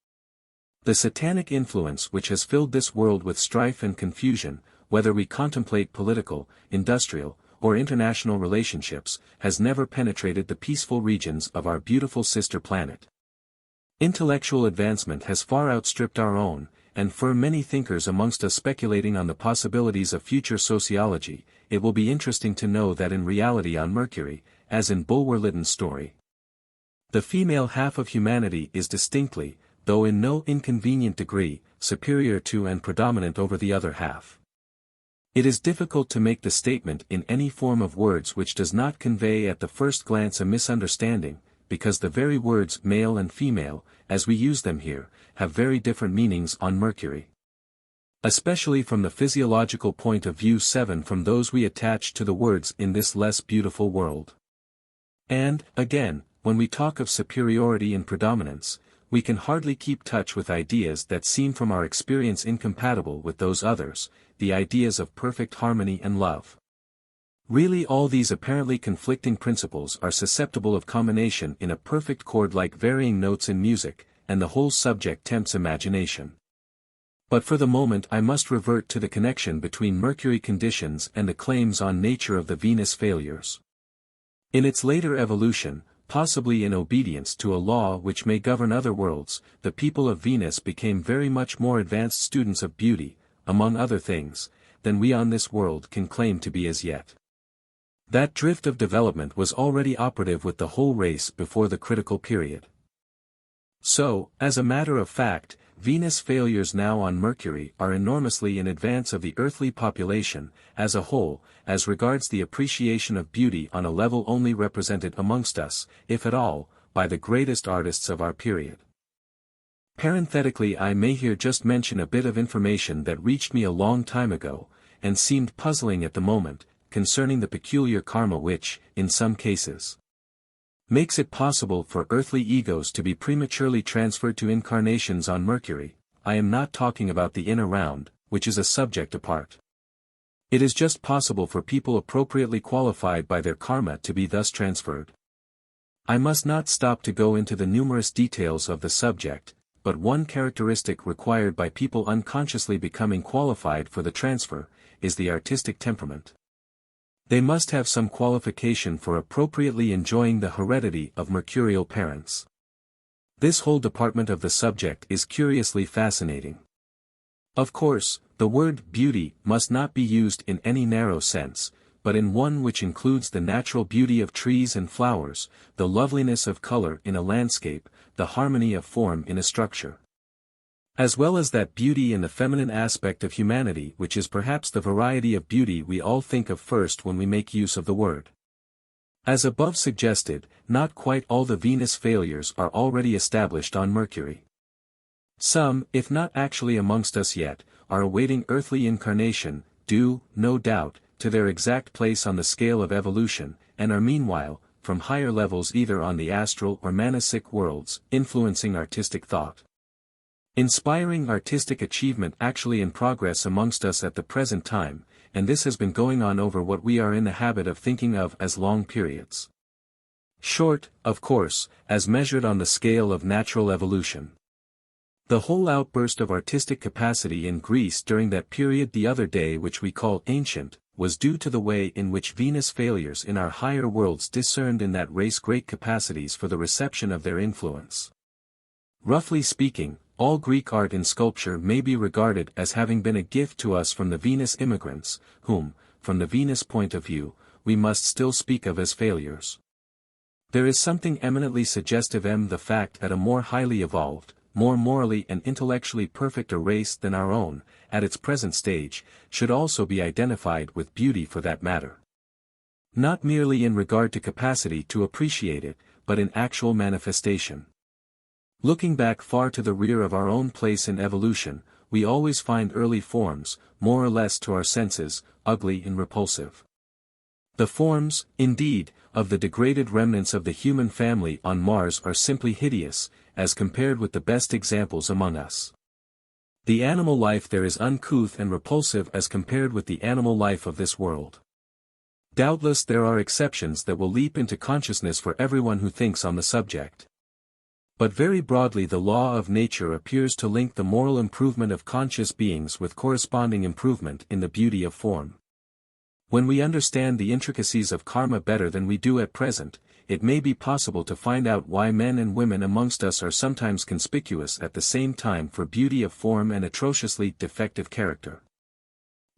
The satanic influence which has filled this world with strife and confusion, whether we contemplate political, industrial, or international relationships, has never penetrated the peaceful regions of our beautiful sister planet. Intellectual advancement has far outstripped our own, and for many thinkers amongst us speculating on the possibilities of future sociology, it will be interesting to know that in reality on Mercury, as in Bulwer Lytton's story, the female half of humanity is distinctly, though in no inconvenient degree, superior to and predominant over the other half. It is difficult to make the statement in any form of words which does not convey at the first glance a misunderstanding, because the very words male and female, as we use them here, have very different meanings on Mercury. Especially from the physiological point of view 7 from those we attach to the words in this less beautiful world. And, again, when we talk of superiority and predominance, we can hardly keep touch with ideas that seem from our experience incompatible with those others, the ideas of perfect harmony and love. Really all these apparently conflicting principles are susceptible of combination in a perfect chord like varying notes in music, and the whole subject tempts imagination. But for the moment I must revert to the connection between Mercury conditions and the claims on nature of the Venus failures. In its later evolution, possibly in obedience to a law which may govern other worlds, the people of Venus became very much more advanced students of beauty, among other things, than we on this world can claim to be as yet. That drift of development was already operative with the whole race before the critical period. So, as a matter of fact, Venus failures now on Mercury are enormously in advance of the earthly population, as a whole, as regards the appreciation of beauty on a level only represented amongst us, if at all, by the greatest artists of our period. Parenthetically I may here just mention a bit of information that reached me a long time ago, and seemed puzzling at the moment, concerning the peculiar karma which, in some cases, makes it possible for earthly egos to be prematurely transferred to incarnations on Mercury. I am not talking about the inner round, which is a subject apart. It is just possible for people appropriately qualified by their karma to be thus transferred. I must not stop to go into the numerous details of the subject, but one characteristic required by people unconsciously becoming qualified for the transfer, is the artistic temperament. They must have some qualification for appropriately enjoying the heredity of mercurial parents. This whole department of the subject is curiously fascinating. Of course, the word beauty must not be used in any narrow sense, but in one which includes the natural beauty of trees and flowers, the loveliness of color in a landscape, the harmony of form in a structure, as well as that beauty in the feminine aspect of humanity which is perhaps the variety of beauty we all think of first when we make use of the word. As above suggested, not quite all the Venus failures are already established on Mercury. Some, if not actually amongst us yet, are awaiting earthly incarnation, due, no doubt, to their exact place on the scale of evolution, and are meanwhile, from higher levels either on the astral or manasic worlds, influencing artistic thought. Inspiring artistic achievement actually in progress amongst us at the present time, and this has been going on over what we are in the habit of thinking of as long periods. Short, of course, as measured on the scale of natural evolution. The whole outburst of artistic capacity in Greece during that period the other day which we call ancient, was due to the way in which Venus failures in our higher worlds discerned in that race great capacities for the reception of their influence. Roughly speaking, all Greek art and sculpture may be regarded as having been a gift to us from the Venus immigrants, whom, from the Venus point of view, we must still speak of as failures. There is something eminently suggestive in the fact that a more highly evolved, more morally and intellectually perfect a race than our own, at its present stage, should also be identified with beauty for that matter. Not merely in regard to capacity to appreciate it, but in actual manifestation. Looking back far to the rear of our own place in evolution, we always find early forms, more or less to our senses, ugly and repulsive. The forms, indeed, of the degraded remnants of the human family on Mars are simply hideous, as compared with the best examples among us. The animal life there is uncouth and repulsive as compared with the animal life of this world. Doubtless there are exceptions that will leap into consciousness for everyone who thinks on the subject. But very broadly the law of nature appears to link the moral improvement of conscious beings with corresponding improvement in the beauty of form. When we understand the intricacies of karma better than we do at present, it may be possible to find out why men and women amongst us are sometimes conspicuous at the same time for beauty of form and atrociously defective character.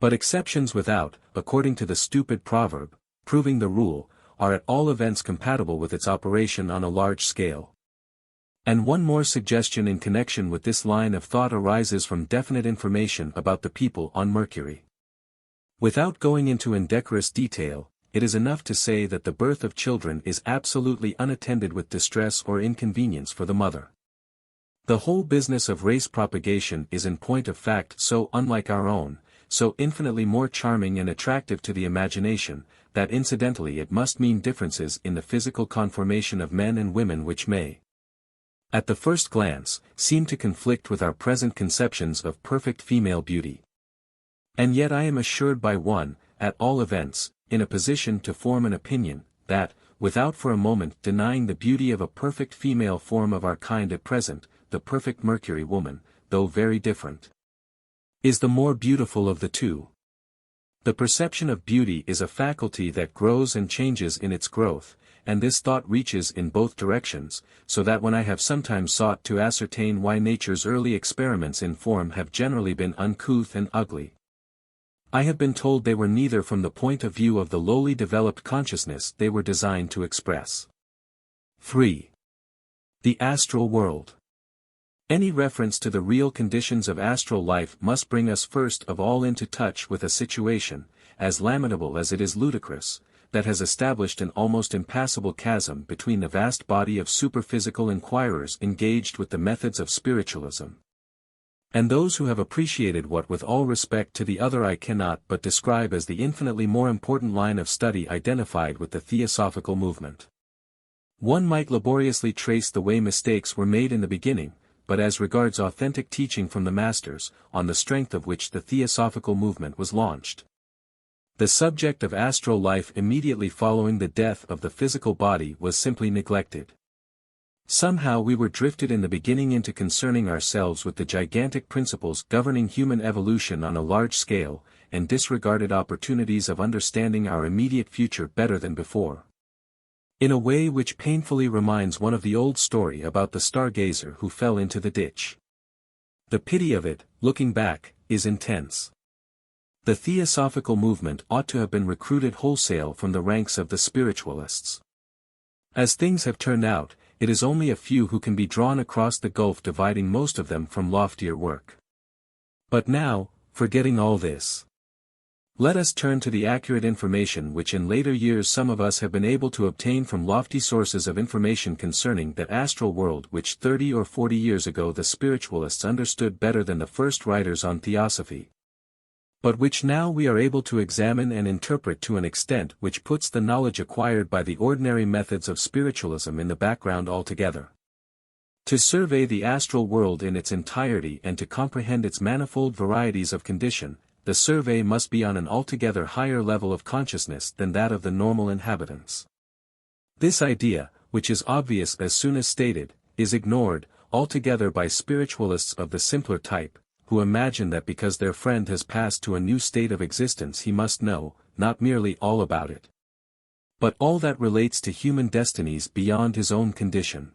But exceptions without, according to the stupid proverb, proving the rule, are at all events compatible with its operation on a large scale. And one more suggestion in connection with this line of thought arises from definite information about the people on Mercury. Without going into indecorous detail, it is enough to say that the birth of children is absolutely unattended with distress or inconvenience for the mother. The whole business of race propagation is in point of fact so unlike our own, so infinitely more charming and attractive to the imagination, that incidentally it must mean differences in the physical conformation of men and women which may, at the first glance, seem to conflict with our present conceptions of perfect female beauty. And yet I am assured by one, at all events, in a position to form an opinion, that, without for a moment denying the beauty of a perfect female form of our kind at present, the perfect Mercury woman, though very different, is the more beautiful of the two. The perception of beauty is a faculty that grows and changes in its growth, and this thought reaches in both directions, so that when I have sometimes sought to ascertain why nature's early experiments in form have generally been uncouth and ugly, I have been told they were neither from the point of view of the lowly developed consciousness they were designed to express. 3. The astral world. Any reference to the real conditions of astral life must bring us first of all into touch with a situation, as lamentable as it is ludicrous, that has established an almost impassable chasm between the vast body of superphysical inquirers engaged with the methods of spiritualism, and those who have appreciated what with all respect to the other I cannot but describe as the infinitely more important line of study identified with the theosophical movement. One might laboriously trace the way mistakes were made in the beginning, but as regards authentic teaching from the masters, on the strength of which the theosophical movement was launched, the subject of astral life immediately following the death of the physical body was simply neglected. Somehow we were drifted in the beginning into concerning ourselves with the gigantic principles governing human evolution on a large scale, and disregarded opportunities of understanding our immediate future better than before. In a way which painfully reminds one of the old story about the stargazer who fell into the ditch. The pity of it, looking back, is intense. The theosophical movement ought to have been recruited wholesale from the ranks of the spiritualists. As things have turned out, it is only a few who can be drawn across the gulf dividing most of them from loftier work. But now, forgetting all this, let us turn to the accurate information which in later years some of us have been able to obtain from lofty sources of information concerning that astral world which 30 or 40 years ago the spiritualists understood better than the first writers on theosophy, but which now we are able to examine and interpret to an extent which puts the knowledge acquired by the ordinary methods of spiritualism in the background altogether. To survey the astral world in its entirety and to comprehend its manifold varieties of condition, the survey must be on an altogether higher level of consciousness than that of the normal inhabitants. This idea, which is obvious as soon as stated, is ignored altogether by spiritualists of the simpler type, who imagine that because their friend has passed to a new state of existence he must know, not merely all about it, but all that relates to human destinies beyond his own condition.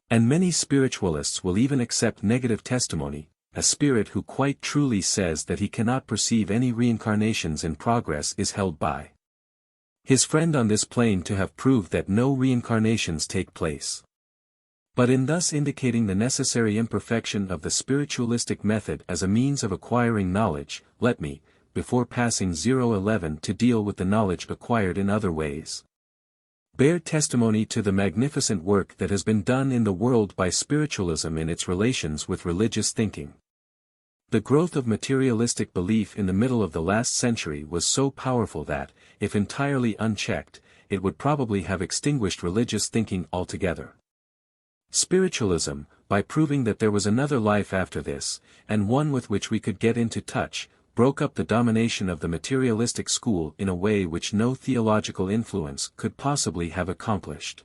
And many spiritualists will even accept negative testimony, a spirit who quite truly says that he cannot perceive any reincarnations in progress is held by his friend on this plane to have proved that no reincarnations take place. But in thus indicating the necessary imperfection of the spiritualistic method as a means of acquiring knowledge, let me, before passing 011 to deal with the knowledge acquired in other ways, bear testimony to the magnificent work that has been done in the world by spiritualism in its relations with religious thinking. The growth of materialistic belief in the middle of the last century was so powerful that, if entirely unchecked, it would probably have extinguished religious thinking altogether. Spiritualism, by proving that there was another life after this, and one with which we could get into touch, broke up the domination of the materialistic school in a way which no theological influence could possibly have accomplished.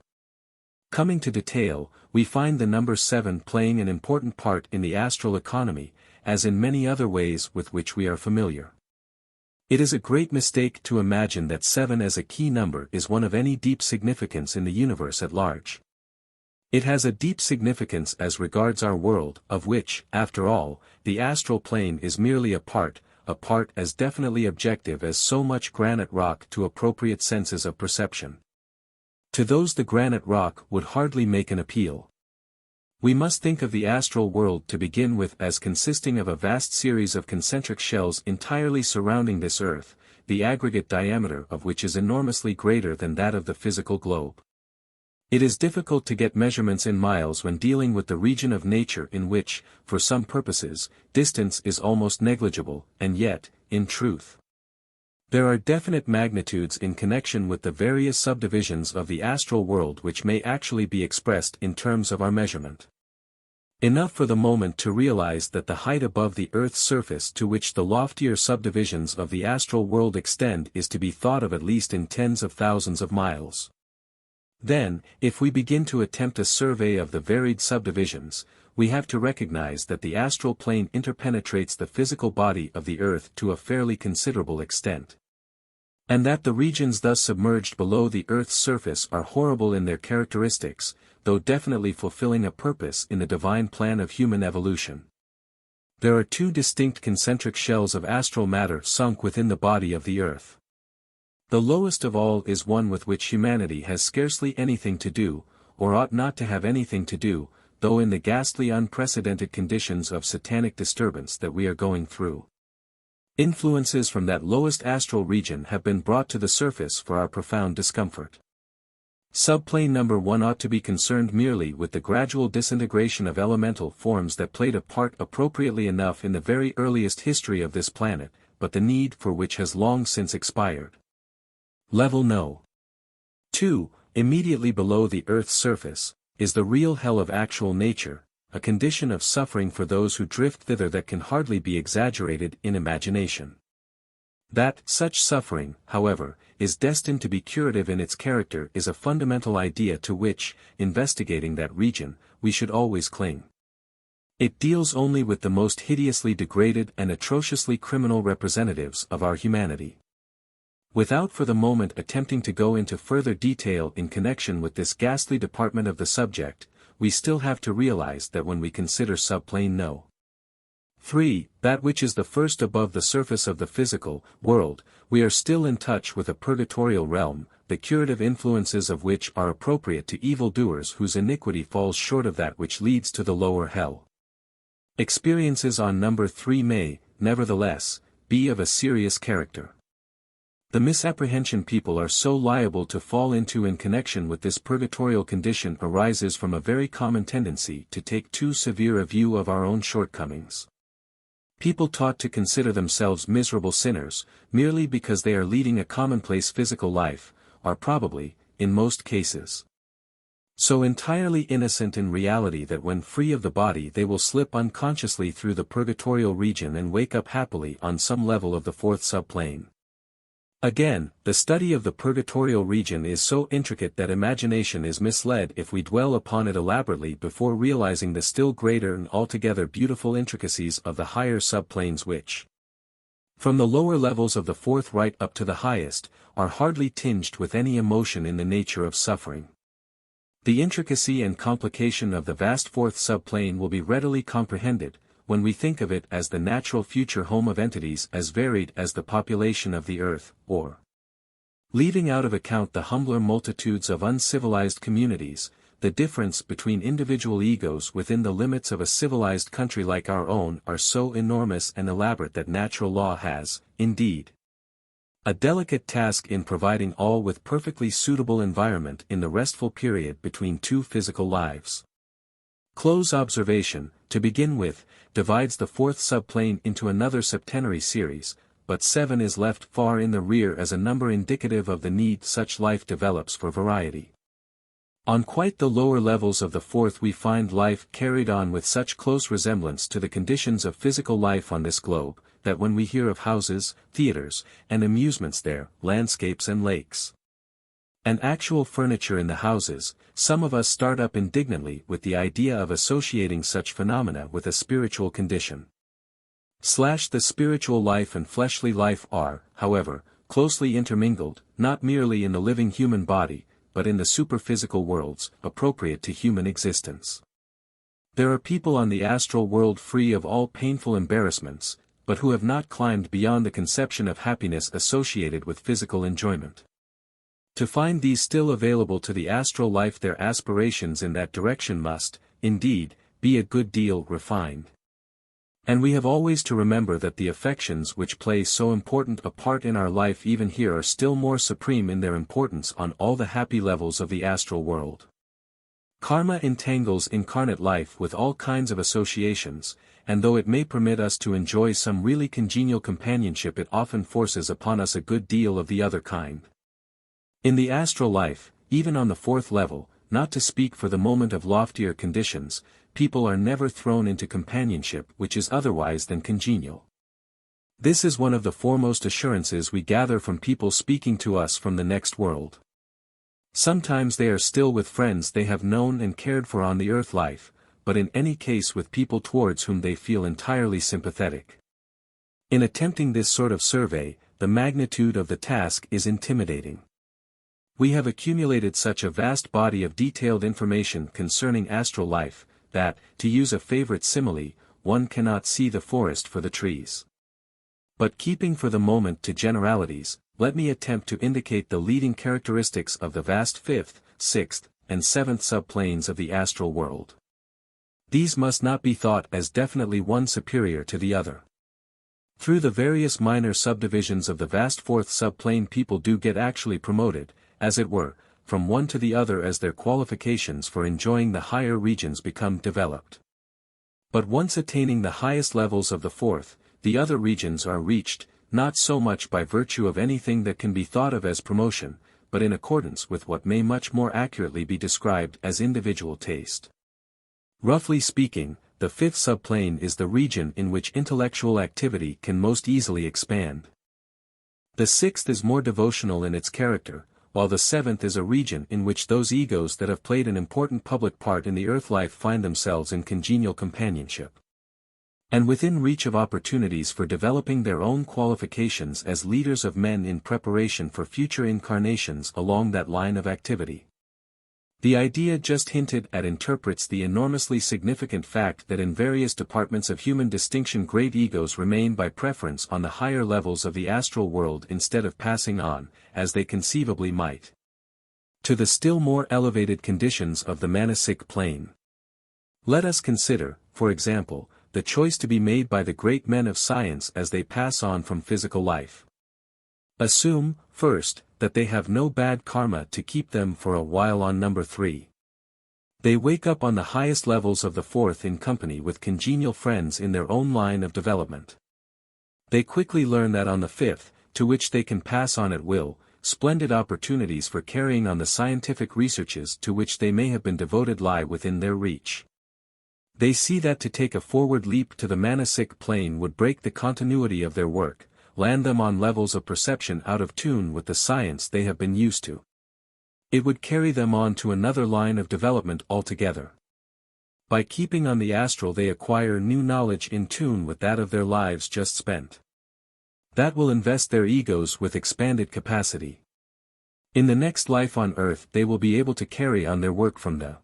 Coming to detail, we find the number 7 playing an important part in the astral economy, as in many other ways with which we are familiar. It is a great mistake to imagine that 7 as a key number is one of any deep significance in the universe at large. It has a deep significance as regards our world, of which, after all, the astral plane is merely a part as definitely objective as so much granite rock to appropriate senses of perception. To those the granite rock would hardly make an appeal. We must think of the astral world to begin with as consisting of a vast series of concentric shells entirely surrounding this earth, the aggregate diameter of which is enormously greater than that of the physical globe. It is difficult to get measurements in miles when dealing with the region of nature in which, for some purposes, distance is almost negligible, and yet, in truth, there are definite magnitudes in connection with the various subdivisions of the astral world which may actually be expressed in terms of our measurement. Enough for the moment to realize that the height above the Earth's surface to which the loftier subdivisions of the astral world extend is to be thought of at least in tens of thousands of miles. Then, if we begin to attempt a survey of the varied subdivisions, we have to recognize that the astral plane interpenetrates the physical body of the Earth to a fairly considerable extent. And that the regions thus submerged below the Earth's surface are horrible in their characteristics, though definitely fulfilling a purpose in the divine plan of human evolution. There are 2 distinct concentric shells of astral matter sunk within the body of the Earth. The lowest of all is one with which humanity has scarcely anything to do, or ought not to have anything to do, though in the ghastly unprecedented conditions of satanic disturbance that we are going through. Influences from that lowest astral region have been brought to the surface for our profound discomfort. Subplane number 1 ought to be concerned merely with the gradual disintegration of elemental forms that played a part appropriately enough in the very earliest history of this planet, but the need for which has long since expired. Level No. 2, immediately below the Earth's surface, is the real hell of actual nature, a condition of suffering for those who drift thither that can hardly be exaggerated in imagination. That such suffering, however, is destined to be curative in its character is a fundamental idea to which, investigating that region, we should always cling. It deals only with the most hideously degraded and atrociously criminal representatives of our humanity. Without for the moment attempting to go into further detail in connection with this ghastly department of the subject, we still have to realize that when we consider subplane No. 3, that which is the first above the surface of the physical world, we are still in touch with a purgatorial realm, the curative influences of which are appropriate to evildoers whose iniquity falls short of that which leads to the lower hell. Experiences on number 3 may, nevertheless, be of a serious character. The misapprehension people are so liable to fall into in connection with this purgatorial condition arises from a very common tendency to take too severe a view of our own shortcomings. People taught to consider themselves miserable sinners, merely because they are leading a commonplace physical life, are probably, in most cases, so entirely innocent in reality that when free of the body they will slip unconsciously through the purgatorial region and wake up happily on some level of the 4th subplane. Again, the study of the purgatorial region is so intricate that imagination is misled if we dwell upon it elaborately before realizing the still greater and altogether beautiful intricacies of the higher subplanes which, from the lower levels of the 4th right up to the highest, are hardly tinged with any emotion in the nature of suffering. The intricacy and complication of the vast 4th subplane will be readily comprehended, when we think of it as the natural future home of entities as varied as the population of the earth, or, leaving out of account the humbler multitudes of uncivilized communities, the difference between individual egos within the limits of a civilized country like our own are so enormous and elaborate that natural law has, indeed, a delicate task in providing all with perfectly suitable environment in the restful period between 2 physical lives. Close observation, to begin with, divides the 4th subplane into another septenary series, but 7 is left far in the rear as a number indicative of the need such life develops for variety. On quite the lower levels of the fourth we find life carried on with such close resemblance to the conditions of physical life on this globe, that when we hear of houses, theaters, and amusements there, landscapes and lakes, and actual furniture in the houses, some of us start up indignantly with the idea of associating such phenomena with a spiritual condition. The spiritual life and fleshly life are, however, closely intermingled, not merely in the living human body, but in the superphysical worlds, appropriate to human existence. There are people on the astral world free of all painful embarrassments, but who have not climbed beyond the conception of happiness associated with physical enjoyment. To find these still available to the astral life, their aspirations in that direction must, indeed, be a good deal refined. And we have always to remember that the affections which play so important a part in our life even here are still more supreme in their importance on all the happy levels of the astral world. Karma entangles incarnate life with all kinds of associations, and though it may permit us to enjoy some really congenial companionship, it often forces upon us a good deal of the other kind. In the astral life, even on the fourth level, not to speak for the moment of loftier conditions, people are never thrown into companionship which is otherwise than congenial. This is one of the foremost assurances we gather from people speaking to us from the next world. Sometimes they are still with friends they have known and cared for on the earth life, but in any case with people towards whom they feel entirely sympathetic. In attempting this sort of survey, the magnitude of the task is intimidating. We have accumulated such a vast body of detailed information concerning astral life, that, to use a favorite simile, one cannot see the forest for the trees. But keeping for the moment to generalities, let me attempt to indicate the leading characteristics of the vast fifth, sixth, and seventh subplanes of the astral world. These must not be thought as definitely one superior to the other. Through the various minor subdivisions of the vast fourth subplane people do get actually promoted, as it were, from one to the other as their qualifications for enjoying the higher regions become developed. But once attaining the highest levels of the fourth, the other regions are reached, not so much by virtue of anything that can be thought of as promotion, but in accordance with what may much more accurately be described as individual taste. Roughly speaking, the fifth subplane is the region in which intellectual activity can most easily expand. The sixth is more devotional in its character, while the seventh is a region in which those egos that have played an important public part in the earth life find themselves in congenial companionship, and within reach of opportunities for developing their own qualifications as leaders of men in preparation for future incarnations along that line of activity. The idea just hinted at interprets the enormously significant fact that in various departments of human distinction great egos remain by preference on the higher levels of the astral world instead of passing on, as they conceivably might, to the still more elevated conditions of the manasic plane. Let us consider, for example, the choice to be made by the great men of science as they pass on from physical life. Assume, first, that they have no bad karma to keep them for a while on number 3. They wake up on the highest levels of the fourth in company with congenial friends in their own line of development. They quickly learn that on the fifth, to which they can pass on at will, splendid opportunities for carrying on the scientific researches to which they may have been devoted lie within their reach. They see that to take a forward leap to the manasic plane would break the continuity of their work, land them on levels of perception out of tune with the science they have been used to. It would carry them on to another line of development altogether. By keeping on the astral they acquire new knowledge in tune with that of their lives just spent. That will invest their egos with expanded capacity. In the next life on earth they will be able to carry on their work from the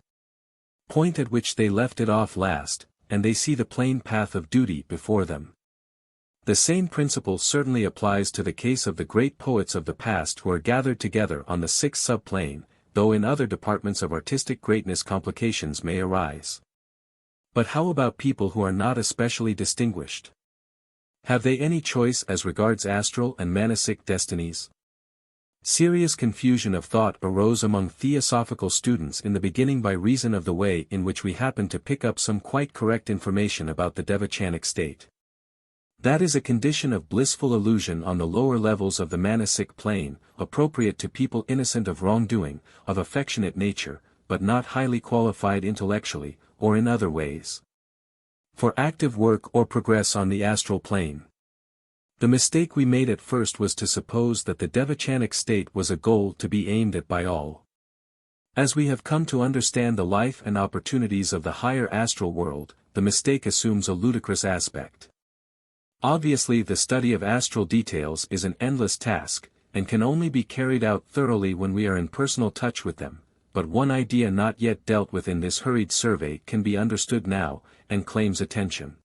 point at which they left it off last, and they see the plain path of duty before them. The same principle certainly applies to the case of the great poets of the past who are gathered together on the sixth subplane, though in other departments of artistic greatness complications may arise. But how about people who are not especially distinguished? Have they any choice as regards astral and manasic destinies? Serious confusion of thought arose among theosophical students in the beginning by reason of the way in which we happened to pick up some quite correct information about the devachanic state. That is a condition of blissful illusion on the lower levels of the manasic plane, appropriate to people innocent of wrongdoing, of affectionate nature, but not highly qualified intellectually, or in other ways. For active work or progress on the astral plane. The mistake we made at first was to suppose that the devachanic state was a goal to be aimed at by all. As we have come to understand the life and opportunities of the higher astral world, the mistake assumes a ludicrous aspect. Obviously, the study of astral details is an endless task, and can only be carried out thoroughly when we are in personal touch with them, but one idea not yet dealt with in this hurried survey can be understood now, and claims attention.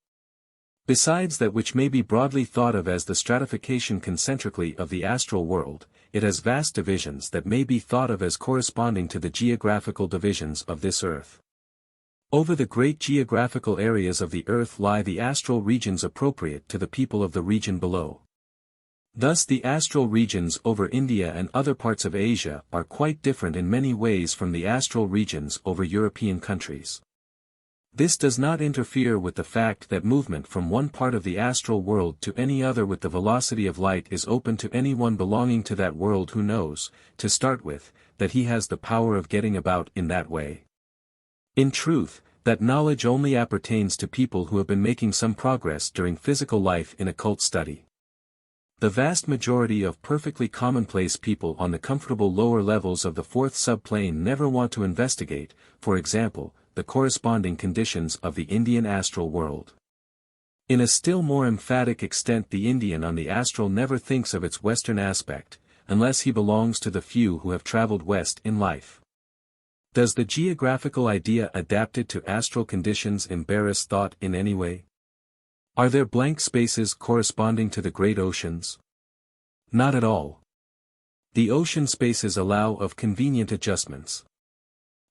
Besides that which may be broadly thought of as the stratification concentrically of the astral world, it has vast divisions that may be thought of as corresponding to the geographical divisions of this earth. Over the great geographical areas of the earth lie the astral regions appropriate to the people of the region below. Thus the astral regions over India and other parts of Asia are quite different in many ways from the astral regions over European countries. This does not interfere with the fact that movement from one part of the astral world to any other with the velocity of light is open to anyone belonging to that world who knows, to start with, that he has the power of getting about in that way. In truth, that knowledge only appertains to people who have been making some progress during physical life in occult study. The vast majority of perfectly commonplace people on the comfortable lower levels of the fourth subplane never want to investigate, for example, the corresponding conditions of the Indian astral world. In a still more emphatic extent, the Indian on the astral never thinks of its western aspect, unless he belongs to the few who have traveled west in life. Does the geographical idea adapted to astral conditions embarrass thought in any way? Are there blank spaces corresponding to the great oceans? Not at all. The ocean spaces allow of convenient adjustments.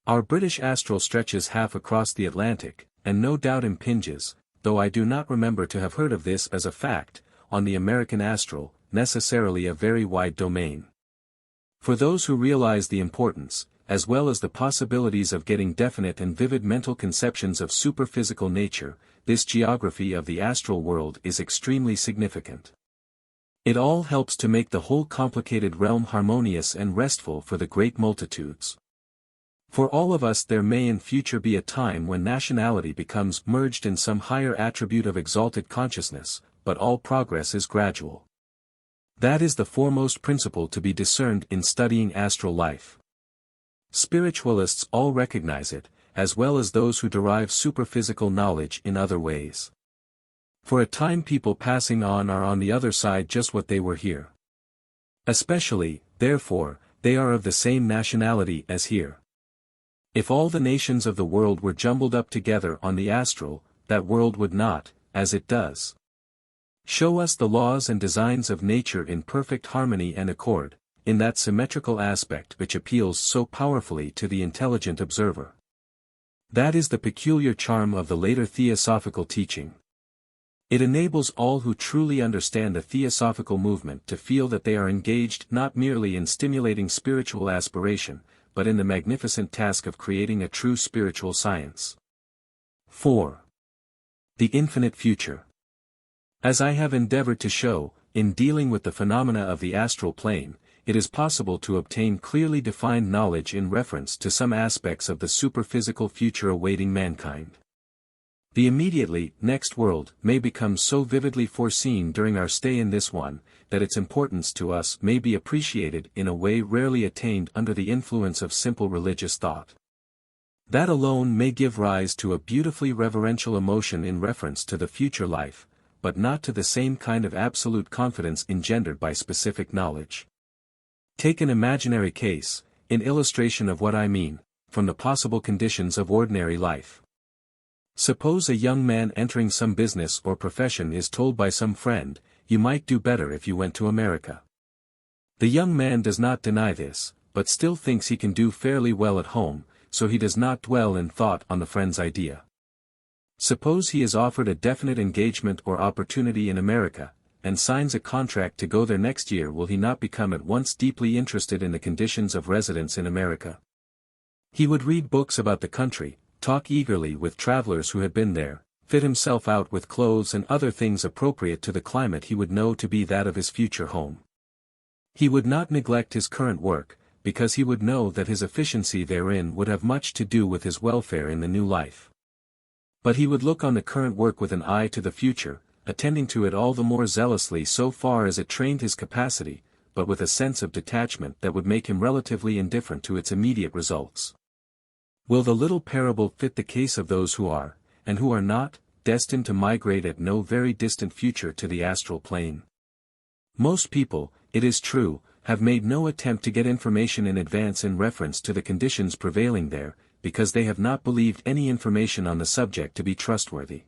Our British astral stretches half across the Atlantic, and no doubt impinges, though I do not remember to have heard of this as a fact, on the American astral, necessarily a very wide domain. For those who realize the importance, as well as the possibilities of getting definite and vivid mental conceptions of superphysical nature, this geography of the astral world is extremely significant. It all helps to make the whole complicated realm harmonious and restful for the great multitudes. For all of us there may in future be a time when nationality becomes merged in some higher attribute of exalted consciousness, but all progress is gradual. That is the foremost principle to be discerned in studying astral life. Spiritualists all recognize it, as well as those who derive superphysical knowledge in other ways. For a time people passing on are on the other side just what they were here. Especially, therefore, they are of the same nationality as here. If all the nations of the world were jumbled up together on the astral, that world would not, as it does, show us the laws and designs of nature in perfect harmony and accord, in that symmetrical aspect which appeals so powerfully to the intelligent observer. That is the peculiar charm of the later theosophical teaching. It enables all who truly understand the theosophical movement to feel that they are engaged not merely in stimulating spiritual aspiration, but in the magnificent task of creating a true spiritual science. 4. The infinite future. As I have endeavored to show, in dealing with the phenomena of the astral plane, it is possible to obtain clearly defined knowledge in reference to some aspects of the superphysical future awaiting mankind. The immediately next world may become so vividly foreseen during our stay in this one, that its importance to us may be appreciated in a way rarely attained under the influence of simple religious thought. That alone may give rise to a beautifully reverential emotion in reference to the future life, but not to the same kind of absolute confidence engendered by specific knowledge. Take an imaginary case, in illustration of what I mean, from the possible conditions of ordinary life. Suppose a young man entering some business or profession is told by some friend, "You might do better if you went to America." The young man does not deny this, but still thinks he can do fairly well at home, so he does not dwell in thought on the friend's idea. Suppose he is offered a definite engagement or opportunity in America, and signs a contract to go there next year. Will he not become at once deeply interested in the conditions of residence in America? He would read books about the country, talk eagerly with travelers who had been there, fit himself out with clothes and other things appropriate to the climate he would know to be that of his future home. He would not neglect his current work, because he would know that his efficiency therein would have much to do with his welfare in the new life. But he would look on the current work with an eye to the future, attending to it all the more zealously so far as it trained his capacity, but with a sense of detachment that would make him relatively indifferent to its immediate results. Will the little parable fit the case of those who are, and who are not, destined to migrate at no very distant future to the astral plane? Most people, it is true, have made no attempt to get information in advance in reference to the conditions prevailing there, because they have not believed any information on the subject to be trustworthy.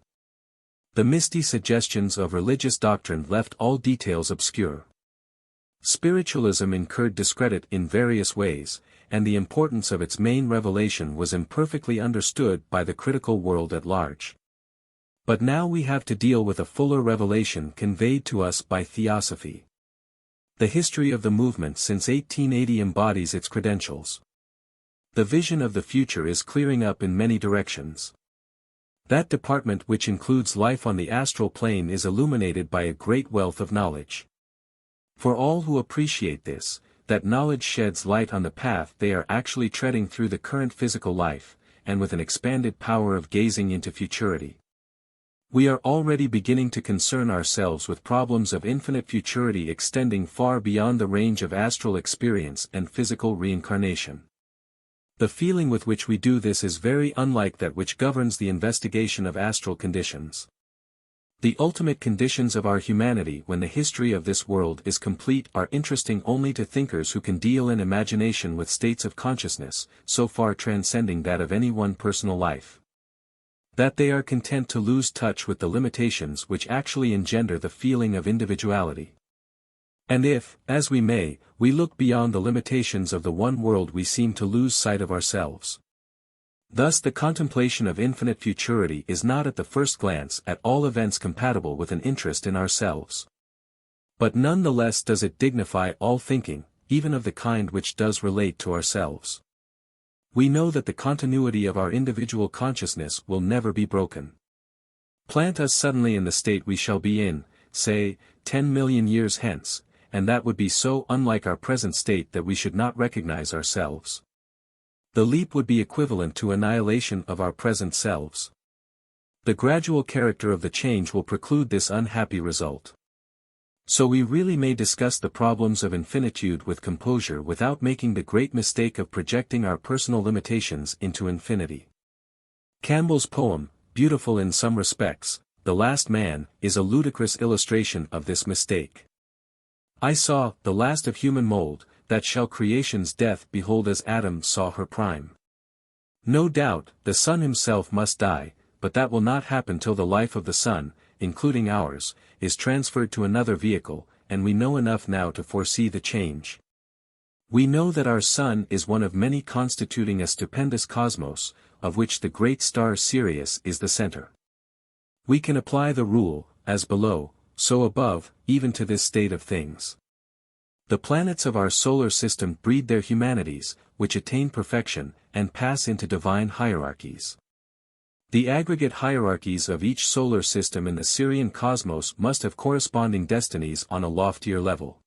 The misty suggestions of religious doctrine left all details obscure. Spiritualism incurred discredit in various ways, and the importance of its main revelation was imperfectly understood by the critical world at large. But now we have to deal with a fuller revelation conveyed to us by Theosophy. The history of the movement since 1880 embodies its credentials. The vision of the future is clearing up in many directions. That department which includes life on the astral plane is illuminated by a great wealth of knowledge. For all who appreciate this, that knowledge sheds light on the path they are actually treading through the current physical life, and with an expanded power of gazing into futurity. We are already beginning to concern ourselves with problems of infinite futurity extending far beyond the range of astral experience and physical reincarnation. The feeling with which we do this is very unlike that which governs the investigation of astral conditions. The ultimate conditions of our humanity when the history of this world is complete are interesting only to thinkers who can deal in imagination with states of consciousness, so far transcending that of any one personal life. That they are content to lose touch with the limitations which actually engender the feeling of individuality. And if, as we may, we look beyond the limitations of the one world we seem to lose sight of ourselves. Thus the contemplation of infinite futurity is not at the first glance at all events compatible with an interest in ourselves. But none the less does it dignify all thinking, even of the kind which does relate to ourselves. We know that the continuity of our individual consciousness will never be broken. Plant us suddenly in the state we shall be in, say, 10 million years hence, and that would be so unlike our present state that we should not recognize ourselves. The leap would be equivalent to annihilation of our present selves. The gradual character of the change will preclude this unhappy result. So we really may discuss the problems of infinitude with composure without making the great mistake of projecting our personal limitations into infinity. Campbell's poem, beautiful in some respects, The Last Man, is a ludicrous illustration of this mistake. I saw, the last of human mold, that shall creation's death behold as Adam saw her prime. No doubt, the sun himself must die, but that will not happen till the life of the sun, including ours, is transferred to another vehicle, and we know enough now to foresee the change. We know that our sun is one of many constituting a stupendous cosmos, of which the great star Sirius is the center. We can apply the rule, as below, so above, even to this state of things. The planets of our solar system breed their humanities, which attain perfection, and pass into divine hierarchies. The aggregate hierarchies of each solar system in the Sirian cosmos must have corresponding destinies on a loftier level.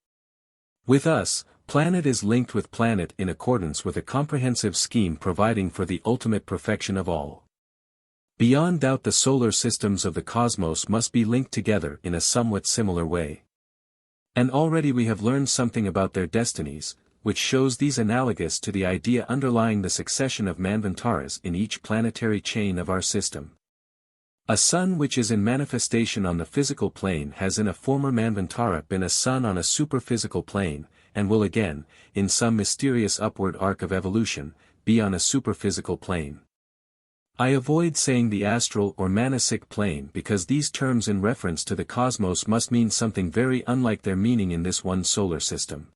With us, planet is linked with planet in accordance with a comprehensive scheme providing for the ultimate perfection of all. Beyond doubt the solar systems of the cosmos must be linked together in a somewhat similar way. And already we have learned something about their destinies, which shows these analogous to the idea underlying the succession of manvantaras in each planetary chain of our system. A sun which is in manifestation on the physical plane has in a former manvantara been a sun on a superphysical plane, and will again, in some mysterious upward arc of evolution, be on a superphysical plane. I avoid saying the astral or manasic plane because these terms in reference to the cosmos must mean something very unlike their meaning in this one solar system.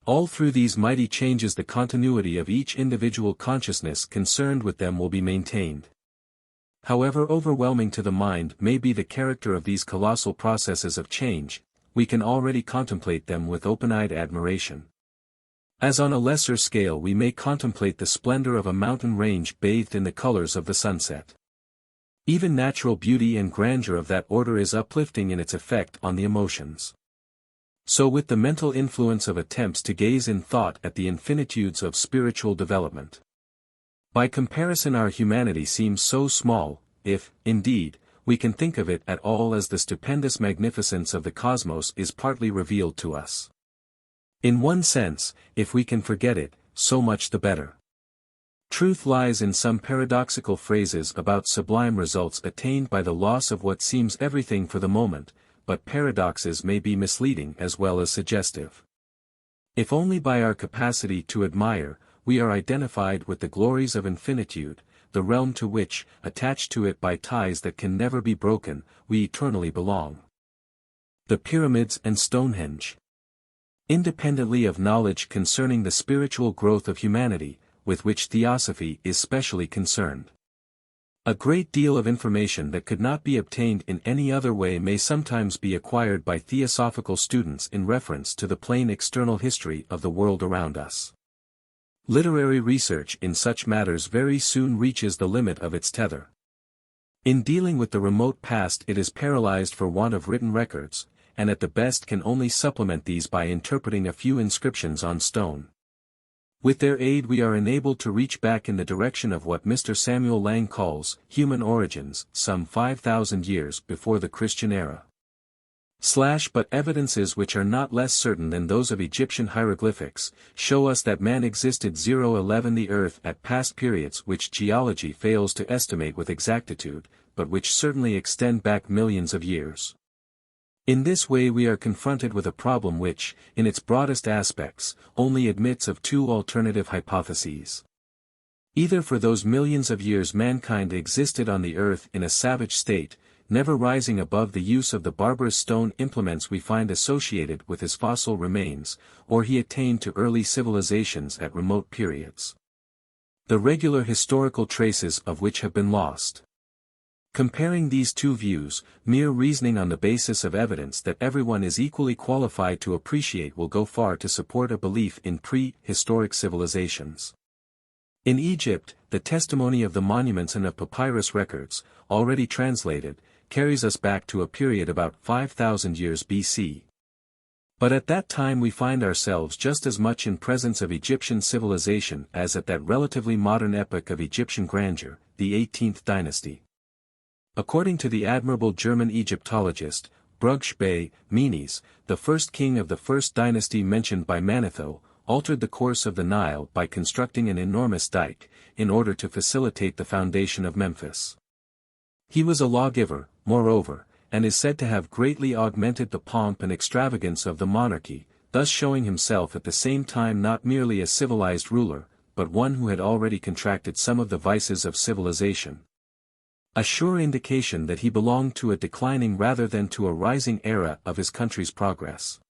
All through these mighty changes the continuity of each individual consciousness concerned with them will be maintained. However overwhelming to the mind may be the character of these colossal processes of change, we can already contemplate them with open-eyed admiration. As on a lesser scale we may contemplate the splendor of a mountain range bathed in the colors of the sunset. Even natural beauty and grandeur of that order is uplifting in its effect on the emotions. So with the mental influence of attempts to gaze in thought at the infinitudes of spiritual development. By comparison our humanity seems so small, if, indeed, we can think of it at all as the stupendous magnificence of the cosmos is partly revealed to us. In one sense, if we can forget it, so much the better. Truth lies in some paradoxical phrases about sublime results attained by the loss of what seems everything for the moment, but paradoxes may be misleading as well as suggestive. If only by our capacity to admire, we are identified with the glories of infinitude, the realm to which, attached to it by ties that can never be broken, we eternally belong. The Pyramids and Stonehenge. Independently of knowledge concerning the spiritual growth of humanity, with which theosophy is specially concerned. A great deal of information that could not be obtained in any other way may sometimes be acquired by theosophical students in reference to the plain external history of the world around us. Literary research in such matters very soon reaches the limit of its tether. In dealing with the remote past it is paralyzed for want of written records, and at the best can only supplement these by interpreting a few inscriptions on stone. With their aid we are enabled to reach back in the direction of what Mr. Samuel Lang calls human origins, some 5,000 years before the Christian era. But evidences which are not less certain than those of Egyptian hieroglyphics, show us that man existed 011 the earth at past periods which geology fails to estimate with exactitude, but which certainly extend back millions of years. In this way we are confronted with a problem which, in its broadest aspects, only admits of two alternative hypotheses. Either for those millions of years mankind existed on the earth in a savage state, never rising above the use of the barbarous stone implements we find associated with his fossil remains, or he attained to early civilizations at remote periods, the regular historical traces of which have been lost. Comparing these two views, mere reasoning on the basis of evidence that everyone is equally qualified to appreciate will go far to support a belief in pre-historic civilizations. In Egypt, the testimony of the monuments and of papyrus records, already translated, carries us back to a period about 5,000 years BC. But at that time we find ourselves just as much in presence of Egyptian civilization as at that relatively modern epoch of Egyptian grandeur, the 18th dynasty. According to the admirable German Egyptologist, Brugsch Menes, the first king of the first dynasty mentioned by Manetho, altered the course of the Nile by constructing an enormous dike, in order to facilitate the foundation of Memphis. He was a lawgiver, moreover, and is said to have greatly augmented the pomp and extravagance of the monarchy, thus showing himself at the same time not merely a civilized ruler, but one who had already contracted some of the vices of civilization. A sure indication that he belonged to a declining rather than to a rising era of his country's progress.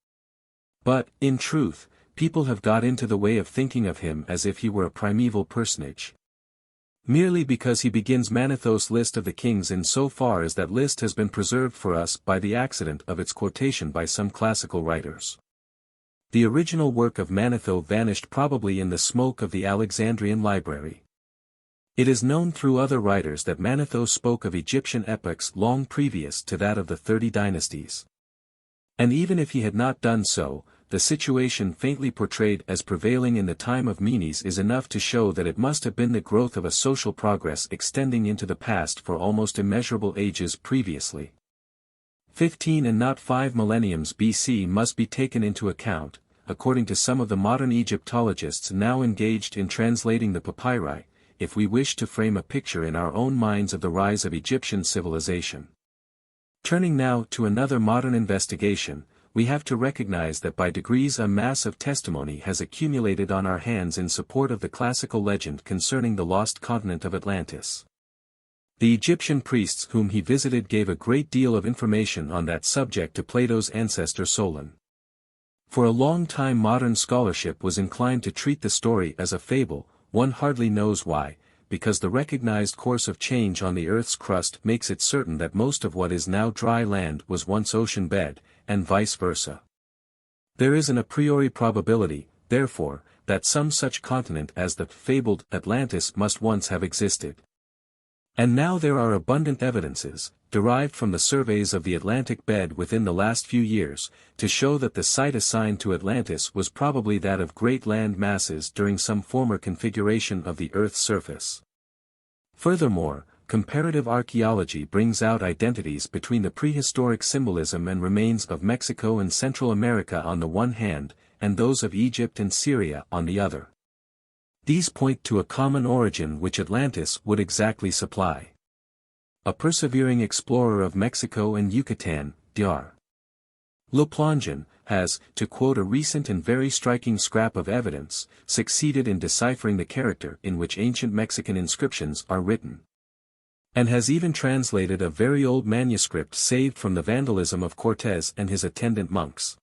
But, in truth, people have got into the way of thinking of him as if he were a primeval personage. Merely because he begins Manetho's list of the kings in so far as that list has been preserved for us by the accident of its quotation by some classical writers. The original work of Manetho vanished probably in the smoke of the Alexandrian library. It is known through other writers that Manetho spoke of Egyptian epochs long previous to that of the 30 dynasties. And even if he had not done so, the situation faintly portrayed as prevailing in the time of Menes is enough to show that it must have been the growth of a social progress extending into the past for almost immeasurable ages previously. 15 and not 5 millenniums BC must be taken into account, according to some of the modern Egyptologists now engaged in translating the papyri, if we wish to frame a picture in our own minds of the rise of Egyptian civilization. Turning now to another modern investigation, we have to recognize that by degrees a mass of testimony has accumulated on our hands in support of the classical legend concerning the lost continent of Atlantis. The Egyptian priests whom he visited gave a great deal of information on that subject to Plato's ancestor Solon. For a long time modern scholarship was inclined to treat the story as a fable, one hardly knows why, because the recognized course of change on the Earth's crust makes it certain that most of what is now dry land was once ocean bed, and vice versa. There is an a priori probability, therefore, that some such continent as the fabled Atlantis must once have existed. And now there are abundant evidences, derived from the surveys of the Atlantic bed within the last few years, to show that the site assigned to Atlantis was probably that of great land masses during some former configuration of the Earth's surface. Furthermore, comparative archaeology brings out identities between the prehistoric symbolism and remains of Mexico and Central America on the one hand, and those of Egypt and Syria on the other. These point to a common origin which Atlantis would exactly supply. A persevering explorer of Mexico and Yucatan, Dr. Le Plongeon, has, to quote a recent and very striking scrap of evidence, succeeded in deciphering the character in which ancient Mexican inscriptions are written. And has even translated a very old manuscript saved from the vandalism of Cortés and his attendant monks.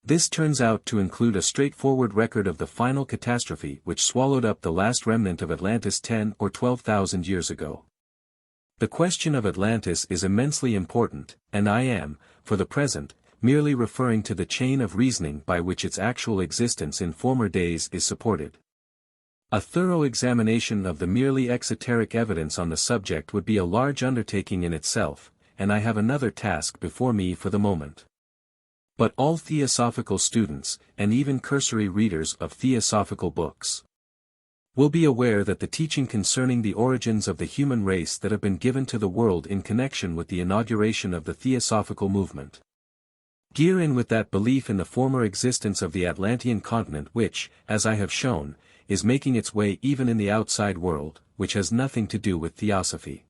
This turns out to include a straightforward record of the final catastrophe which swallowed up the last remnant of Atlantis 10 or 12,000 years ago. The question of Atlantis is immensely important, and I am, for the present, merely referring to the chain of reasoning by which its actual existence in former days is supported. A thorough examination of the merely exoteric evidence on the subject would be a large undertaking in itself, and I have another task before me for the moment. But all theosophical students, and even cursory readers of theosophical books, will be aware that the teaching concerning the origins of the human race that have been given to the world in connection with the inauguration of the theosophical movement gear in with that belief in the former existence of the Atlantean continent which, as I have shown, is making its way even in the outside world, which has nothing to do with theosophy.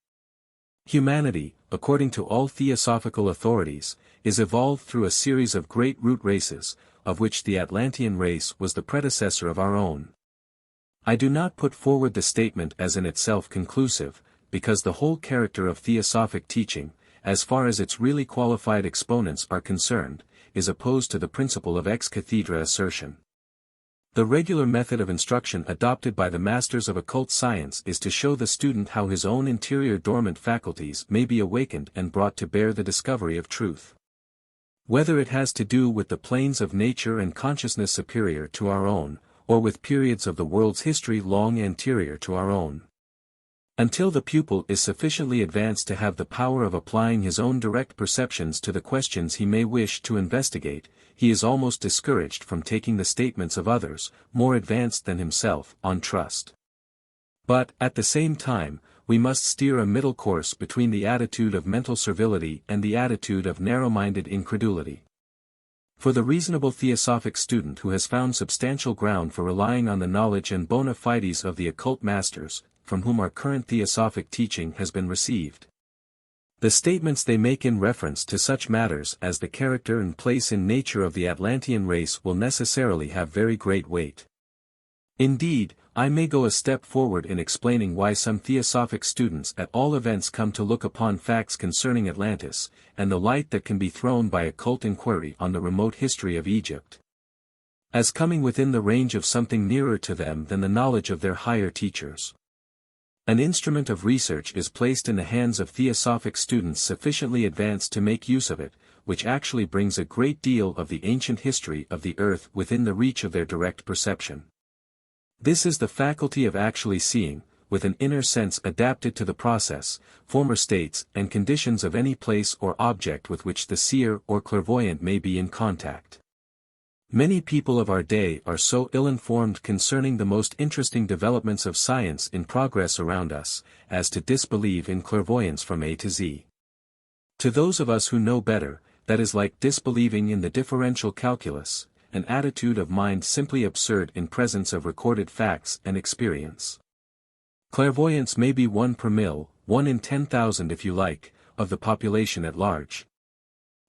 Humanity, according to all theosophical authorities, is evolved through a series of great root races, of which the Atlantean race was the predecessor of our own. I do not put forward the statement as in itself conclusive, because the whole character of theosophic teaching, as far as its really qualified exponents are concerned, is opposed to the principle of ex cathedra assertion. The regular method of instruction adopted by the masters of occult science is to show the student how his own interior dormant faculties may be awakened and brought to bear the discovery of truth. Whether it has to do with the planes of nature and consciousness superior to our own, or with periods of the world's history long anterior to our own. Until the pupil is sufficiently advanced to have the power of applying his own direct perceptions to the questions he may wish to investigate, he is almost discouraged from taking the statements of others, more advanced than himself, on trust. But, at the same time, we must steer a middle course between the attitude of mental servility and the attitude of narrow-minded incredulity. For the reasonable theosophic student who has found substantial ground for relying on the knowledge and bona fides of the occult masters, from whom our current theosophic teaching has been received, the statements they make in reference to such matters as the character and place in nature of the Atlantean race will necessarily have very great weight. Indeed, I may go a step forward in explaining why some theosophic students at all events come to look upon facts concerning Atlantis, and the light that can be thrown by occult inquiry on the remote history of Egypt, as coming within the range of something nearer to them than the knowledge of their higher teachers. An instrument of research is placed in the hands of theosophic students sufficiently advanced to make use of it, which actually brings a great deal of the ancient history of the earth within the reach of their direct perception. This is the faculty of actually seeing, with an inner sense adapted to the process, former states and conditions of any place or object with which the seer or clairvoyant may be in contact. Many people of our day are so ill-informed concerning the most interesting developments of science in progress around us, as to disbelieve in clairvoyance from A to Z. To those of us who know better, that is like disbelieving in the differential calculus, an attitude of mind simply absurd in presence of recorded facts and experience. Clairvoyants may be 1 per mil, 1 in 10,000 if you like, of the population at large.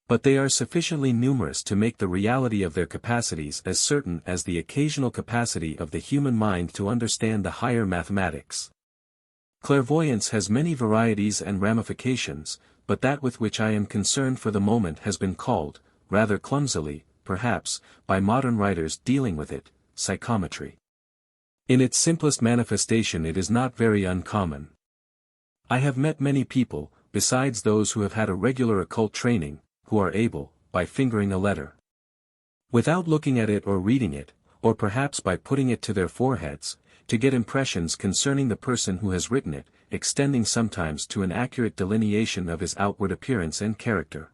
But they are sufficiently numerous to make the reality of their capacities as certain as the occasional capacity of the human mind to understand the higher mathematics. Clairvoyance has many varieties and ramifications, but that with which I am concerned for the moment has been called, rather clumsily, perhaps, by modern writers dealing with it, psychometry. In its simplest manifestation it is not very uncommon. I have met many people, besides those who have had a regular occult training, who are able, by fingering a letter, without looking at it or reading it, or perhaps by putting it to their foreheads, to get impressions concerning the person who has written it, extending sometimes to an accurate delineation of his outward appearance and character.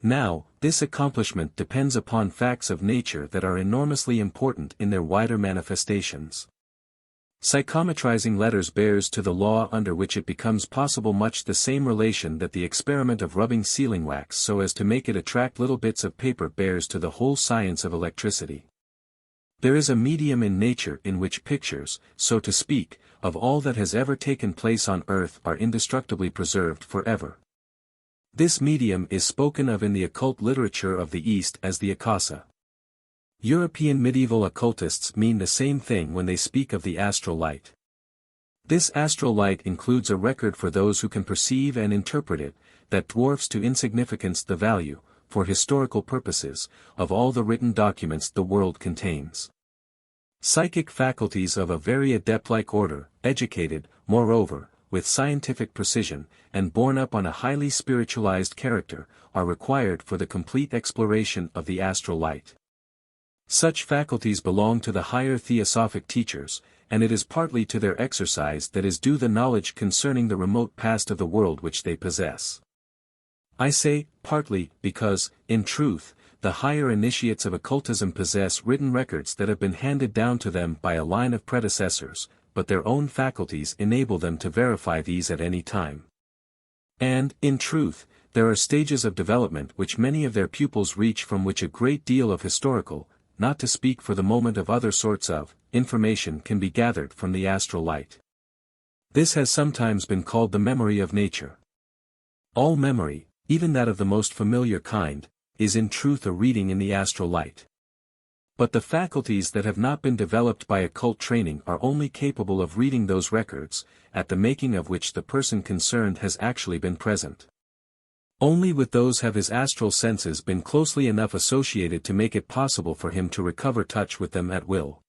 Now, this accomplishment depends upon facts of nature that are enormously important in their wider manifestations. Psychometrizing letters bears to the law under which it becomes possible much the same relation that the experiment of rubbing sealing wax so as to make it attract little bits of paper bears to the whole science of electricity. There is a medium in nature in which pictures, so to speak, of all that has ever taken place on earth are indestructibly preserved forever. This medium is spoken of in the occult literature of the East as the akasa. European medieval occultists mean the same thing when they speak of the astral light. This astral light includes a record for those who can perceive and interpret it, that dwarfs to insignificance the value, for historical purposes, of all the written documents the world contains. Psychic faculties of a very adept-like order, educated, moreover, with scientific precision, and borne up on a highly spiritualized character, are required for the complete exploration of the astral light. Such faculties belong to the higher theosophic teachers, and it is partly to their exercise that is due the knowledge concerning the remote past of the world which they possess. I say, partly, because, in truth, the higher initiates of occultism possess written records that have been handed down to them by a line of predecessors, but their own faculties enable them to verify these at any time. And, in truth, there are stages of development which many of their pupils reach from which a great deal of historical, not to speak for the moment of other sorts of, information can be gathered from the astral light. This has sometimes been called the memory of nature. All memory, even that of the most familiar kind, is in truth a reading in the astral light. But the faculties that have not been developed by occult training are only capable of reading those records, at the making of which the person concerned has actually been present. Only with those have his astral senses been closely enough associated to make it possible for him to recover touch with them at will.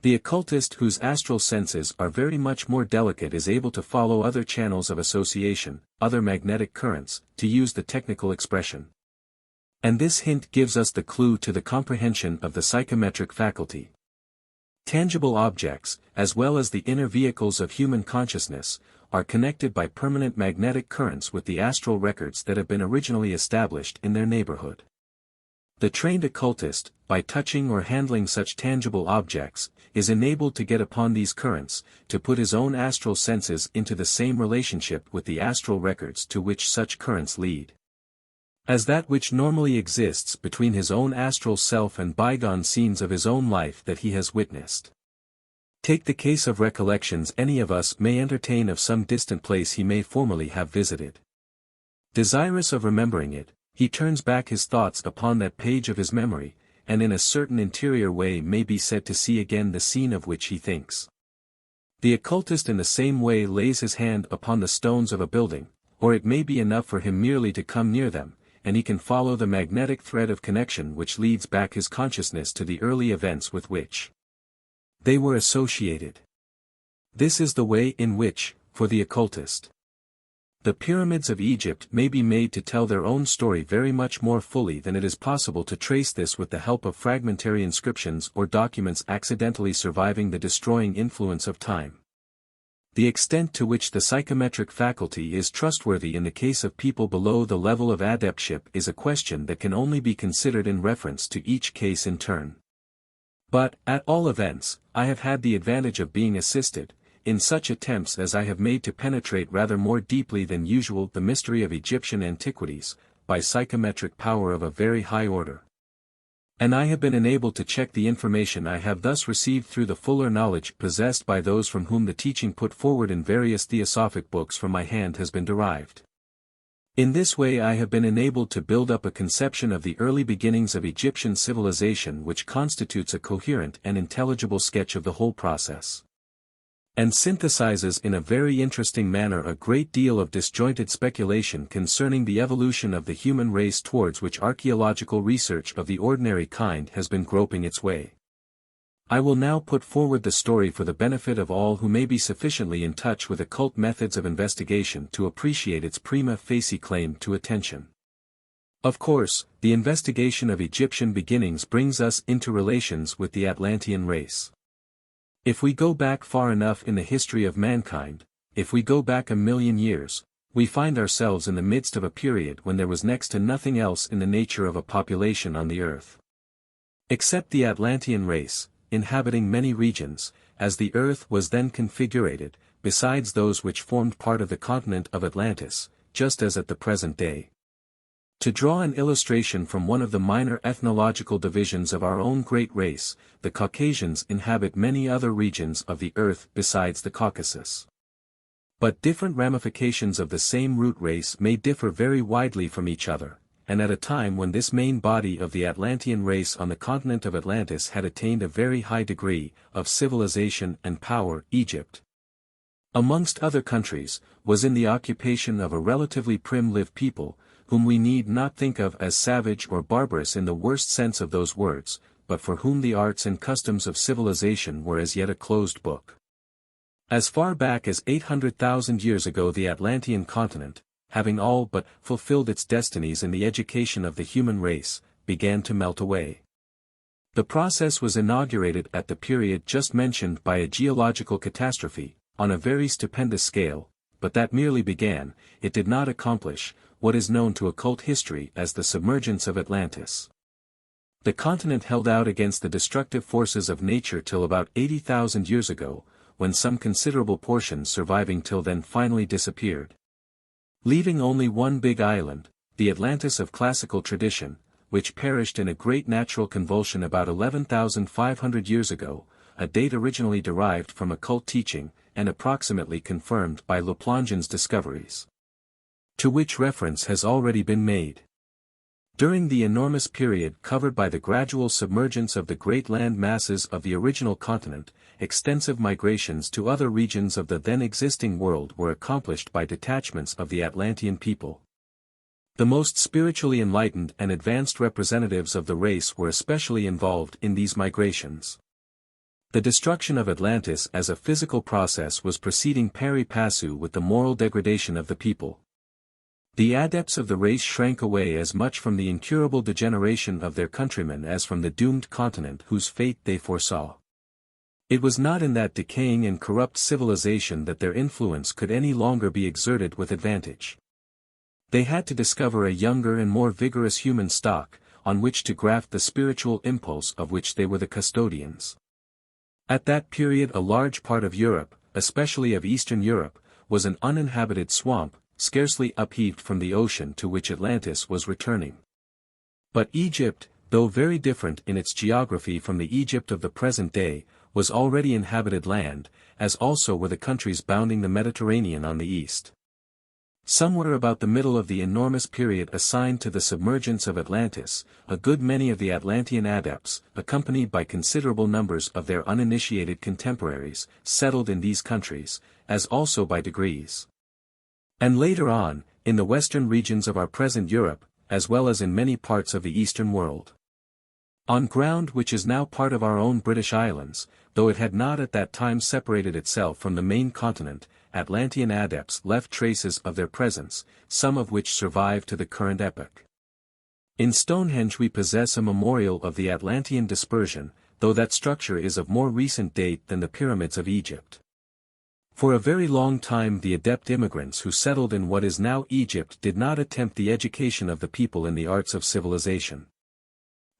The occultist whose astral senses are very much more delicate is able to follow other channels of association, other magnetic currents, to use the technical expression. And this hint gives us the clue to the comprehension of the psychometric faculty. Tangible objects, as well as the inner vehicles of human consciousness, are connected by permanent magnetic currents with the astral records that have been originally established in their neighborhood. The trained occultist, by touching or handling such tangible objects, is enabled to get upon these currents, to put his own astral senses into the same relationship with the astral records to which such currents lead. As that which normally exists between his own astral self and bygone scenes of his own life that he has witnessed. Take the case of recollections any of us may entertain of some distant place he may formerly have visited. Desirous of remembering it, he turns back his thoughts upon that page of his memory, and in a certain interior way may be said to see again the scene of which he thinks. The occultist in the same way lays his hand upon the stones of a building, or it may be enough for him merely to come near them, and he can follow the magnetic thread of connection which leads back his consciousness to the early events with which they were associated. This is the way in which, for the occultist, the pyramids of Egypt may be made to tell their own story very much more fully than it is possible to trace this with the help of fragmentary inscriptions or documents accidentally surviving the destroying influence of time. The extent to which the psychometric faculty is trustworthy in the case of people below the level of adeptship is a question that can only be considered in reference to each case in turn. But, at all events, I have had the advantage of being assisted, in such attempts as I have made to penetrate rather more deeply than usual the mystery of Egyptian antiquities, by psychometric power of a very high order. And I have been enabled to check the information I have thus received through the fuller knowledge possessed by those from whom the teaching put forward in various theosophic books from my hand has been derived. In this way I have been enabled to build up a conception of the early beginnings of Egyptian civilization which constitutes a coherent and intelligible sketch of the whole process, and synthesizes in a very interesting manner a great deal of disjointed speculation concerning the evolution of the human race towards which archaeological research of the ordinary kind has been groping its way. I will now put forward the story for the benefit of all who may be sufficiently in touch with occult methods of investigation to appreciate its prima facie claim to attention. Of course, the investigation of Egyptian beginnings brings us into relations with the Atlantean race. If we go back far enough in the history of mankind, if we go back 1,000,000 years, we find ourselves in the midst of a period when there was next to nothing else in the nature of a population on the earth. Except the Atlantean race, inhabiting many regions, as the earth was then configured, besides those which formed part of the continent of Atlantis, just as at the present day. To draw an illustration from one of the minor ethnological divisions of our own great race, the Caucasians inhabit many other regions of the earth besides the Caucasus. But different ramifications of the same root race may differ very widely from each other, and at a time when this main body of the Atlantean race on the continent of Atlantis had attained a very high degree of civilization and power, Egypt, amongst other countries, was in the occupation of a relatively primitive people, whom we need not think of as savage or barbarous in the worst sense of those words, but for whom the arts and customs of civilization were as yet a closed book. As far back as 800,000 years ago the Atlantean continent, having all but fulfilled its destinies in the education of the human race, began to melt away. The process was inaugurated at the period just mentioned by a geological catastrophe, on a very stupendous scale, but that merely began, it did not accomplish, what is known to occult history as the submergence of Atlantis. The continent held out against the destructive forces of nature till about 80,000 years ago, when some considerable portions surviving till then finally disappeared, leaving only one big island, the Atlantis of classical tradition, which perished in a great natural convulsion about 11,500 years ago, a date originally derived from occult teaching, and approximately confirmed by Le Plongeon's discoveries, to which reference has already been made. During the enormous period covered by the gradual submergence of the great land masses of the original continent, extensive migrations to other regions of the then existing world were accomplished by detachments of the Atlantean people. The most spiritually enlightened and advanced representatives of the race were especially involved in these migrations. The destruction of Atlantis as a physical process was proceeding pari passu with the moral degradation of the people. The adepts of the race shrank away as much from the incurable degeneration of their countrymen as from the doomed continent whose fate they foresaw. It was not in that decaying and corrupt civilization that their influence could any longer be exerted with advantage. They had to discover a younger and more vigorous human stock, on which to graft the spiritual impulse of which they were the custodians. At that period a large part of Europe, especially of Eastern Europe, was an uninhabited swamp, scarcely upheaved from the ocean to which Atlantis was returning. But Egypt, though very different in its geography from the Egypt of the present day, was already inhabited land, as also were the countries bounding the Mediterranean on the east. Somewhere about the middle of the enormous period assigned to the submergence of Atlantis, a good many of the Atlantean adepts, accompanied by considerable numbers of their uninitiated contemporaries, settled in these countries, as also by degrees. And later on, in the western regions of our present Europe, as well as in many parts of the eastern world. On ground which is now part of our own British Islands, though it had not at that time separated itself from the main continent, Atlantean adepts left traces of their presence, some of which survive to the current epoch. In Stonehenge we possess a memorial of the Atlantean dispersion, though that structure is of more recent date than the pyramids of Egypt. For a very long time the adept immigrants who settled in what is now Egypt did not attempt the education of the people in the arts of civilization.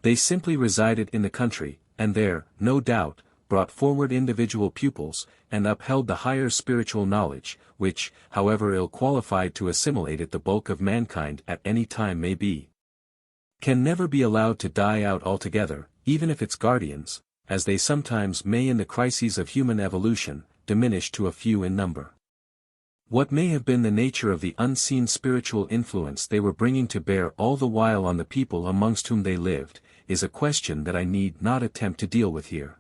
They simply resided in the country, and there, no doubt, brought forward individual pupils, and upheld the higher spiritual knowledge, which, however ill-qualified to assimilate it the bulk of mankind at any time may be, can never be allowed to die out altogether, even if its guardians, as they sometimes may in the crises of human evolution, diminish to a few in number. What may have been the nature of the unseen spiritual influence they were bringing to bear all the while on the people amongst whom they lived, is a question that I need not attempt to deal with here.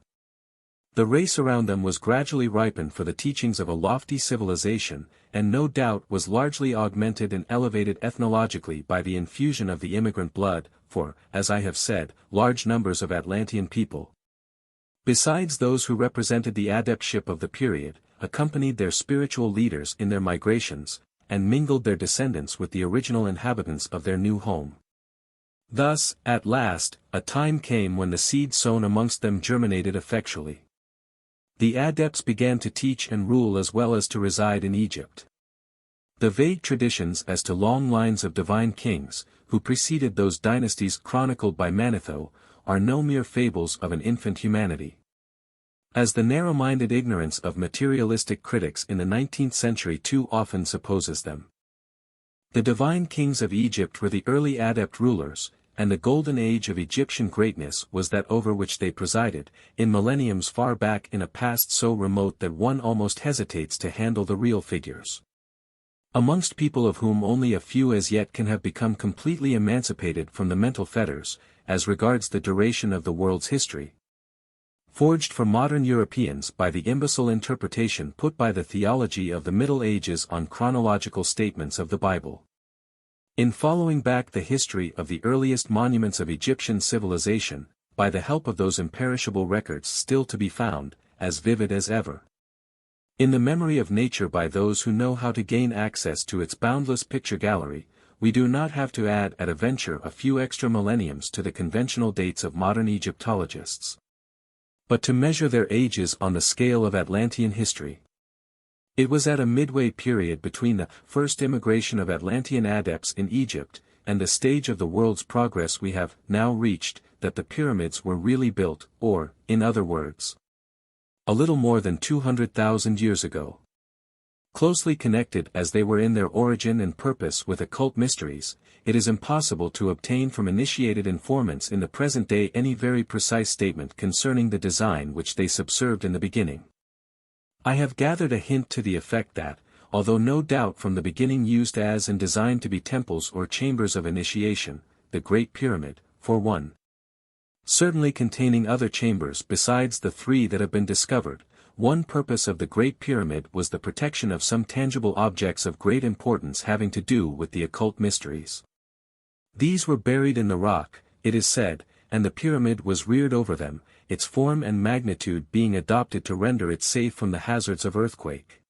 The race around them was gradually ripened for the teachings of a lofty civilization, and no doubt was largely augmented and elevated ethnologically by the infusion of the immigrant blood, for, as I have said, large numbers of Atlantean people, besides those who represented the adeptship of the period, accompanied their spiritual leaders in their migrations, and mingled their descendants with the original inhabitants of their new home. Thus, at last, a time came when the seed sown amongst them germinated effectually. The adepts began to teach and rule as well as to reside in Egypt. The vague traditions as to long lines of divine kings, who preceded those dynasties chronicled by Manetho, are no mere fables of an infant humanity. As the narrow-minded ignorance of materialistic critics in the 19th century too often supposes them. The divine kings of Egypt were the early adept rulers, and the golden age of Egyptian greatness was that over which they presided, in millenniums far back in a past so remote that one almost hesitates to handle the real figures. Amongst people of whom only a few as yet can have become completely emancipated from the mental fetters, as regards the duration of the world's history, forged for modern Europeans by the imbecile interpretation put by the theology of the Middle Ages on chronological statements of the Bible. In following back the history of the earliest monuments of Egyptian civilization, by the help of those imperishable records still to be found, as vivid as ever, in the memory of nature by those who know how to gain access to its boundless picture gallery, we do not have to add at a venture a few extra millenniums to the conventional dates of modern Egyptologists, but to measure their ages on the scale of Atlantean history. It was at a midway period between the first immigration of Atlantean adepts in Egypt, and the stage of the world's progress we have now reached, that the pyramids were really built, or, in other words, a little more than 200,000 years ago. Closely connected as they were in their origin and purpose with occult mysteries, it is impossible to obtain from initiated informants in the present day any very precise statement concerning the design which they subserved in the beginning. I have gathered a hint to the effect that, although no doubt from the beginning used as and designed to be temples or chambers of initiation, the Great Pyramid, for one, certainly containing other chambers besides the three that have been discovered, one purpose of the Great Pyramid was the protection of some tangible objects of great importance having to do with the occult mysteries. These were buried in the rock, it is said, and the pyramid was reared over them, its form and magnitude being adopted to render it safe from the hazards of earthquake,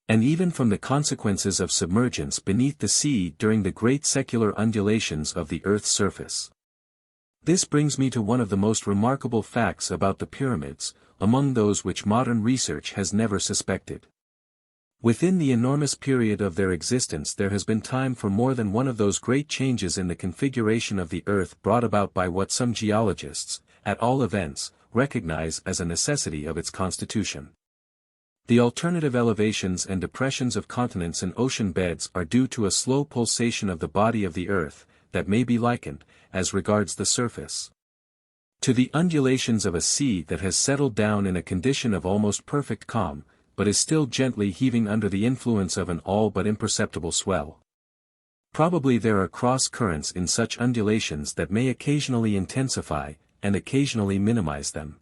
and even from the consequences of submergence beneath the sea during the great secular undulations of the earth's surface. This brings me to one of the most remarkable facts about the pyramids, among those which modern research has never suspected. Within the enormous period of their existence there has been time for more than one of those great changes in the configuration of the earth brought about by what some geologists, at all events, recognize as a necessity of its constitution. The alternative elevations and depressions of continents and ocean beds are due to a slow pulsation of the body of the earth, that may be likened, as regards the surface, to the undulations of a sea that has settled down in a condition of almost perfect calm, but is still gently heaving under the influence of an all but imperceptible swell. Probably there are cross-currents in such undulations that may occasionally intensify, and occasionally minimize them.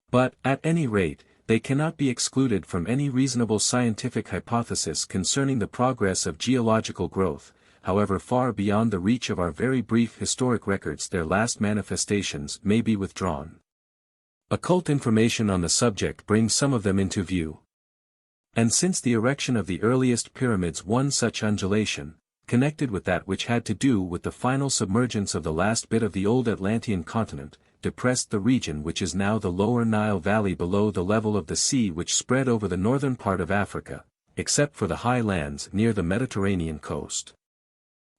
But, at any rate, they cannot be excluded from any reasonable scientific hypothesis concerning the progress of geological growth, however far beyond the reach of our very brief historic records their last manifestations may be withdrawn. Occult information on the subject brings some of them into view. And since the erection of the earliest pyramids one such undulation, connected with that which had to do with the final submergence of the last bit of the old Atlantean continent, depressed the region which is now the lower Nile Valley below the level of the sea which spread over the northern part of Africa, except for the high lands near the Mediterranean coast.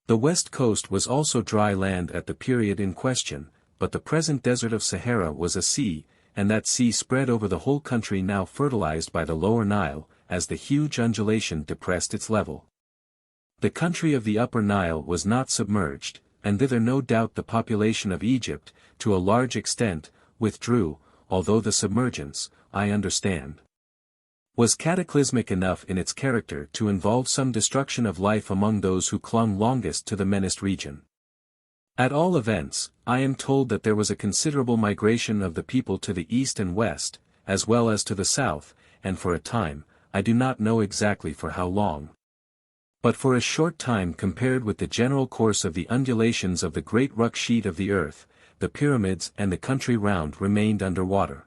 The west coast was also dry land at the period in question, but the present desert of Sahara was a sea, and that sea spread over the whole country now fertilized by the lower Nile, as the huge undulation depressed its level. The country of the upper Nile was not submerged, and thither no doubt the population of Egypt, to a large extent, withdrew, although the submergence, I understand, was cataclysmic enough in its character to involve some destruction of life among those who clung longest to the menaced region. At all events, I am told that there was a considerable migration of the people to the east and west, as well as to the south, and for a time, I do not know exactly for how long, but for a short time compared with the general course of the undulations of the great rock sheet of the earth, the pyramids and the country round remained under water.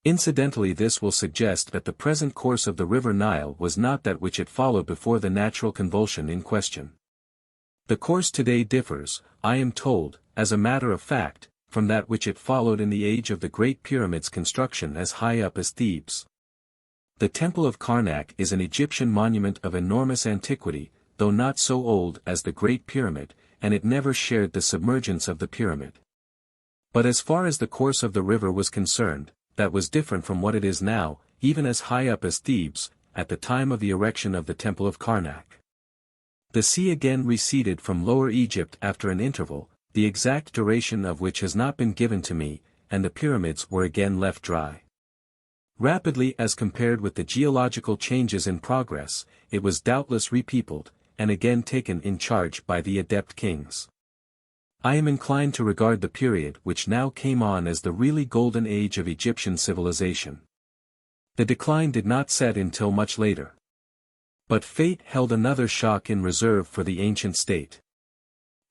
Incidentally, this will suggest that the present course of the river Nile was not that which it followed before the natural convulsion in question. The course today differs, I am told, as a matter of fact, from that which it followed in the age of the Great Pyramid's construction as high up as Thebes. The Temple of Karnak is an Egyptian monument of enormous antiquity, though not so old as the Great Pyramid, and it never shared the submergence of the pyramid. But as far as the course of the river was concerned, that was different from what it is now, even as high up as Thebes, at the time of the erection of the Temple of Karnak. The sea again receded from Lower Egypt after an interval, the exact duration of which has not been given to me, and the pyramids were again left dry. Rapidly as compared with the geological changes in progress, it was doubtless repeopled, and again taken in charge by the adept kings. I am inclined to regard the period which now came on as the really golden age of Egyptian civilization. The decline did not set until much later. But fate held another shock in reserve for the ancient state.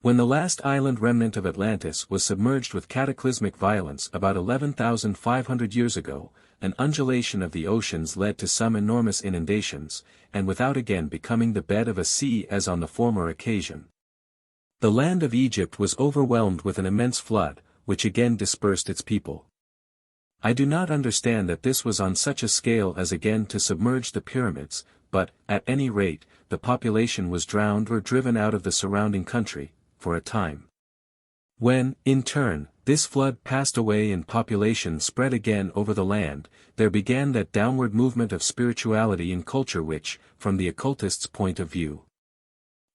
When the last island remnant of Atlantis was submerged with cataclysmic violence about 11,500 years ago, an undulation of the oceans led to some enormous inundations, and without again becoming the bed of a sea as on the former occasion. The land of Egypt was overwhelmed with an immense flood, which again dispersed its people. I do not understand that this was on such a scale as again to submerge the pyramids, but, at any rate, the population was drowned or driven out of the surrounding country, for a time. When, in turn, this flood passed away and population spread again over the land, there began that downward movement of spirituality and culture which, from the occultist's point of view,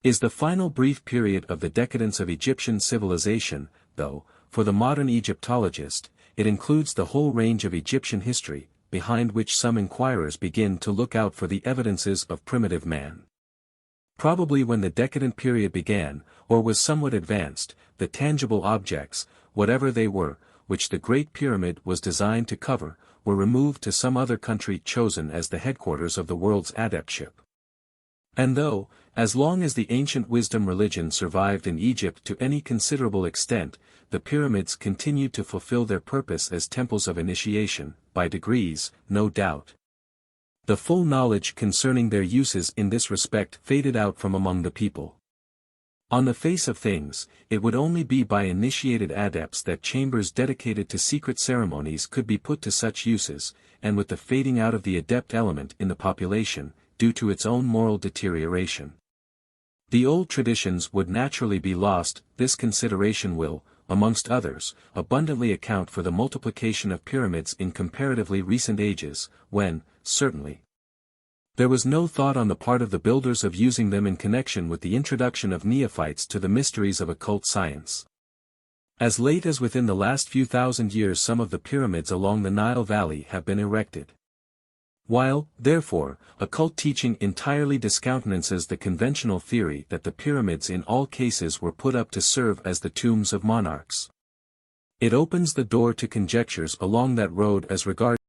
is the final brief period of the decadence of Egyptian civilization, though, for the modern Egyptologist, it includes the whole range of Egyptian history, behind which some inquirers begin to look out for the evidences of primitive man. Probably when the decadent period began, or was somewhat advanced, the tangible objects, whatever they were, which the Great Pyramid was designed to cover, were removed to some other country chosen as the headquarters of the world's adeptship. And though, as long as the ancient wisdom religion survived in Egypt to any considerable extent, the pyramids continued to fulfill their purpose as temples of initiation, by degrees, no doubt. The full knowledge concerning their uses in this respect faded out from among the people. On the face of things, it would only be by initiated adepts that chambers dedicated to secret ceremonies could be put to such uses, and with the fading out of the adept element in the population, due to its own moral deterioration, the old traditions would naturally be lost. This consideration will, amongst others, abundantly account for the multiplication of pyramids in comparatively recent ages, when, certainly, there was no thought on the part of the builders of using them in connection with the introduction of neophytes to the mysteries of occult science. As late as within the last few thousand years some of the pyramids along the Nile Valley have been erected. While, therefore, occult teaching entirely discountenances the conventional theory that the pyramids in all cases were put up to serve as the tombs of monarchs, it opens the door to conjectures along that road as regards